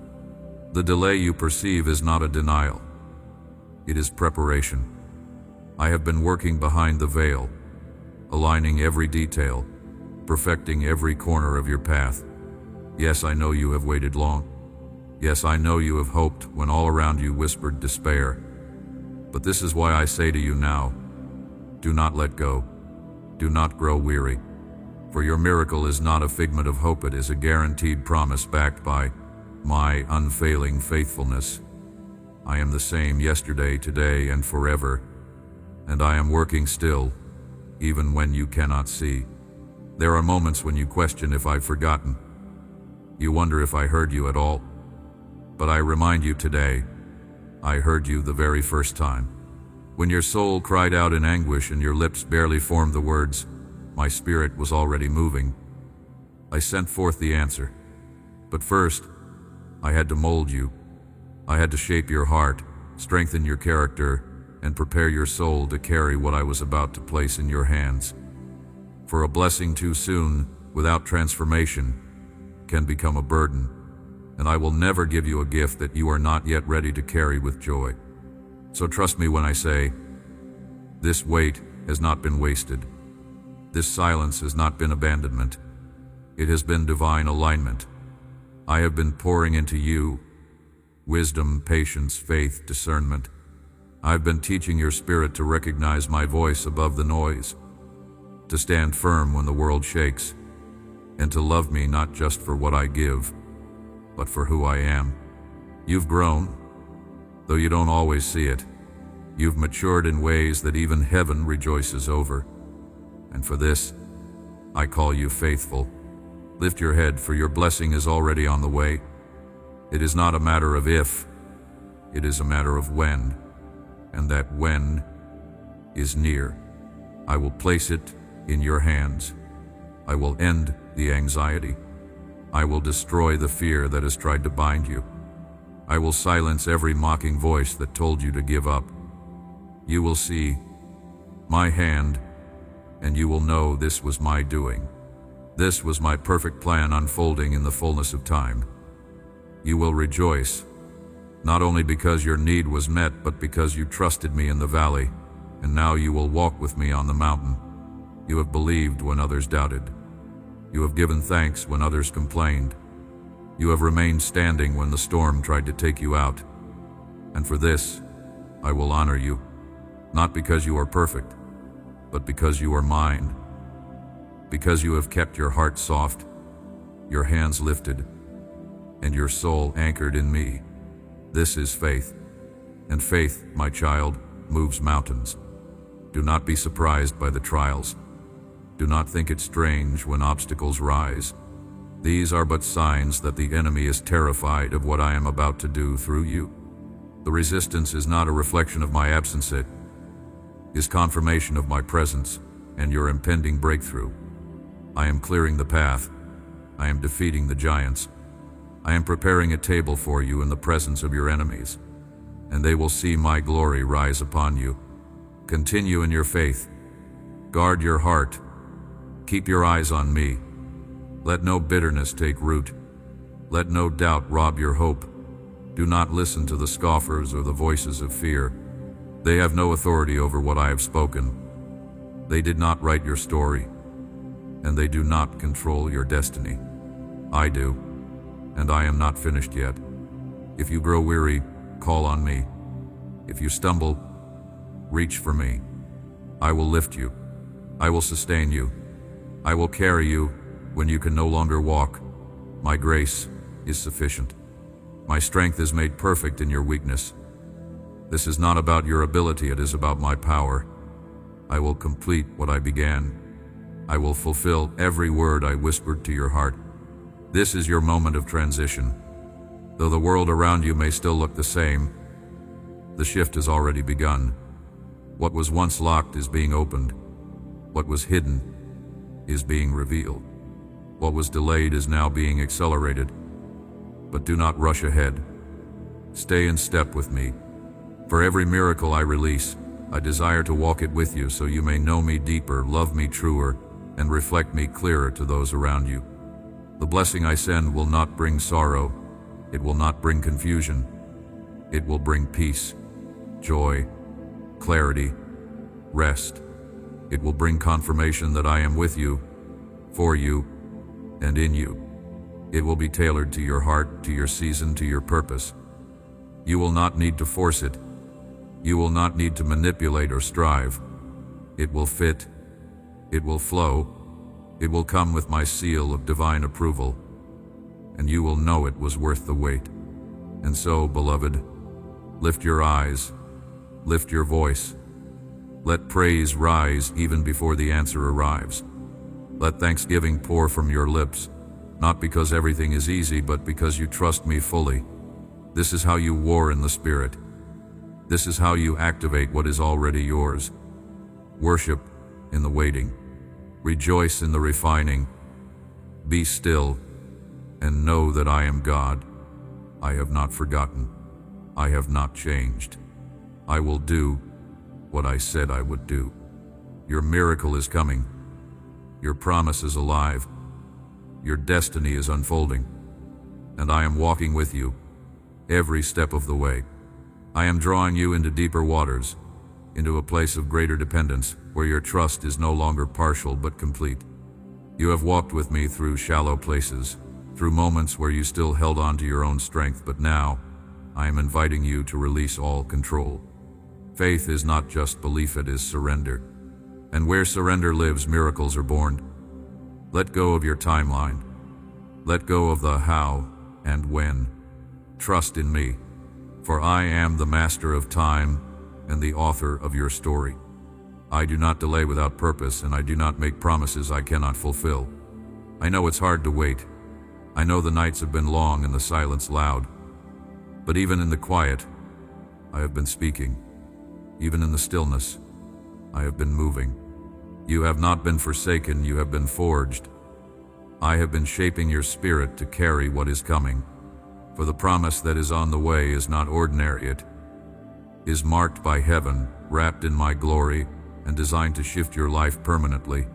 The delay you perceive is not a denial. It is preparation. I have been working behind the veil, aligning every detail, perfecting every corner of your path. Yes, I know you have waited long. Yes, I know you have hoped when all around you whispered despair. But this is why I say to you now, do not let go. Do not grow weary. For your miracle is not a figment of hope, it is a guaranteed promise backed by my unfailing faithfulness. I am the same yesterday, today, and forever, and I am working still, even when you cannot see. There are moments when you question if I've forgotten. You wonder if I heard you at all. But I remind you today, I heard you the very first time. When your soul cried out in anguish and your lips barely formed the words, my spirit was already moving. I sent forth the answer. But first, I had to mold you. I had to shape your heart, strengthen your character, and prepare your soul to carry what I was about to place in your hands. For a blessing too soon, without transformation, can become a burden, and I will never give you a gift that you are not yet ready to carry with joy. So trust me when I say, this wait has not been wasted. This silence has not been abandonment. It has been divine alignment. I have been pouring into you wisdom, patience, faith, discernment. I've been teaching your spirit to recognize my voice above the noise, to stand firm when the world shakes, and to love me not just for what I give, but for who I am. You've grown, though you don't always see it. You've matured in ways that even heaven rejoices over. And for this, I call you faithful. Lift your head, for your blessing is already on the way. It is not a matter of if, it is a matter of when, and that when is near. I will place it in your hands. I will end the anxiety. I will destroy the fear that has tried to bind you. I will silence every mocking voice that told you to give up. You will see my hand, and you will know this was my doing. This was my perfect plan unfolding in the fullness of time. You will rejoice, not only because your need was met, but because you trusted me in the valley, and now you will walk with me on the mountain. You have believed when others doubted. You have given thanks when others complained. You have remained standing when the storm tried to take you out. And for this, I will honor you, not because you are perfect, but because you are mine. Because you have kept your heart soft, your hands lifted, and your soul anchored in me. This is faith. And faith, my child, moves mountains. Do not be surprised by the trials. Do not think it strange when obstacles rise. These are but signs that the enemy is terrified of what I am about to do through you. The resistance is not a reflection of my absence, it is confirmation of my presence and your impending breakthrough. I am clearing the path. I am defeating the giants. I am preparing a table for you in the presence of your enemies, and they will see my glory rise upon you. Continue in your faith. Guard your heart. Keep your eyes on me. Let no bitterness take root. Let no doubt rob your hope. Do not listen to the scoffers or the voices of fear. They have no authority over what I have spoken. They did not write your story, and they do not control your destiny. I do, and I am not finished yet. If you grow weary, call on me. If you stumble, reach for me. I will lift you. I will sustain you. I will carry you when you can no longer walk. My grace is sufficient. My strength is made perfect in your weakness. This is not about your ability, it is about my power. I will complete what I began. I will fulfill every word I whispered to your heart. This is your moment of transition. Though the world around you may still look the same, the shift has already begun. What was once locked is being opened. What was hidden is being revealed. What was delayed is now being accelerated. But do not rush ahead. Stay in step with me. For every miracle I release, I desire to walk it with you so you may know me deeper, love me truer, and reflect me clearer to those around you. The blessing I send will not bring sorrow. It will not bring confusion. It will bring peace, joy, clarity, rest. It will bring confirmation that I am with you, for you, and in you. It will be tailored to your heart, to your season, to your purpose. You will not need to force it. You will not need to manipulate or strive. It will fit. It will flow. It will come with my seal of divine approval, and you will know it was worth the wait. And so, beloved, lift your eyes, lift your voice. Let praise rise even before the answer arrives. Let thanksgiving pour from your lips, not because everything is easy, but because you trust me fully. This is how you war in the Spirit. This is how you activate what is already yours. Worship in the waiting. Rejoice in the refining. Be still and know that I am God. I have not forgotten. I have not changed. I will do what I said I would do. Your miracle is coming. Your promise is alive. Your destiny is unfolding. And I am walking with you every step of the way. I am drawing you into deeper waters, into a place of greater dependence, where your trust is no longer partial but complete. You have walked with me through shallow places, through moments where you still held on to your own strength, but now I am inviting you to release all control. Faith is not just belief, it is surrender. And where surrender lives, miracles are born. Let go of your timeline. Let go of the how and when. Trust in me, for I am the master of time and the author of your story. I do not delay without purpose, and I do not make promises I cannot fulfill. I know it's hard to wait. I know the nights have been long and the silence loud. But even in the quiet, I have been speaking. Even in the stillness, I have been moving. You have not been forsaken, you have been forged. I have been shaping your spirit to carry what is coming. For the promise that is on the way is not ordinary, it is marked by heaven, wrapped in my glory, and designed to shift your life permanently.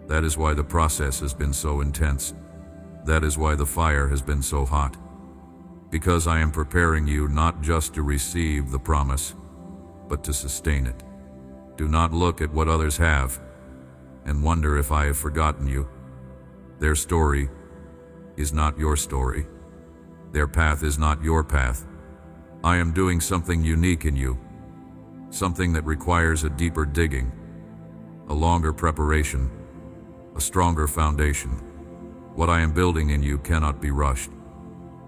That is why the process has been so intense. That is why the fire has been so hot. Because I am preparing you not just to receive the promise, but to sustain it. Do not look at what others have and wonder if I have forgotten you. Their story is not your story. Their path is not your path. I am doing something unique in you, something that requires a deeper digging, a longer preparation, a stronger foundation. What I am building in you cannot be rushed.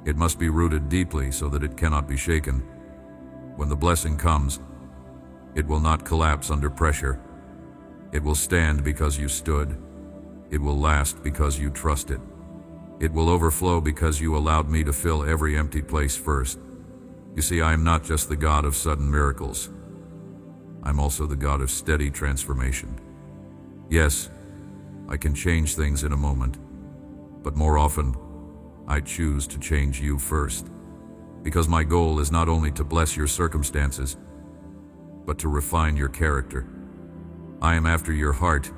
It must be rooted deeply so that it cannot be shaken. When the blessing comes, it will not collapse under pressure. It will stand because you stood. It will last because you trusted. It will overflow because you allowed me to fill every empty place first. You see, I am not just the God of sudden miracles. I'm also the God of steady transformation. Yes, I can change things in a moment, but more often, I choose to change you first. Because my goal is not only to bless your circumstances, but to refine your character. I am after your heart.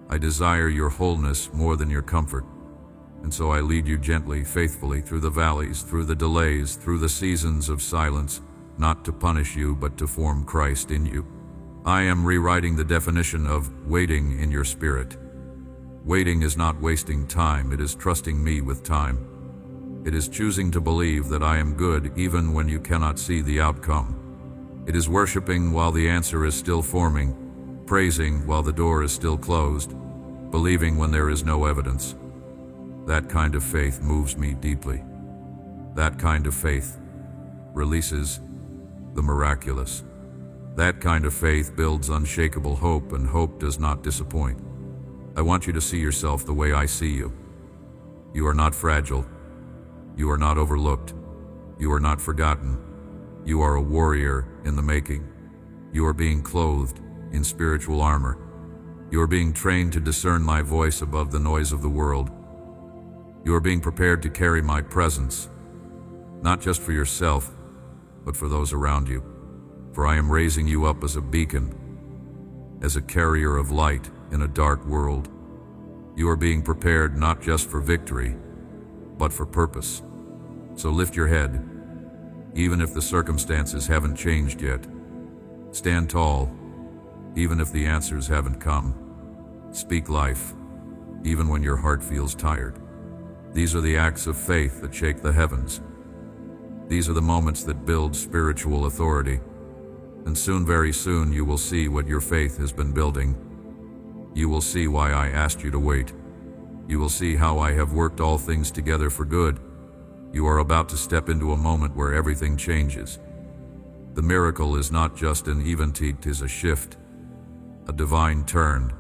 I desire your wholeness more than your comfort. And so I lead you gently, faithfully, through the valleys, through the delays, through the seasons of silence, not to punish you, but to form Christ in you. I am rewriting the definition of waiting in your spirit. Waiting is not wasting time, it is trusting me with time. It is choosing to believe that I am good even when you cannot see the outcome. It is worshiping while the answer is still forming, praising while the door is still closed, believing when there is no evidence. That kind of faith moves me deeply. That kind of faith releases the miraculous. That kind of faith builds unshakable hope, and hope does not disappoint. I want you to see yourself the way I see you. You are not fragile. You are not overlooked. You are not forgotten. You are a warrior in the making. You are being clothed in spiritual armor. You are being trained to discern my voice above the noise of the world. You are being prepared to carry my presence, not just for yourself, but for those around you. For I am raising you up as a beacon, as a carrier of light in a dark world. You are being prepared not just for victory, but for purpose. So lift your head, even if the circumstances haven't changed yet. Stand tall, even if the answers haven't come. Speak life, even when your heart feels tired. These are the acts of faith that shake the heavens. These are the moments that build spiritual authority. And soon, very soon, you will see what your faith has been building. You will see why I asked you to wait. You will see how I have worked all things together for good. You are about to step into a moment where everything changes. The miracle is not just an event, it is a shift, a divine turn,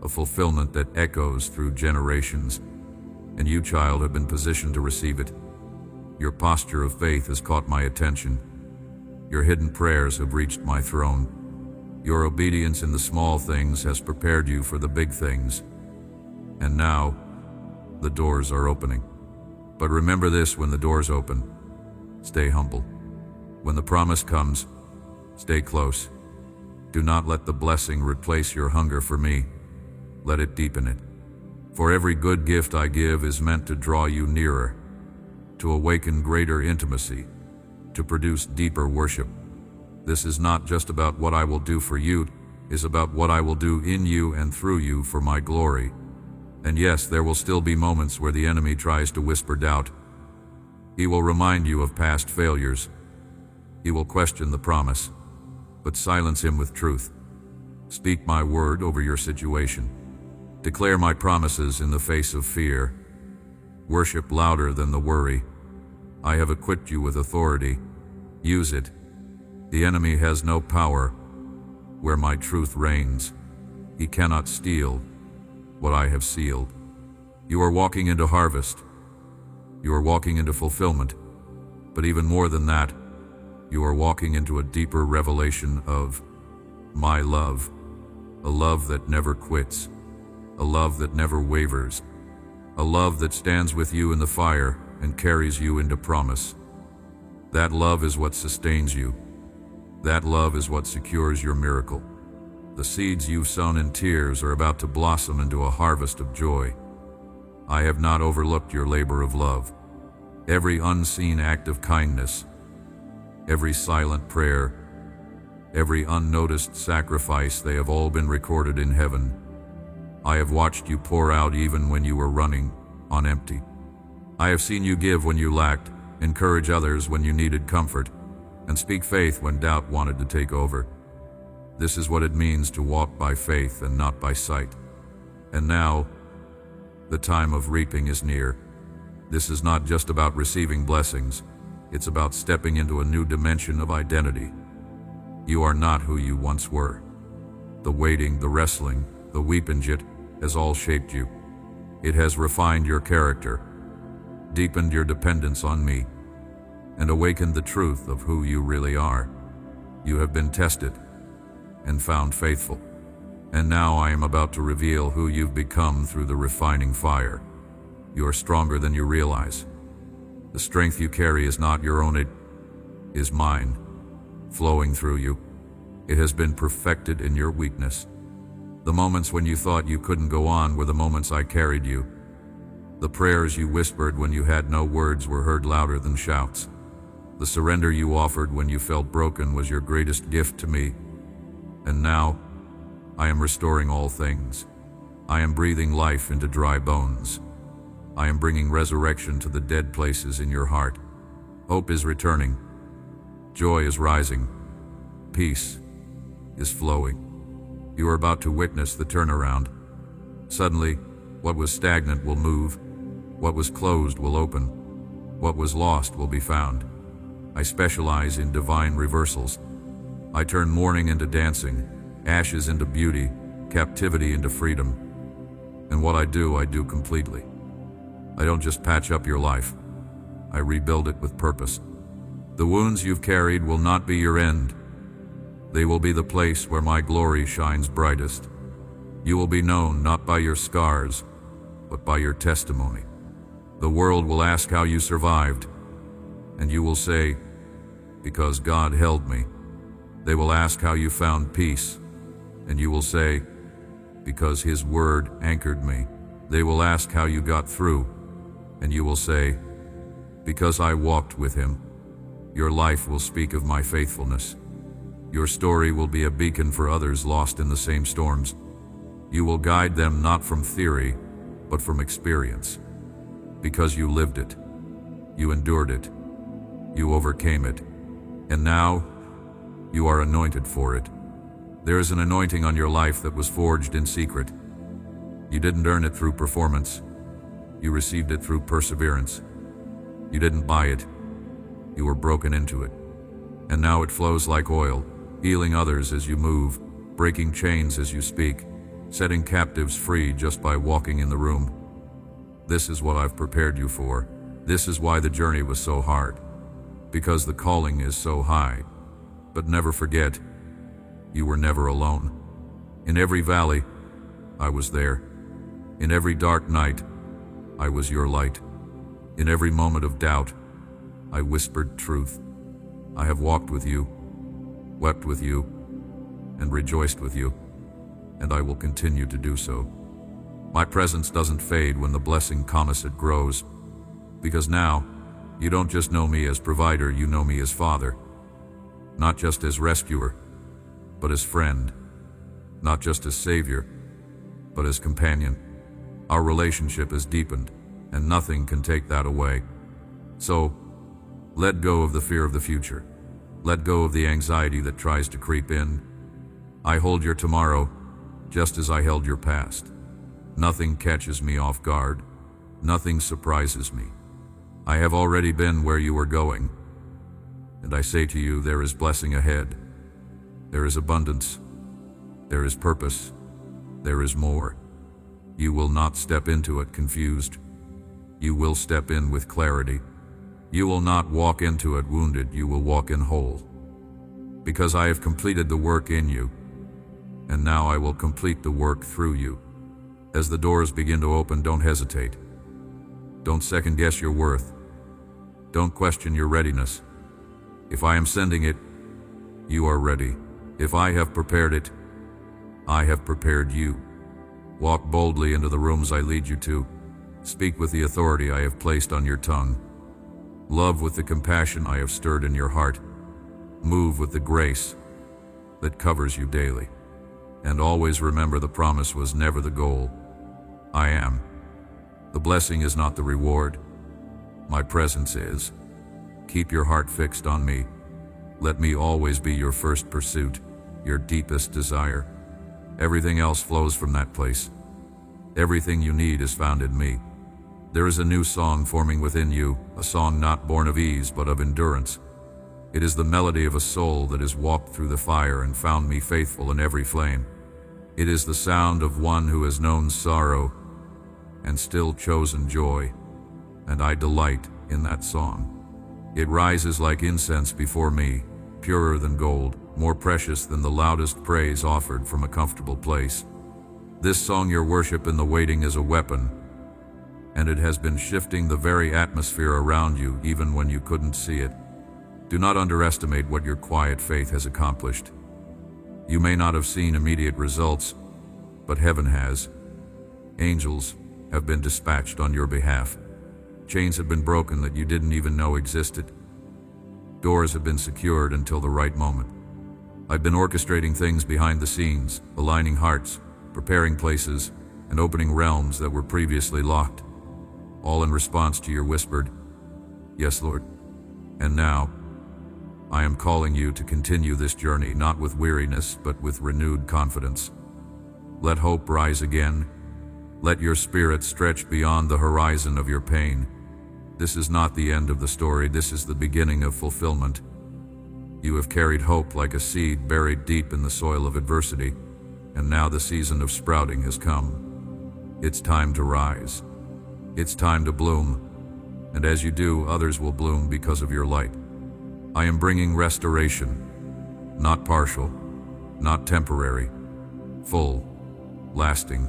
a fulfillment that echoes through generations. And you, child, have been positioned to receive it. Your posture of faith has caught my attention. Your hidden prayers have reached my throne. Your obedience in the small things has prepared you for the big things. And now, the doors are opening. But remember this when the doors open: stay humble. When the promise comes, stay close. Do not let the blessing replace your hunger for me. Let it deepen it. For every good gift I give is meant to draw you nearer, to awaken greater intimacy, to produce deeper worship. This is not just about what I will do for you, it is about what I will do in you and through you for my glory. And yes, there will still be moments where the enemy tries to whisper doubt. He will remind you of past failures. He will question the promise, but silence him with truth. Speak my word over your situation. Declare my promises in the face of fear. Worship louder than the worry. I have equipped you with authority. Use it. The enemy has no power where my truth reigns. He cannot steal what I have sealed. You are walking into harvest. You are walking into fulfillment. But even more than that, you are walking into a deeper revelation of my love, a love that never quits, a love that never wavers, a love that stands with you in the fire and carries you into promise. That love is what sustains you. That love is what secures your miracle. The seeds you've sown in tears are about to blossom into a harvest of joy. I have not overlooked your labor of love. Every unseen act of kindness, every silent prayer, every unnoticed sacrifice, they have all been recorded in heaven. I have watched you pour out even when you were running on empty. I have seen you give when you lacked, encourage others when you needed comfort, and speak faith when doubt wanted to take over. This is what it means to walk by faith and not by sight. And now, the time of reaping is near. This is not just about receiving blessings, it's about stepping into a new dimension of identity. You are not who you once were. The waiting, the wrestling, the weeping has all shaped you. It has refined your character, deepened your dependence on me, and awakened the truth of who you really are. You have been tested and found faithful. And now I am about to reveal who you've become through the refining fire. You are stronger than you realize. The strength you carry is not your own, it is mine, flowing through you. It has been perfected in your weakness. The moments when you thought you couldn't go on were the moments I carried you. The prayers you whispered when you had no words were heard louder than shouts. The surrender you offered when you felt broken was your greatest gift to me. And now, I am restoring all things. I am breathing life into dry bones. I am bringing resurrection to the dead places in your heart. Hope is returning. Joy is rising. Peace is flowing. You are about to witness the turnaround. Suddenly, what was stagnant will move. What was closed will open. What was lost will be found. I specialize in divine reversals. I turn mourning into dancing, ashes into beauty, captivity into freedom. And what I do completely. I don't just patch up your life. I rebuild it with purpose. The wounds you've carried will not be your end. They will be the place where my glory shines brightest. You will be known not by your scars, but by your testimony. The world will ask how you survived, and you will say, because God held me. They will ask how you found peace, and you will say, because His word anchored me. They will ask how you got through, and you will say, because I walked with Him. Your life will speak of my faithfulness. Your story will be a beacon for others lost in the same storms. You will guide them not from theory, but from experience. Because you lived it, you endured it, you overcame it, and now you are anointed for it. There is an anointing on your life that was forged in secret. You didn't earn it through performance. You received it through perseverance. You didn't buy it. You were broken into it. And now it flows like oil, healing others as you move, breaking chains as you speak, setting captives free just by walking in the room. This is what I've prepared you for. This is why the journey was so hard. Because the calling is so high. But never forget, you were never alone. In every valley, I was there. In every dark night, I was your light. In every moment of doubt, I whispered truth. I have walked with you, wept with you, and rejoiced with you, and I will continue to do so. My presence doesn't fade when the blessing comes, it grows, because now, you don't just know me as provider, you know me as father. Not just as rescuer, but as friend. Not just as savior, but as companion. Our relationship is deepened, and nothing can take that away. So, let go of the fear of the future. Let go of the anxiety that tries to creep in. I hold your tomorrow, just as I held your past. Nothing catches me off guard. Nothing surprises me. I have already been where you are going. And I say to you, there is blessing ahead. There is abundance. There is purpose. There is more. You will not step into it confused. You will step in with clarity. You will not walk into it wounded, you will walk in whole. Because I have completed the work in you, and now I will complete the work through you. As the doors begin to open, don't hesitate. Don't second guess your worth. Don't question your readiness. If I am sending it, you are ready. If I have prepared it, I have prepared you. Walk boldly into the rooms I lead you to. Speak with the authority I have placed on your tongue. Love with the compassion I have stirred in your heart. Move with the grace that covers you daily. And always remember, the promise was never the goal. I am. The blessing is not the reward. My presence is. Keep your heart fixed on me. Let me always be your first pursuit, your deepest desire. Everything else flows from that place. Everything you need is found in me. There is a new song forming within you, a song not born of ease but of endurance. It is the melody of a soul that has walked through the fire and found me faithful in every flame. It is the sound of one who has known sorrow and still chosen joy, and I delight in that song. It rises like incense before me, purer than gold, more precious than the loudest praise offered from a comfortable place. This song, your worship in the waiting, is a weapon, and it has been shifting the very atmosphere around you even when you couldn't see it. Do not underestimate what your quiet faith has accomplished. You may not have seen immediate results, but heaven has. Angels have been dispatched on your behalf. Chains have been broken that you didn't even know existed. Doors have been secured until the right moment. I've been orchestrating things behind the scenes, aligning hearts, preparing places, and opening realms that were previously locked, all in response to your whispered, "Yes, Lord." And now, I am calling you to continue this journey, not with weariness, but with renewed confidence. Let hope rise again. Let your spirit stretch beyond the horizon of your pain. This is not the end of the story, this is the beginning of fulfillment. You have carried hope like a seed buried deep in the soil of adversity, and now the season of sprouting has come. It's time to rise. It's time to bloom, and as you do, others will bloom because of your light. I am bringing restoration, not partial, not temporary, full, lasting,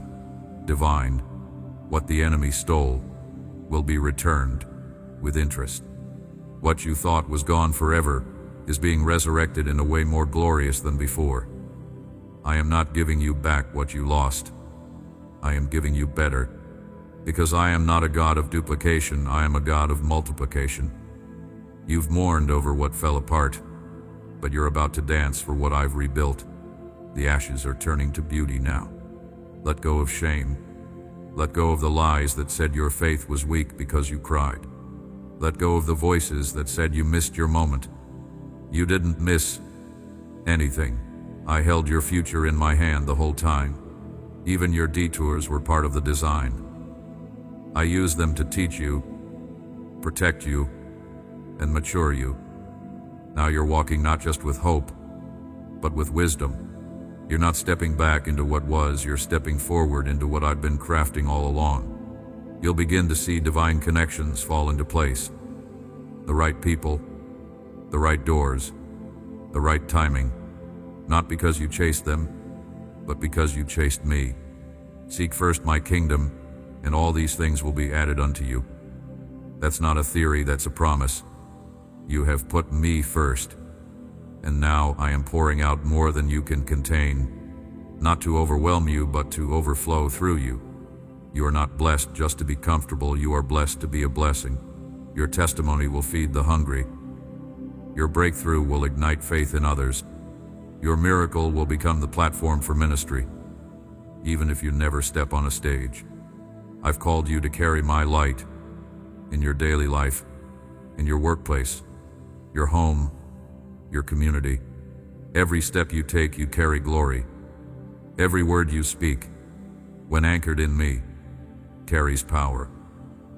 divine. What the enemy stole will be returned with interest. What you thought was gone forever is being resurrected in a way more glorious than before. I am not giving you back what you lost. I am giving you better, because I am not a God of duplication, I am a God of multiplication. You've mourned over what fell apart, but you're about to dance for what I've rebuilt. The ashes are turning to beauty now. Let go of shame. Let go of the lies that said your faith was weak because you cried. Let go of the voices that said you missed your moment. You didn't miss anything. I held your future in my hand the whole time. Even your detours were part of the design. I used them to teach you, protect you, and mature you. Now you're walking not just with hope, but with wisdom. You're not stepping back into what was, you're stepping forward into what I've been crafting all along. You'll begin to see divine connections fall into place. The right people, the right doors, the right timing. Not because you chased them, but because you chased me. Seek first my kingdom, and all these things will be added unto you. That's not a theory, that's a promise. You have put me first, and now I am pouring out more than you can contain, not to overwhelm you, but to overflow through you. You are not blessed just to be comfortable, you are blessed to be a blessing. Your testimony will feed the hungry. Your breakthrough will ignite faith in others. Your miracle will become the platform for ministry, even if you never step on a stage. I've called you to carry my light in your daily life, in your workplace, your home, your community. Every step you take, you carry glory. Every word you speak, when anchored in me, carries power.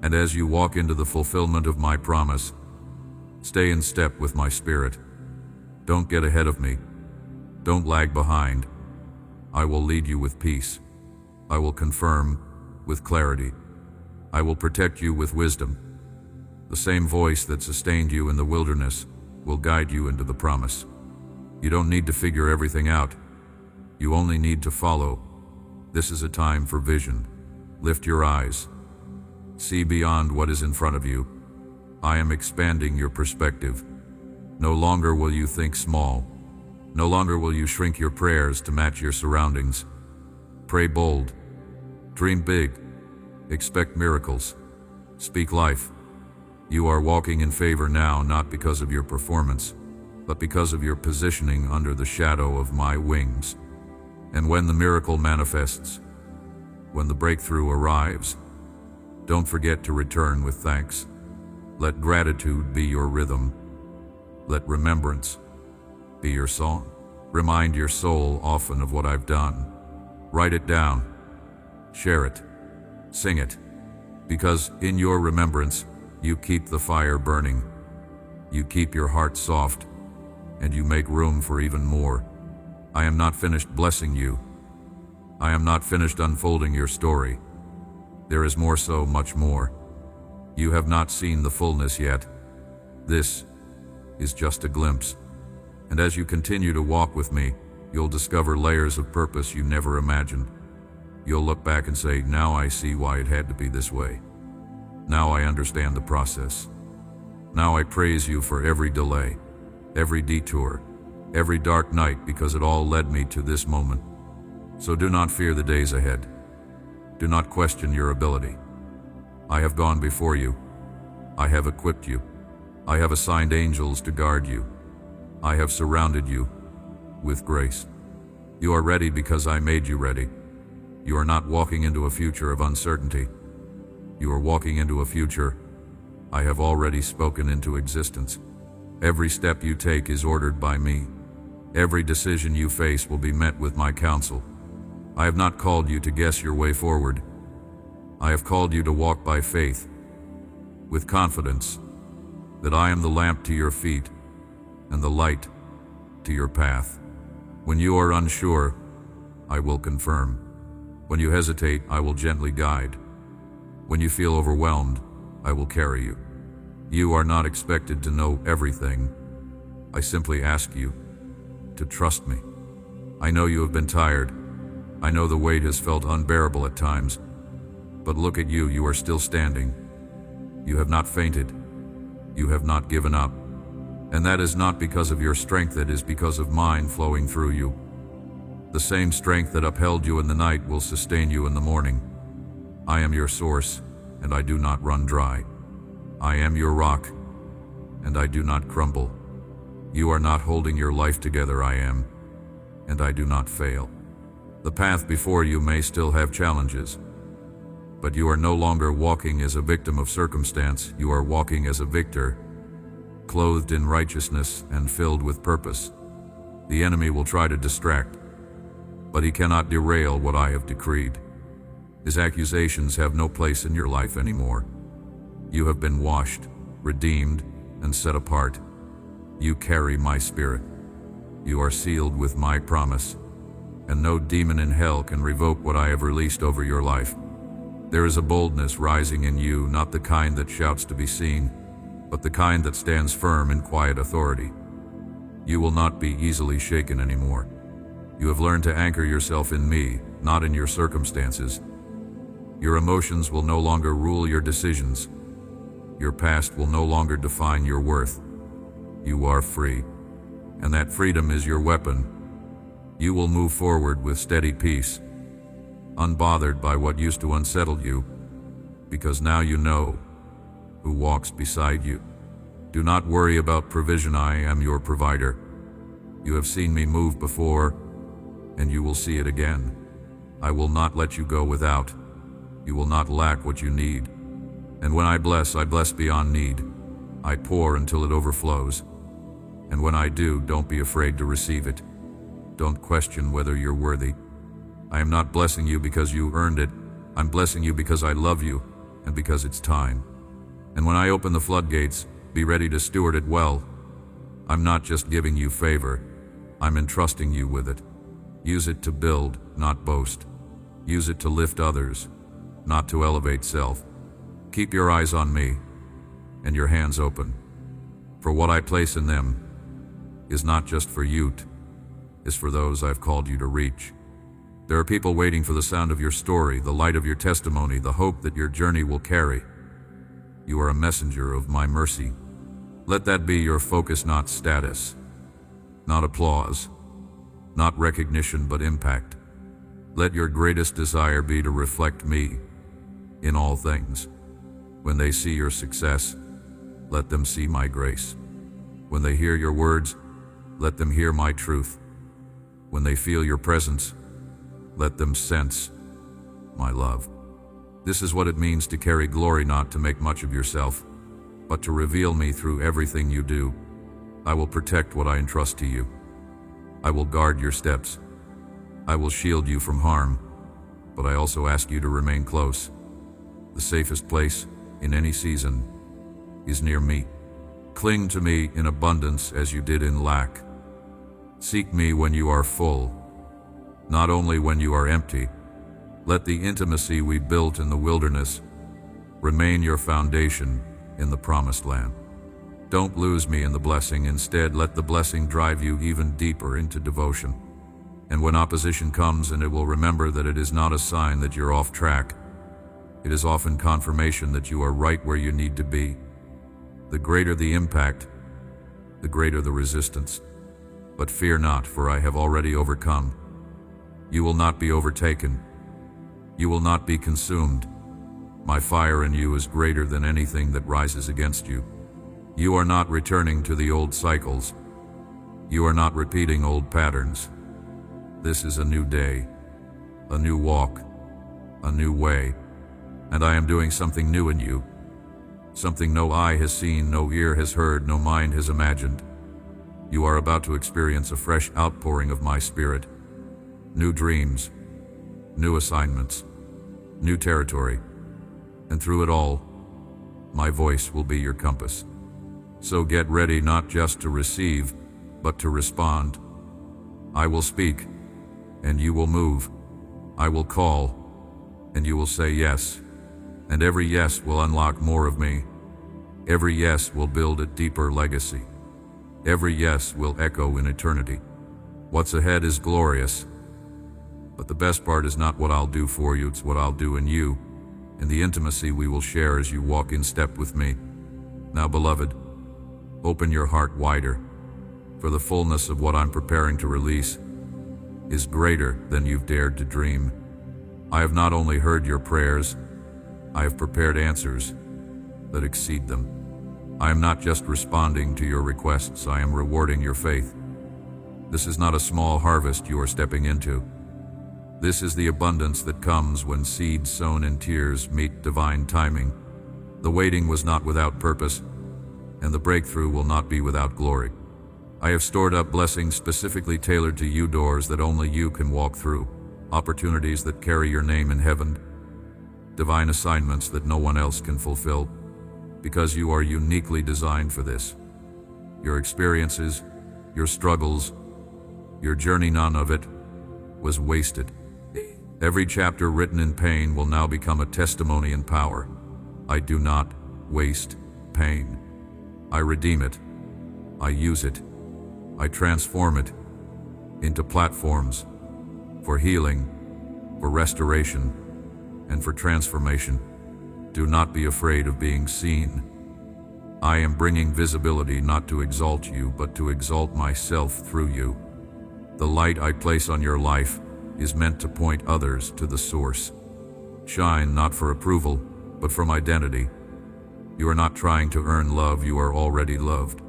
And as you walk into the fulfillment of my promise, stay in step with my spirit. Don't get ahead of me. Don't lag behind. I will lead you with peace. I will confirm with clarity. I will protect you with wisdom. The same voice that sustained you in the wilderness will guide you into the promise. You don't need to figure everything out. You only need to follow. This is a time for vision. Lift your eyes. See beyond what is in front of you. I am expanding your perspective. No longer will you think small. No longer will you shrink your prayers to match your surroundings. Pray bold. Dream big. Expect miracles. Speak life. You are walking in favor now, not because of your performance, but because of your positioning under the shadow of my wings. And when the miracle manifests, when the breakthrough arrives, don't forget to return with thanks. Let gratitude be your rhythm. Let remembrance be your song. Remind your soul often of what I've done. Write it down. Share it. Sing it. Because in your remembrance, you keep the fire burning. You keep your heart soft, and you make room for even more. I am not finished blessing you. I am not finished unfolding your story. There is more, so much more. You have not seen the fullness yet. This is just a glimpse. And as you continue to walk with me, you'll discover layers of purpose you never imagined. You'll look back and say, now I see why it had to be this way. Now I understand the process. Now I praise you for every delay, every detour, every dark night, because it all led me to this moment. So do not fear the days ahead. Do not question your ability. I have gone before you. I have equipped you. I have assigned angels to guard you. I have surrounded you with grace. You are ready because I made you ready. You are not walking into a future of uncertainty. You are walking into a future I have already spoken into existence. Every step you take is ordered by me. Every decision you face will be met with my counsel. I have not called you to guess your way forward. I have called you to walk by faith, with confidence that I am the lamp to your feet and the light to your path. When you are unsure, I will confirm. When you hesitate, I will gently guide. When you feel overwhelmed, I will carry you. You are not expected to know everything. I simply ask you to trust me. I know you have been tired. I know the weight has felt unbearable at times. But look at you, you are still standing. You have not fainted. You have not given up. And that is not because of your strength, it is because of mine flowing through you. The same strength that upheld you in the night will sustain you in the morning. I am your source, and I do not run dry. I am your rock, and I do not crumble. You are not holding your life together, I am, and I do not fail. The path before you may still have challenges, but you are no longer walking as a victim of circumstance. You are walking as a victor, clothed in righteousness and filled with purpose. The enemy will try to distract, but he cannot derail what I have decreed. His accusations have no place in your life anymore. You have been washed, redeemed, and set apart. You carry my spirit. You are sealed with my promise, and no demon in hell can revoke what I have released over your life. There is a boldness rising in you, not the kind that shouts to be seen, but the kind that stands firm in quiet authority. You will not be easily shaken anymore. You have learned to anchor yourself in me, not in your circumstances. Your emotions will no longer rule your decisions. Your past will no longer define your worth. You are free, and that freedom is your weapon. You will move forward with steady peace, unbothered by what used to unsettle you, because now you know who walks beside you. Do not worry about provision. I am your provider. You have seen me move before, and you will see it again. I will not let you go without. You will not lack what you need. And when I bless beyond need. I pour until it overflows. And when I do, don't be afraid to receive it. Don't question whether you're worthy. I am not blessing you because you earned it. I'm blessing you because I love you and because it's time. And when I open the floodgates, be ready to steward it well. I'm not just giving you favor. I'm entrusting you with it. Use it to build, not boast. Use it to lift others, not to elevate self. Keep your eyes on me and your hands open. For what I place in them is not just for you, it's for those I've called you to reach. There are people waiting for the sound of your story, the light of your testimony, the hope that your journey will carry. You are a messenger of my mercy. Let that be your focus, not status, not applause, not recognition, but impact. Let your greatest desire be to reflect me in all things. When they see your success, let them see my grace. When they hear your words, let them hear my truth. When they feel your presence, let them sense my love. This is what it means to carry glory, not to make much of yourself, but to reveal me through everything you do. I will protect what I entrust to you. I will guard your steps. I will shield you from harm, but I also ask you to remain close. The safest place in any season is near me. Cling to me in abundance as you did in lack. Seek me when you are full, not only when you are empty. Let the intimacy we built in the wilderness remain your foundation in the promised land. Don't lose me in the blessing. Instead, let the blessing drive you even deeper into devotion. And when opposition comes, and it will remember that it is not a sign that you're off track. It is often confirmation that you are right where you need to be. The greater the impact, the greater the resistance. But fear not, for I have already overcome. You will not be overtaken. You will not be consumed. My fire in you is greater than anything that rises against you. You are not returning to the old cycles. You are not repeating old patterns. This is a new day, a new walk, a new way, and I am doing something new in you. Something no eye has seen, no ear has heard, no mind has imagined. You are about to experience a fresh outpouring of my spirit. New dreams, new assignments, new territory, and through it all, my voice will be your compass. So get ready not just to receive, but to respond. I will speak, and you will move. I will call, and you will say yes. And every yes will unlock more of me. Every yes will build a deeper legacy. Every yes will echo in eternity. What's ahead is glorious. But the best part is not what I'll do for you, it's what I'll do in you, and the intimacy we will share as you walk in step with me. Now, beloved, open your heart wider, for the fullness of what I'm preparing to release is greater than you've dared to dream. I have not only heard your prayers, I have prepared answers that exceed them. I am not just responding to your requests, I am rewarding your faith. This is not a small harvest you are stepping into. This is the abundance that comes when seeds sown in tears meet divine timing. The waiting was not without purpose, and the breakthrough will not be without glory. I have stored up blessings specifically tailored to you, doors that only you can walk through, opportunities that carry your name in heaven, divine assignments that no one else can fulfill, because you are uniquely designed for this. Your experiences, your struggles, your journey, none of it was wasted. Every chapter written in pain will now become a testimony in power. I do not waste pain. I redeem it. I use it. I transform it into platforms for healing, for restoration, and for transformation. Do not be afraid of being seen. I am bringing visibility not to exalt you, but to exalt myself through you. The light I place on your life is meant to point others to the source. Shine not for approval, but from identity. You are not trying to earn love, you are already loved.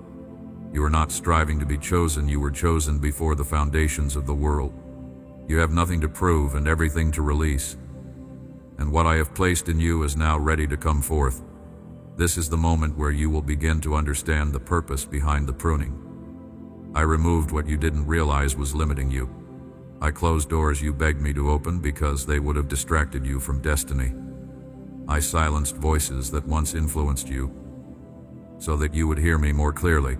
You are not striving to be chosen, you were chosen before the foundations of the world. You have nothing to prove and everything to release. And what I have placed in you is now ready to come forth. This is the moment where you will begin to understand the purpose behind the pruning. I removed what you didn't realize was limiting you. I closed doors you begged me to open because they would have distracted you from destiny. I silenced voices that once influenced you, so that you would hear me more clearly.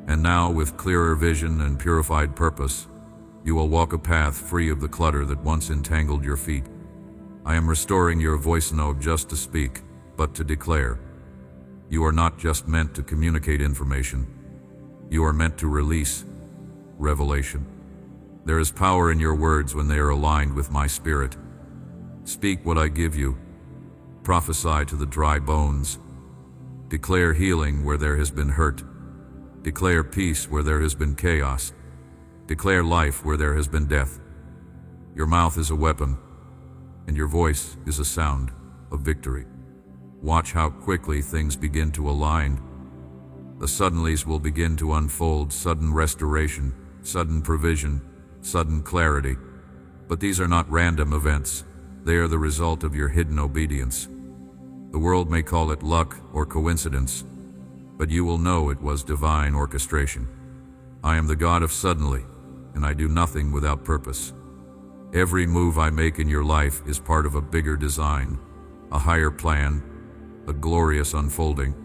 And now, with clearer vision and purified purpose, you will walk a path free of the clutter that once entangled your feet. I am restoring your voice not just to speak, but to declare. You are not just meant to communicate information. You are meant to release revelation. There is power in your words when they are aligned with my spirit. Speak what I give you. Prophesy to the dry bones. Declare healing where there has been hurt. Declare peace where there has been chaos. Declare life where there has been death. Your mouth is a weapon, and your voice is a sound of victory. Watch how quickly things begin to align. The suddenlies will begin to unfold, sudden restoration, sudden provision, sudden clarity. But these are not random events. They are the result of your hidden obedience. The world may call it luck or coincidence, but you will know it was divine orchestration. I am the God of suddenly, and I do nothing without purpose. Every move I make in your life is part of a bigger design, a higher plan, a glorious unfolding.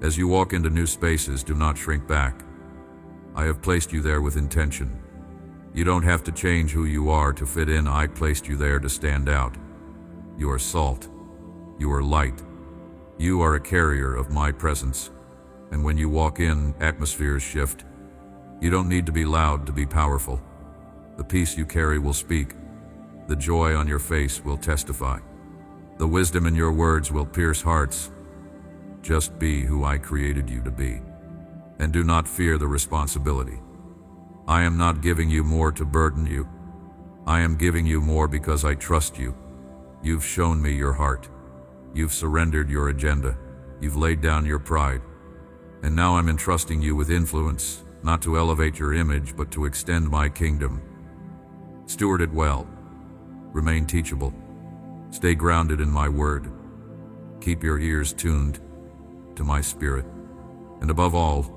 As you walk into new spaces, do not shrink back. I have placed you there with intention. You don't have to change who you are to fit in. I placed you there to stand out. You are salt. You are light. You are a carrier of my presence. And when you walk in, atmospheres shift. You don't need to be loud to be powerful. The peace you carry will speak. The joy on your face will testify. The wisdom in your words will pierce hearts. Just be who I created you to be. And do not fear the responsibility. I am not giving you more to burden you. I am giving you more because I trust you. You've shown me your heart. You've surrendered your agenda. You've laid down your pride. And now I'm entrusting you with influence, not to elevate your image, but to extend my kingdom. Steward it well. Remain teachable. Stay grounded in my word. Keep your ears tuned to my spirit. And above all,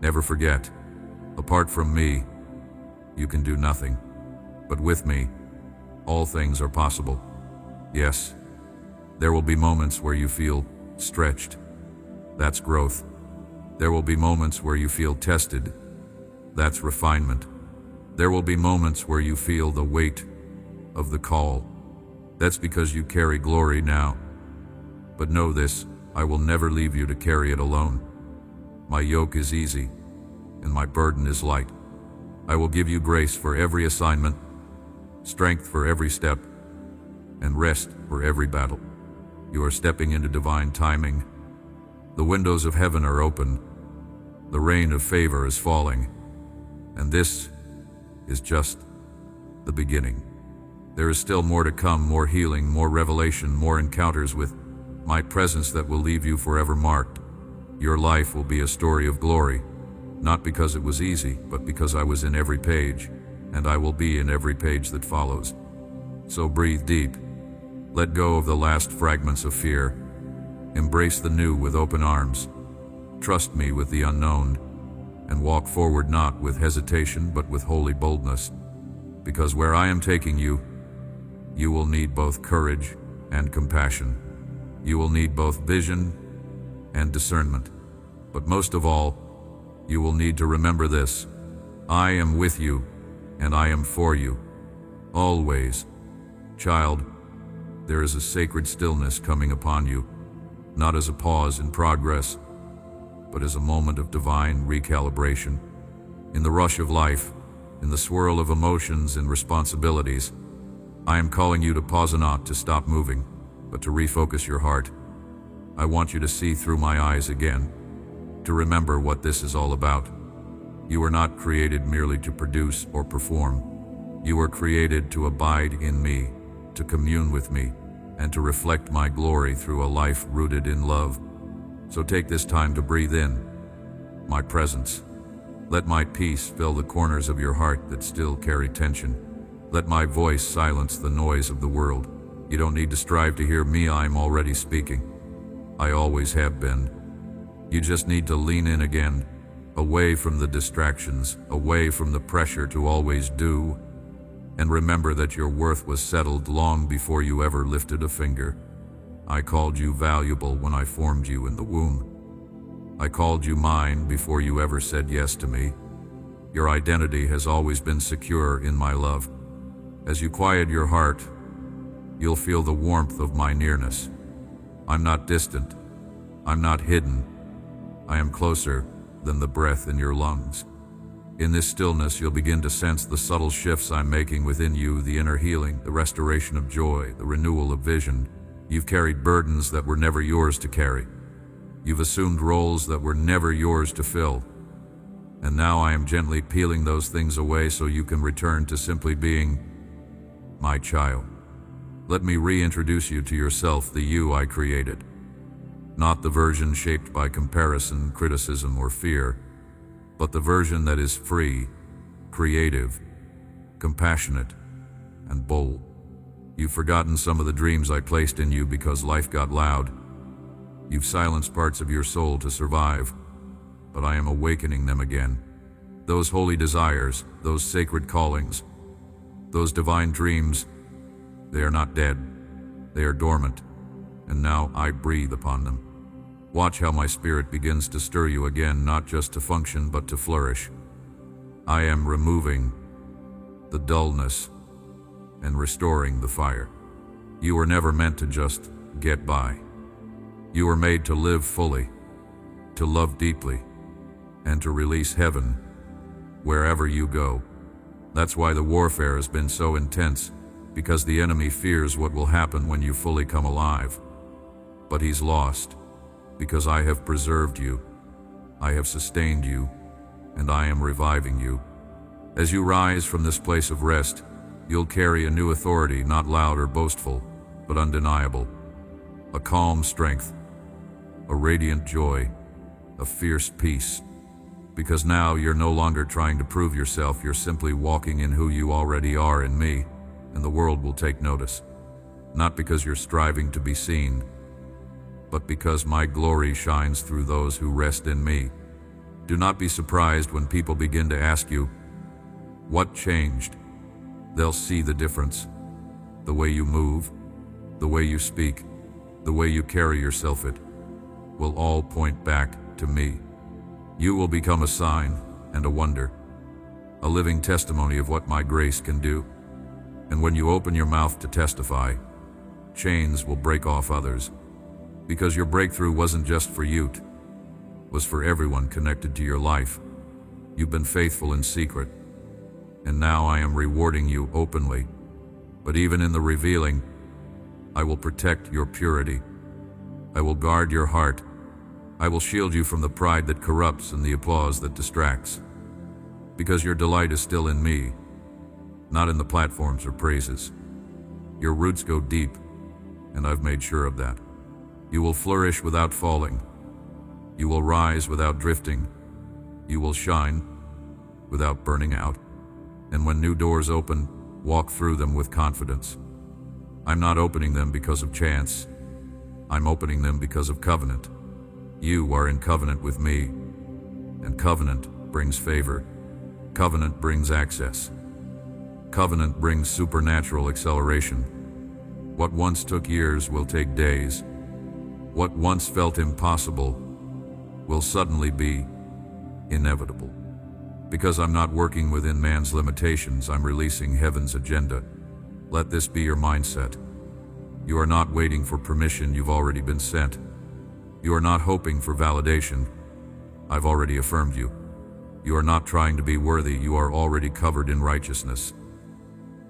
never forget, apart from me, you can do nothing. But with me, all things are possible. Yes, there will be moments where you feel stretched. That's growth. There will be moments where you feel tested. That's refinement. There will be moments where you feel the weight of the call. That's because you carry glory now. But know this, I will never leave you to carry it alone. My yoke is easy, and my burden is light. I will give you grace for every assignment, strength for every step, and rest for every battle. You are stepping into divine timing. The windows of heaven are open. The rain of favor is falling. And this is just the beginning. There is still more to come, more healing, more revelation, more encounters with my presence that will leave you forever marked. Your life will be a story of glory, not because it was easy, but because I was in every page, and I will be in every page that follows. So breathe deep. Let go of the last fragments of fear. Embrace the new with open arms. Trust me with the unknown, and walk forward not with hesitation but with holy boldness. Because where I am taking you, you will need both courage and compassion. You will need both vision and discernment. But most of all, you will need to remember this: I am with you, and I am for you, always. Child, there is a sacred stillness coming upon you, not as a pause in progress, but as a moment of divine recalibration. In the rush of life, in the swirl of emotions and responsibilities, I am calling you to pause, not to stop moving, but to refocus your heart. I want you to see through my eyes again, to remember what this is all about. You were not created merely to produce or perform. You were created to abide in me, to commune with me, and to reflect my glory through a life rooted in love. So take this time to breathe in my presence. Let my peace fill the corners of your heart that still carry tension. Let my voice silence the noise of the world. You don't need to strive to hear me, I'm already speaking. I always have been. You just need to lean in again, away from the distractions, away from the pressure to always do, and remember that your worth was settled long before you ever lifted a finger. I called you valuable when I formed you in the womb. I called you mine before you ever said yes to me. Your identity has always been secure in my love. As you quiet your heart, you'll feel the warmth of my nearness. I'm not distant. I'm not hidden. I am closer than the breath in your lungs. In this stillness, you'll begin to sense the subtle shifts I'm making within you, the inner healing, the restoration of joy, the renewal of vision. You've carried burdens that were never yours to carry. You've assumed roles that were never yours to fill. And now I am gently peeling those things away so you can return to simply being my child. Let me reintroduce you to yourself, the you I created. Not the version shaped by comparison, criticism, or fear, but the version that is free, creative, compassionate, and bold. You've forgotten some of the dreams I placed in you because life got loud. You've silenced parts of your soul to survive, but I am awakening them again. Those holy desires, those sacred callings, those divine dreams, they are not dead. They are dormant, and now I breathe upon them. Watch how my spirit begins to stir you again, not just to function, but to flourish. I am removing the dullness and restoring the fire. You were never meant to just get by. You were made to live fully, to love deeply, and to release heaven wherever you go. That's why the warfare has been so intense, because the enemy fears what will happen when you fully come alive. But he's lost, because I have preserved you, I have sustained you, and I am reviving you. As you rise from this place of rest, you'll carry a new authority, not loud or boastful, but undeniable. A calm strength, a radiant joy, a fierce peace. Because now you're no longer trying to prove yourself, you're simply walking in who you already are in me, and the world will take notice. Not because you're striving to be seen, but because my glory shines through those who rest in me. Do not be surprised when people begin to ask you, what changed? They'll see the difference. The way you move, the way you speak, the way you carry yourself, it will all point back to me. You will become a sign and a wonder, a living testimony of what my grace can do. And when you open your mouth to testify, chains will break off others. Because your breakthrough wasn't just for you, it was for everyone connected to your life. You've been faithful in secret, and now I am rewarding you openly. But even in the revealing, I will protect your purity. I will guard your heart. I will shield you from the pride that corrupts and the applause that distracts. Because your delight is still in me, not in the platforms or praises. Your roots go deep, and I've made sure of that. You will flourish without falling. You will rise without drifting. You will shine without burning out. And when new doors open, walk through them with confidence. I'm not opening them because of chance. I'm opening them because of covenant. You are in covenant with me, and covenant brings favor. Covenant brings access. Covenant brings supernatural acceleration. What once took years will take days. What once felt impossible will suddenly be inevitable. Because I'm not working within man's limitations, I'm releasing heaven's agenda. Let this be your mindset. You are not waiting for permission, you've already been sent. You are not hoping for validation. I've already affirmed you. You are not trying to be worthy, you are already covered in righteousness.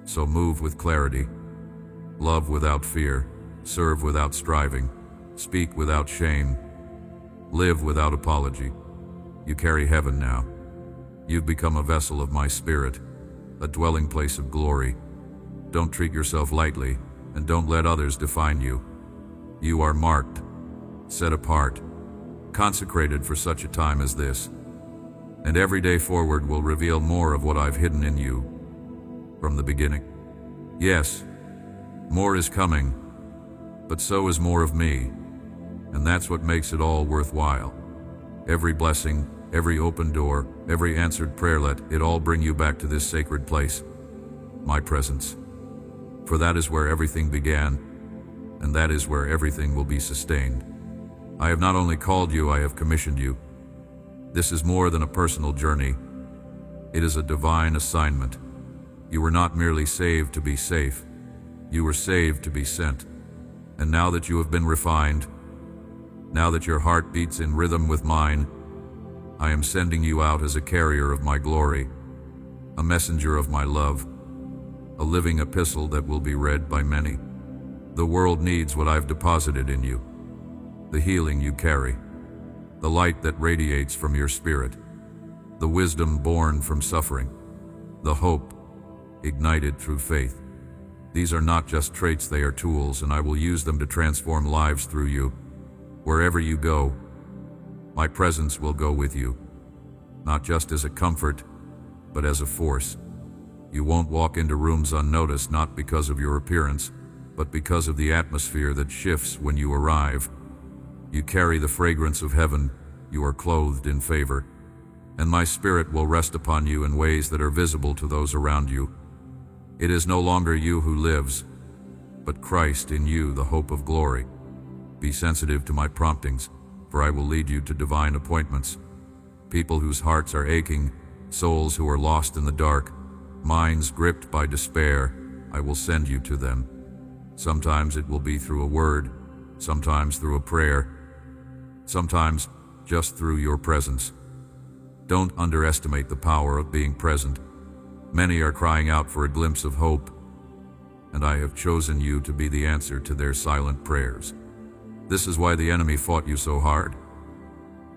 So move with clarity. Love without fear. Serve without striving. Speak without shame. Live without apology. You carry heaven now. You've become a vessel of my spirit, a dwelling place of glory. Don't treat yourself lightly, and don't let others define you. You are marked, set apart, consecrated for such a time as this. And every day forward will reveal more of what I've hidden in you from the beginning. Yes, more is coming, but so is more of me, and that's what makes it all worthwhile. Every blessing, every open door, every answered prayer, let it all bring you back to this sacred place, my presence. For that is where everything began, and that is where everything will be sustained. I have not only called you, I have commissioned you. This is more than a personal journey. It is a divine assignment. You were not merely saved to be safe. You were saved to be sent. And now that you have been refined, now that your heart beats in rhythm with mine, I am sending you out as a carrier of my glory, a messenger of my love, a living epistle that will be read by many. The world needs what I've deposited in you, the healing you carry, the light that radiates from your spirit, the wisdom born from suffering, the hope ignited through faith. These are not just traits, they are tools, and I will use them to transform lives through you. Wherever you go, my presence will go with you, not just as a comfort, but as a force. You won't walk into rooms unnoticed, not because of your appearance, but because of the atmosphere that shifts when you arrive. You carry the fragrance of heaven, you are clothed in favor, and my spirit will rest upon you in ways that are visible to those around you. It is no longer you who lives, but Christ in you, the hope of glory. Be sensitive to my promptings, for I will lead you to divine appointments. People whose hearts are aching, souls who are lost in the dark, minds gripped by despair, I will send you to them. Sometimes it will be through a word, sometimes through a prayer, sometimes just through your presence. Don't underestimate the power of being present. Many are crying out for a glimpse of hope, and I have chosen you to be the answer to their silent prayers. This is why the enemy fought you so hard.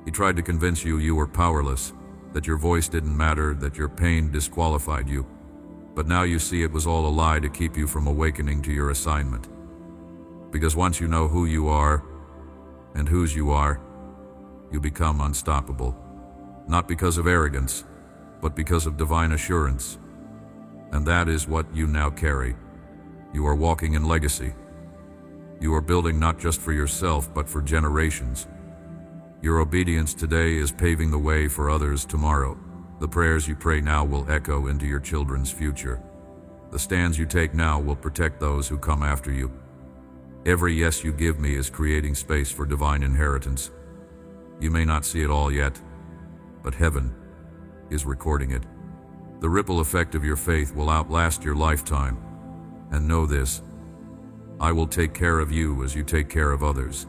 He tried to convince you you were powerless, that your voice didn't matter, that your pain disqualified you. But now you see it was all a lie to keep you from awakening to your assignment. Because once you know who you are and whose you are, you become unstoppable. Not because of arrogance, but because of divine assurance. And that is what you now carry. You are walking in legacy. You are building not just for yourself, but for generations. Your obedience today is paving the way for others tomorrow. The prayers you pray now will echo into your children's future. The stands you take now will protect those who come after you. Every yes you give me is creating space for divine inheritance. You may not see it all yet, but heaven is recording it. The ripple effect of your faith will outlast your lifetime. And know this, I will take care of you as you take care of others.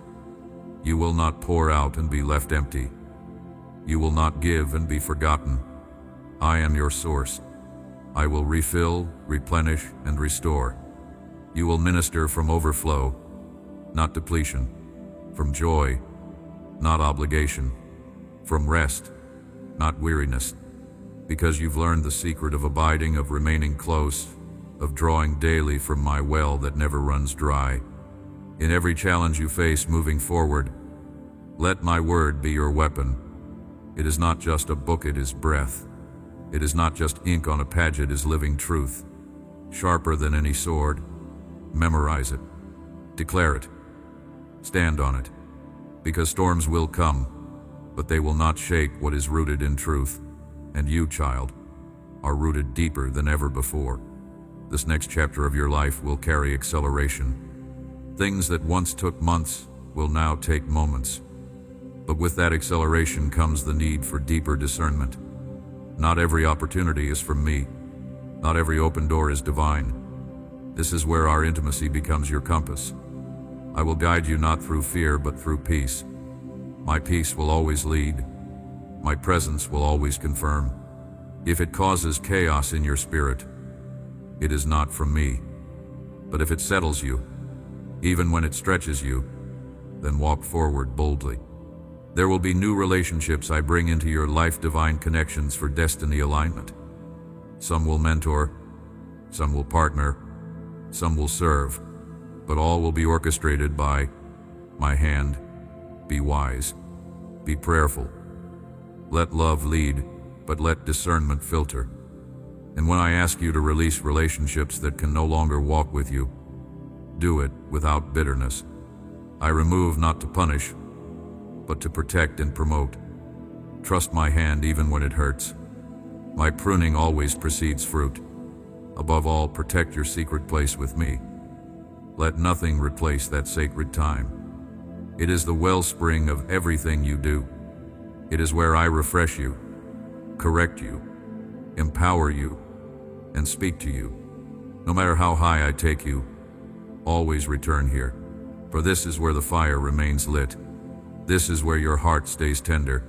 You will not pour out and be left empty. You will not give and be forgotten. I am your source. I will refill, replenish, and restore. You will minister from overflow, not depletion, from joy, not obligation, from rest, not weariness, because you've learned the secret of abiding, of remaining close, of drawing daily from my well that never runs dry. In every challenge you face moving forward, let my word be your weapon. It is not just a book, it is breath. It is not just ink on a page, it is living truth. Sharper than any sword. Memorize it. Declare it. Stand on it. Because storms will come, but they will not shake what is rooted in truth. And you, child, are rooted deeper than ever before. This next chapter of your life will carry acceleration. Things that once took months will now take moments. But with that acceleration comes the need for deeper discernment. Not every opportunity is from me. Not every open door is divine. This is where our intimacy becomes your compass. I will guide you not through fear, but through peace. My peace will always lead. My presence will always confirm. If it causes chaos in your spirit, it is not from me. But if it settles you, even when it stretches you, then walk forward boldly. There will be new relationships I bring into your life, divine connections for destiny alignment. Some will mentor, some will partner, some will serve, but all will be orchestrated by my hand. Be wise, be prayerful. Let love lead, but let discernment filter. And when I ask you to release relationships that can no longer walk with you, do it without bitterness. I remove not to punish, but to protect and promote. Trust my hand even when it hurts. My pruning always precedes fruit. Above all, protect your secret place with me. Let nothing replace that sacred time. It is the wellspring of everything you do. It is where I refresh you, correct you, empower you, and speak to you. No matter how high I take you, always return here, for this is where the fire remains lit. This is where your heart stays tender.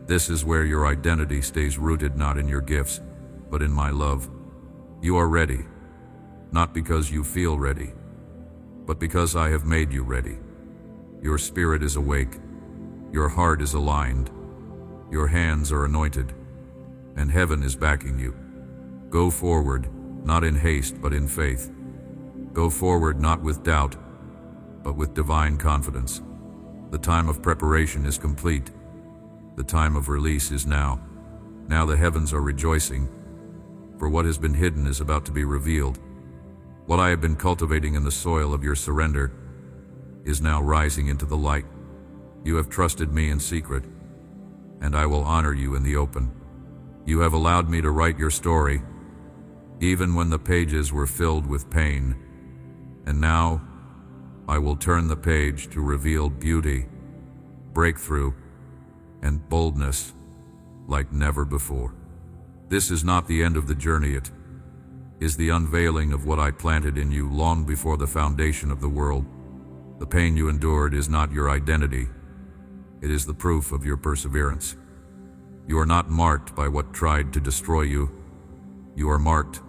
This is where your identity stays rooted not in your gifts, but in my love. You are ready, not because you feel ready, but because I have made you ready. Your spirit is awake, your heart is aligned, your hands are anointed, and heaven is backing you. Go forward, not in haste but in faith. Go forward not with doubt, but with divine confidence. The time of preparation is complete. The time of release is now. Now the heavens are rejoicing, for what has been hidden is about to be revealed. What I have been cultivating in the soil of your surrender is now rising into the light. You have trusted me in secret, and I will honor you in the open. You have allowed me to write your story, even when the pages were filled with pain. And now, I will turn the page to reveal beauty, breakthrough, and boldness like never before. This is not the end of the journey, it is the unveiling of what I planted in you long before the foundation of the world. The pain you endured is not your identity, it is the proof of your perseverance. You are not marked by what tried to destroy you. You are marked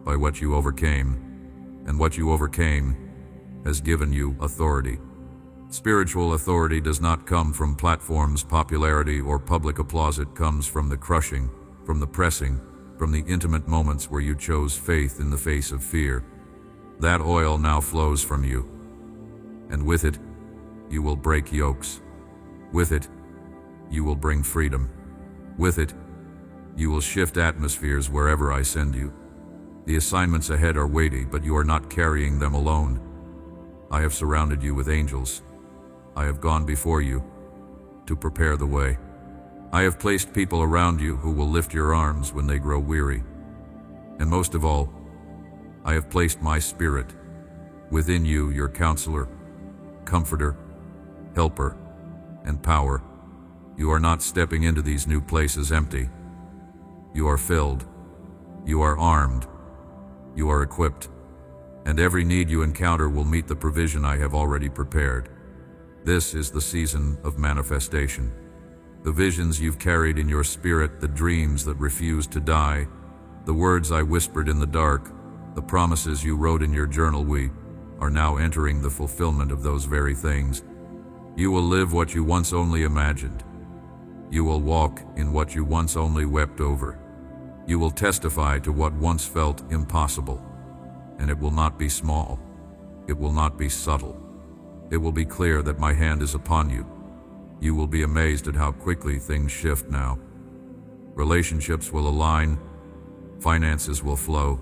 by what you overcame, and what you overcame has given you authority. Spiritual authority does not come from platforms, popularity, or public applause. It comes from the crushing, from the pressing, from the intimate moments where you chose faith in the face of fear. That oil now flows from you, and with it, you will break yokes. With it, you will bring freedom. With it, you will shift atmospheres wherever I send you. The assignments ahead are weighty, but you are not carrying them alone. I have surrounded you with angels. I have gone before you to prepare the way. I have placed people around you who will lift your arms when they grow weary. And most of all, I have placed my spirit within you, your counselor, comforter, helper, and power. You are not stepping into these new places empty. You are filled. You are armed. You are equipped. And every need you encounter will meet the provision I have already prepared. This is the season of manifestation. The visions you've carried in your spirit, the dreams that refused to die, the words I whispered in the dark, the promises you wrote in your journal, we are now entering the fulfillment of those very things. You will live what you once only imagined. You will walk in what you once only wept over. You will testify to what once felt impossible. And it will not be small. It will not be subtle. It will be clear that my hand is upon you. You will be amazed at how quickly things shift now. Relationships will align. Finances will flow.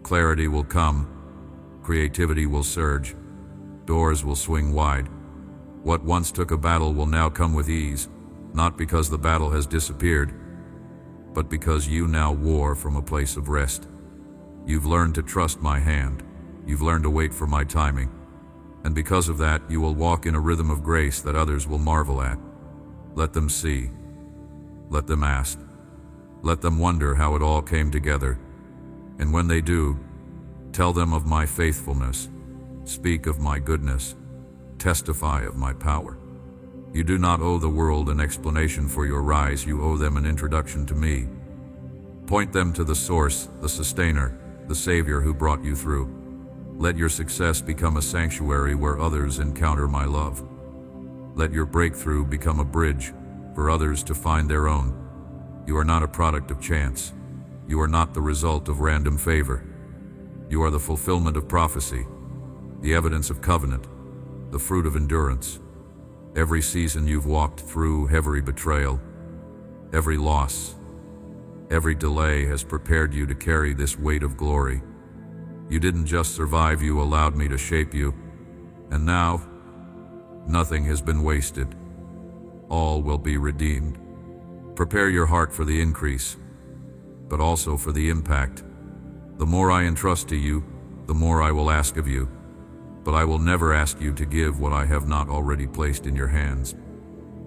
Clarity will come. Creativity will surge. Doors will swing wide. What once took a battle will now come with ease, not because the battle has disappeared, but because you now war from a place of rest. You've learned to trust my hand. You've learned to wait for my timing. And because of that, you will walk in a rhythm of grace that others will marvel at. Let them see. Let them ask. Let them wonder how it all came together. And when they do, tell them of my faithfulness. Speak of my goodness. Testify of my power. You do not owe the world an explanation for your rise. You owe them an introduction to me. Point them to the source, the sustainer, the Savior who brought you through. Let your success become a sanctuary where others encounter my love. Let your breakthrough become a bridge for others to find their own. You are not a product of chance. You are not the result of random favor. You are the fulfillment of prophecy, the evidence of covenant, the fruit of endurance. Every season you've walked through, every betrayal, every loss, every delay has prepared you to carry this weight of glory. You didn't just survive, you allowed me to shape you. And now, nothing has been wasted. All will be redeemed. Prepare your heart for the increase, but also for the impact. The more I entrust to you, the more I will ask of you. But I will never ask you to give what I have not already placed in your hands.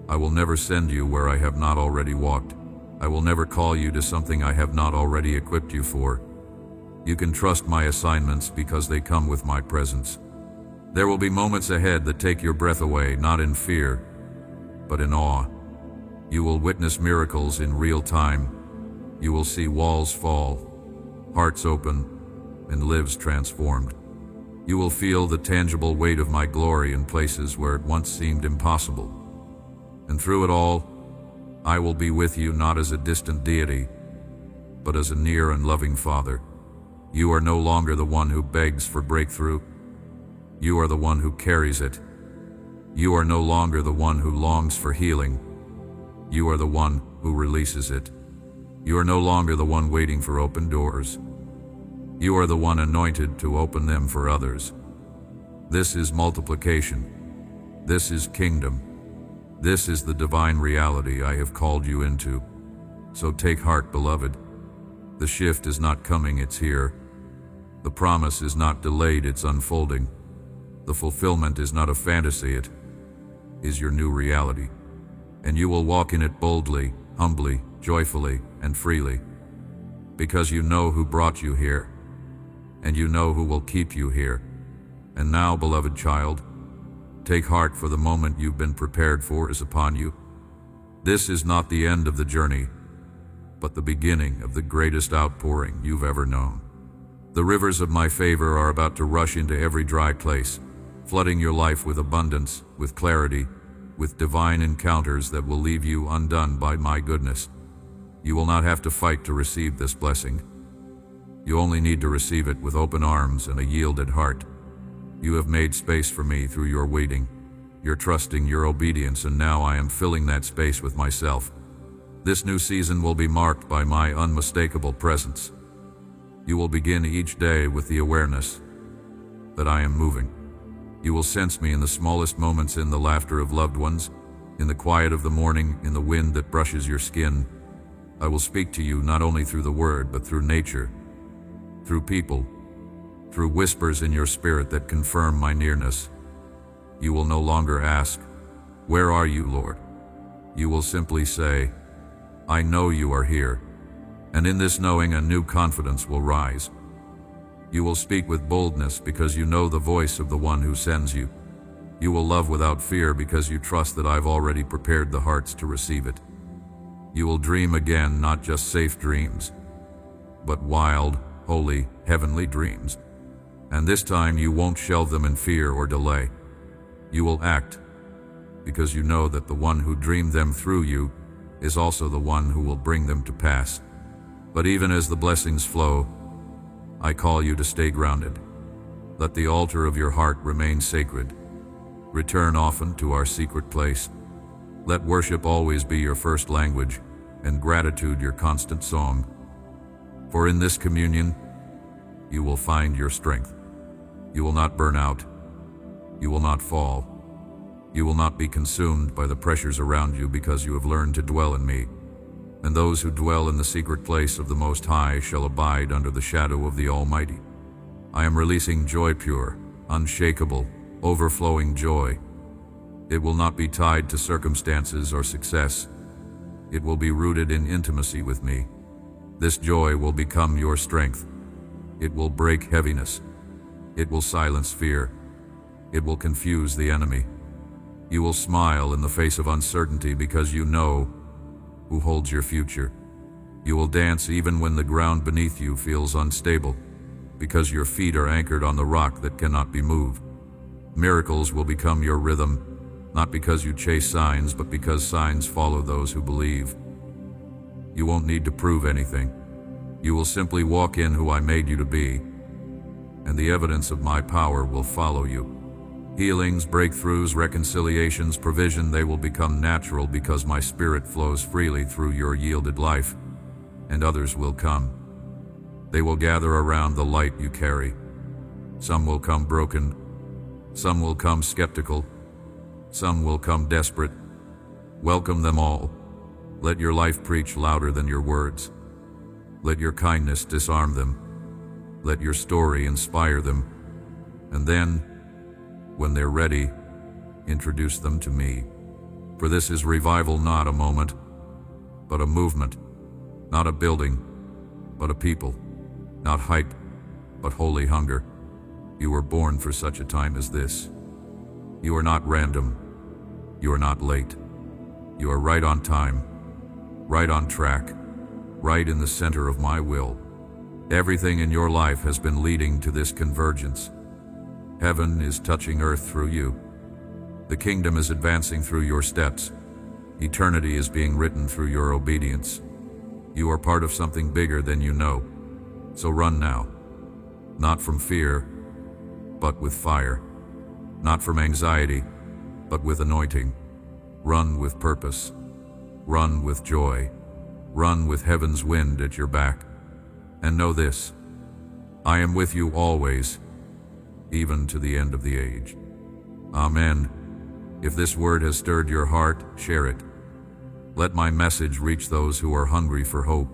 I will never send you where I have not already walked. I will never call you to something I have not already equipped you for. You can trust my assignments because they come with my presence. There will be moments ahead that take your breath away, not in fear, but in awe. You will witness miracles in real time. You will see walls fall, hearts open, and lives transformed. You will feel the tangible weight of my glory in places where it once seemed impossible. And through it all, I will be with you not as a distant deity, but as a near and loving Father. You are no longer the one who begs for breakthrough. You are the one who carries it. You are no longer the one who longs for healing. You are the one who releases it. You are no longer the one waiting for open doors. You are the one anointed to open them for others. This is multiplication. This is kingdom. This is the divine reality I have called you into. So take heart, beloved. The shift is not coming, it's here. The promise is not delayed, it's unfolding. The fulfillment is not a fantasy, it is your new reality. And you will walk in it boldly, humbly, joyfully, and freely. Because you know who brought you here, and you know who will keep you here. And now, beloved child, take heart, for the moment you've been prepared for is upon you. This is not the end of the journey, but the beginning of the greatest outpouring you've ever known. The rivers of my favor are about to rush into every dry place, flooding your life with abundance, with clarity, with divine encounters that will leave you undone by my goodness. You will not have to fight to receive this blessing. You only need to receive it with open arms and a yielded heart. You have made space for me through your waiting, your trusting, your obedience, and now I am filling that space with myself. This new season will be marked by my unmistakable presence. You will begin each day with the awareness that I am moving. You will sense me in the smallest moments, in the laughter of loved ones, in the quiet of the morning, in the wind that brushes your skin. I will speak to you not only through the word, but through nature, through people, through whispers in your spirit that confirm my nearness. You will no longer ask, "Where are you, Lord?" You will simply say, "I know you are here." And in this knowing, a new confidence will rise. You will speak with boldness because you know the voice of the one who sends you. You will love without fear because you trust that I've already prepared the hearts to receive it. You will dream again, not just safe dreams, but wild, holy, heavenly dreams. And this time you won't shelve them in fear or delay. You will act because you know that the one who dreamed them through you is also the one who will bring them to pass. But even as the blessings flow, I call you to stay grounded. Let the altar of your heart remain sacred. Return often to our secret place. Let worship always be your first language, and gratitude your constant song. For in this communion, you will find your strength. You will not burn out. You will not fall. You will not be consumed by the pressures around you because you have learned to dwell in me. And those who dwell in the secret place of the Most High shall abide under the shadow of the Almighty. I am releasing joy, pure, unshakable, overflowing joy. It will not be tied to circumstances or success. It will be rooted in intimacy with me. This joy will become your strength. It will break heaviness. It will silence fear. It will confuse the enemy. You will smile in the face of uncertainty because you know who holds your future. You will dance even when the ground beneath you feels unstable, because your feet are anchored on the rock that cannot be moved. Miracles will become your rhythm. Not because you chase signs, but because signs follow those who believe. You won't need to prove anything. You will simply walk in who I made you to be, and the evidence of my power will follow you. Healings, breakthroughs, reconciliations, provision, they will become natural because my spirit flows freely through your yielded life, and others will come. They will gather around the light you carry. Some will come broken, some will come skeptical, some will come desperate. Welcome them all. Let your life preach louder than your words. Let your kindness disarm them. Let your story inspire them. And then, when they're ready, introduce them to me. For this is revival, not a moment, but a movement. Not a building, but a people. Not hype, but holy hunger. You were born for such a time as this. You are not random. You are not late. You are right on time, right on track, right in the center of my will. Everything in your life has been leading to this convergence. Heaven is touching earth through you. The kingdom is advancing through your steps. Eternity is being written through your obedience. You are part of something bigger than you know. So run now. Not from fear, but with fire. Not from anxiety, but with anointing. Run with purpose. Run with joy. Run with heaven's wind at your back. And know this: I am with you always, even to the end of the age. Amen. If this word has stirred your heart, share it. Let my message reach those who are hungry for hope.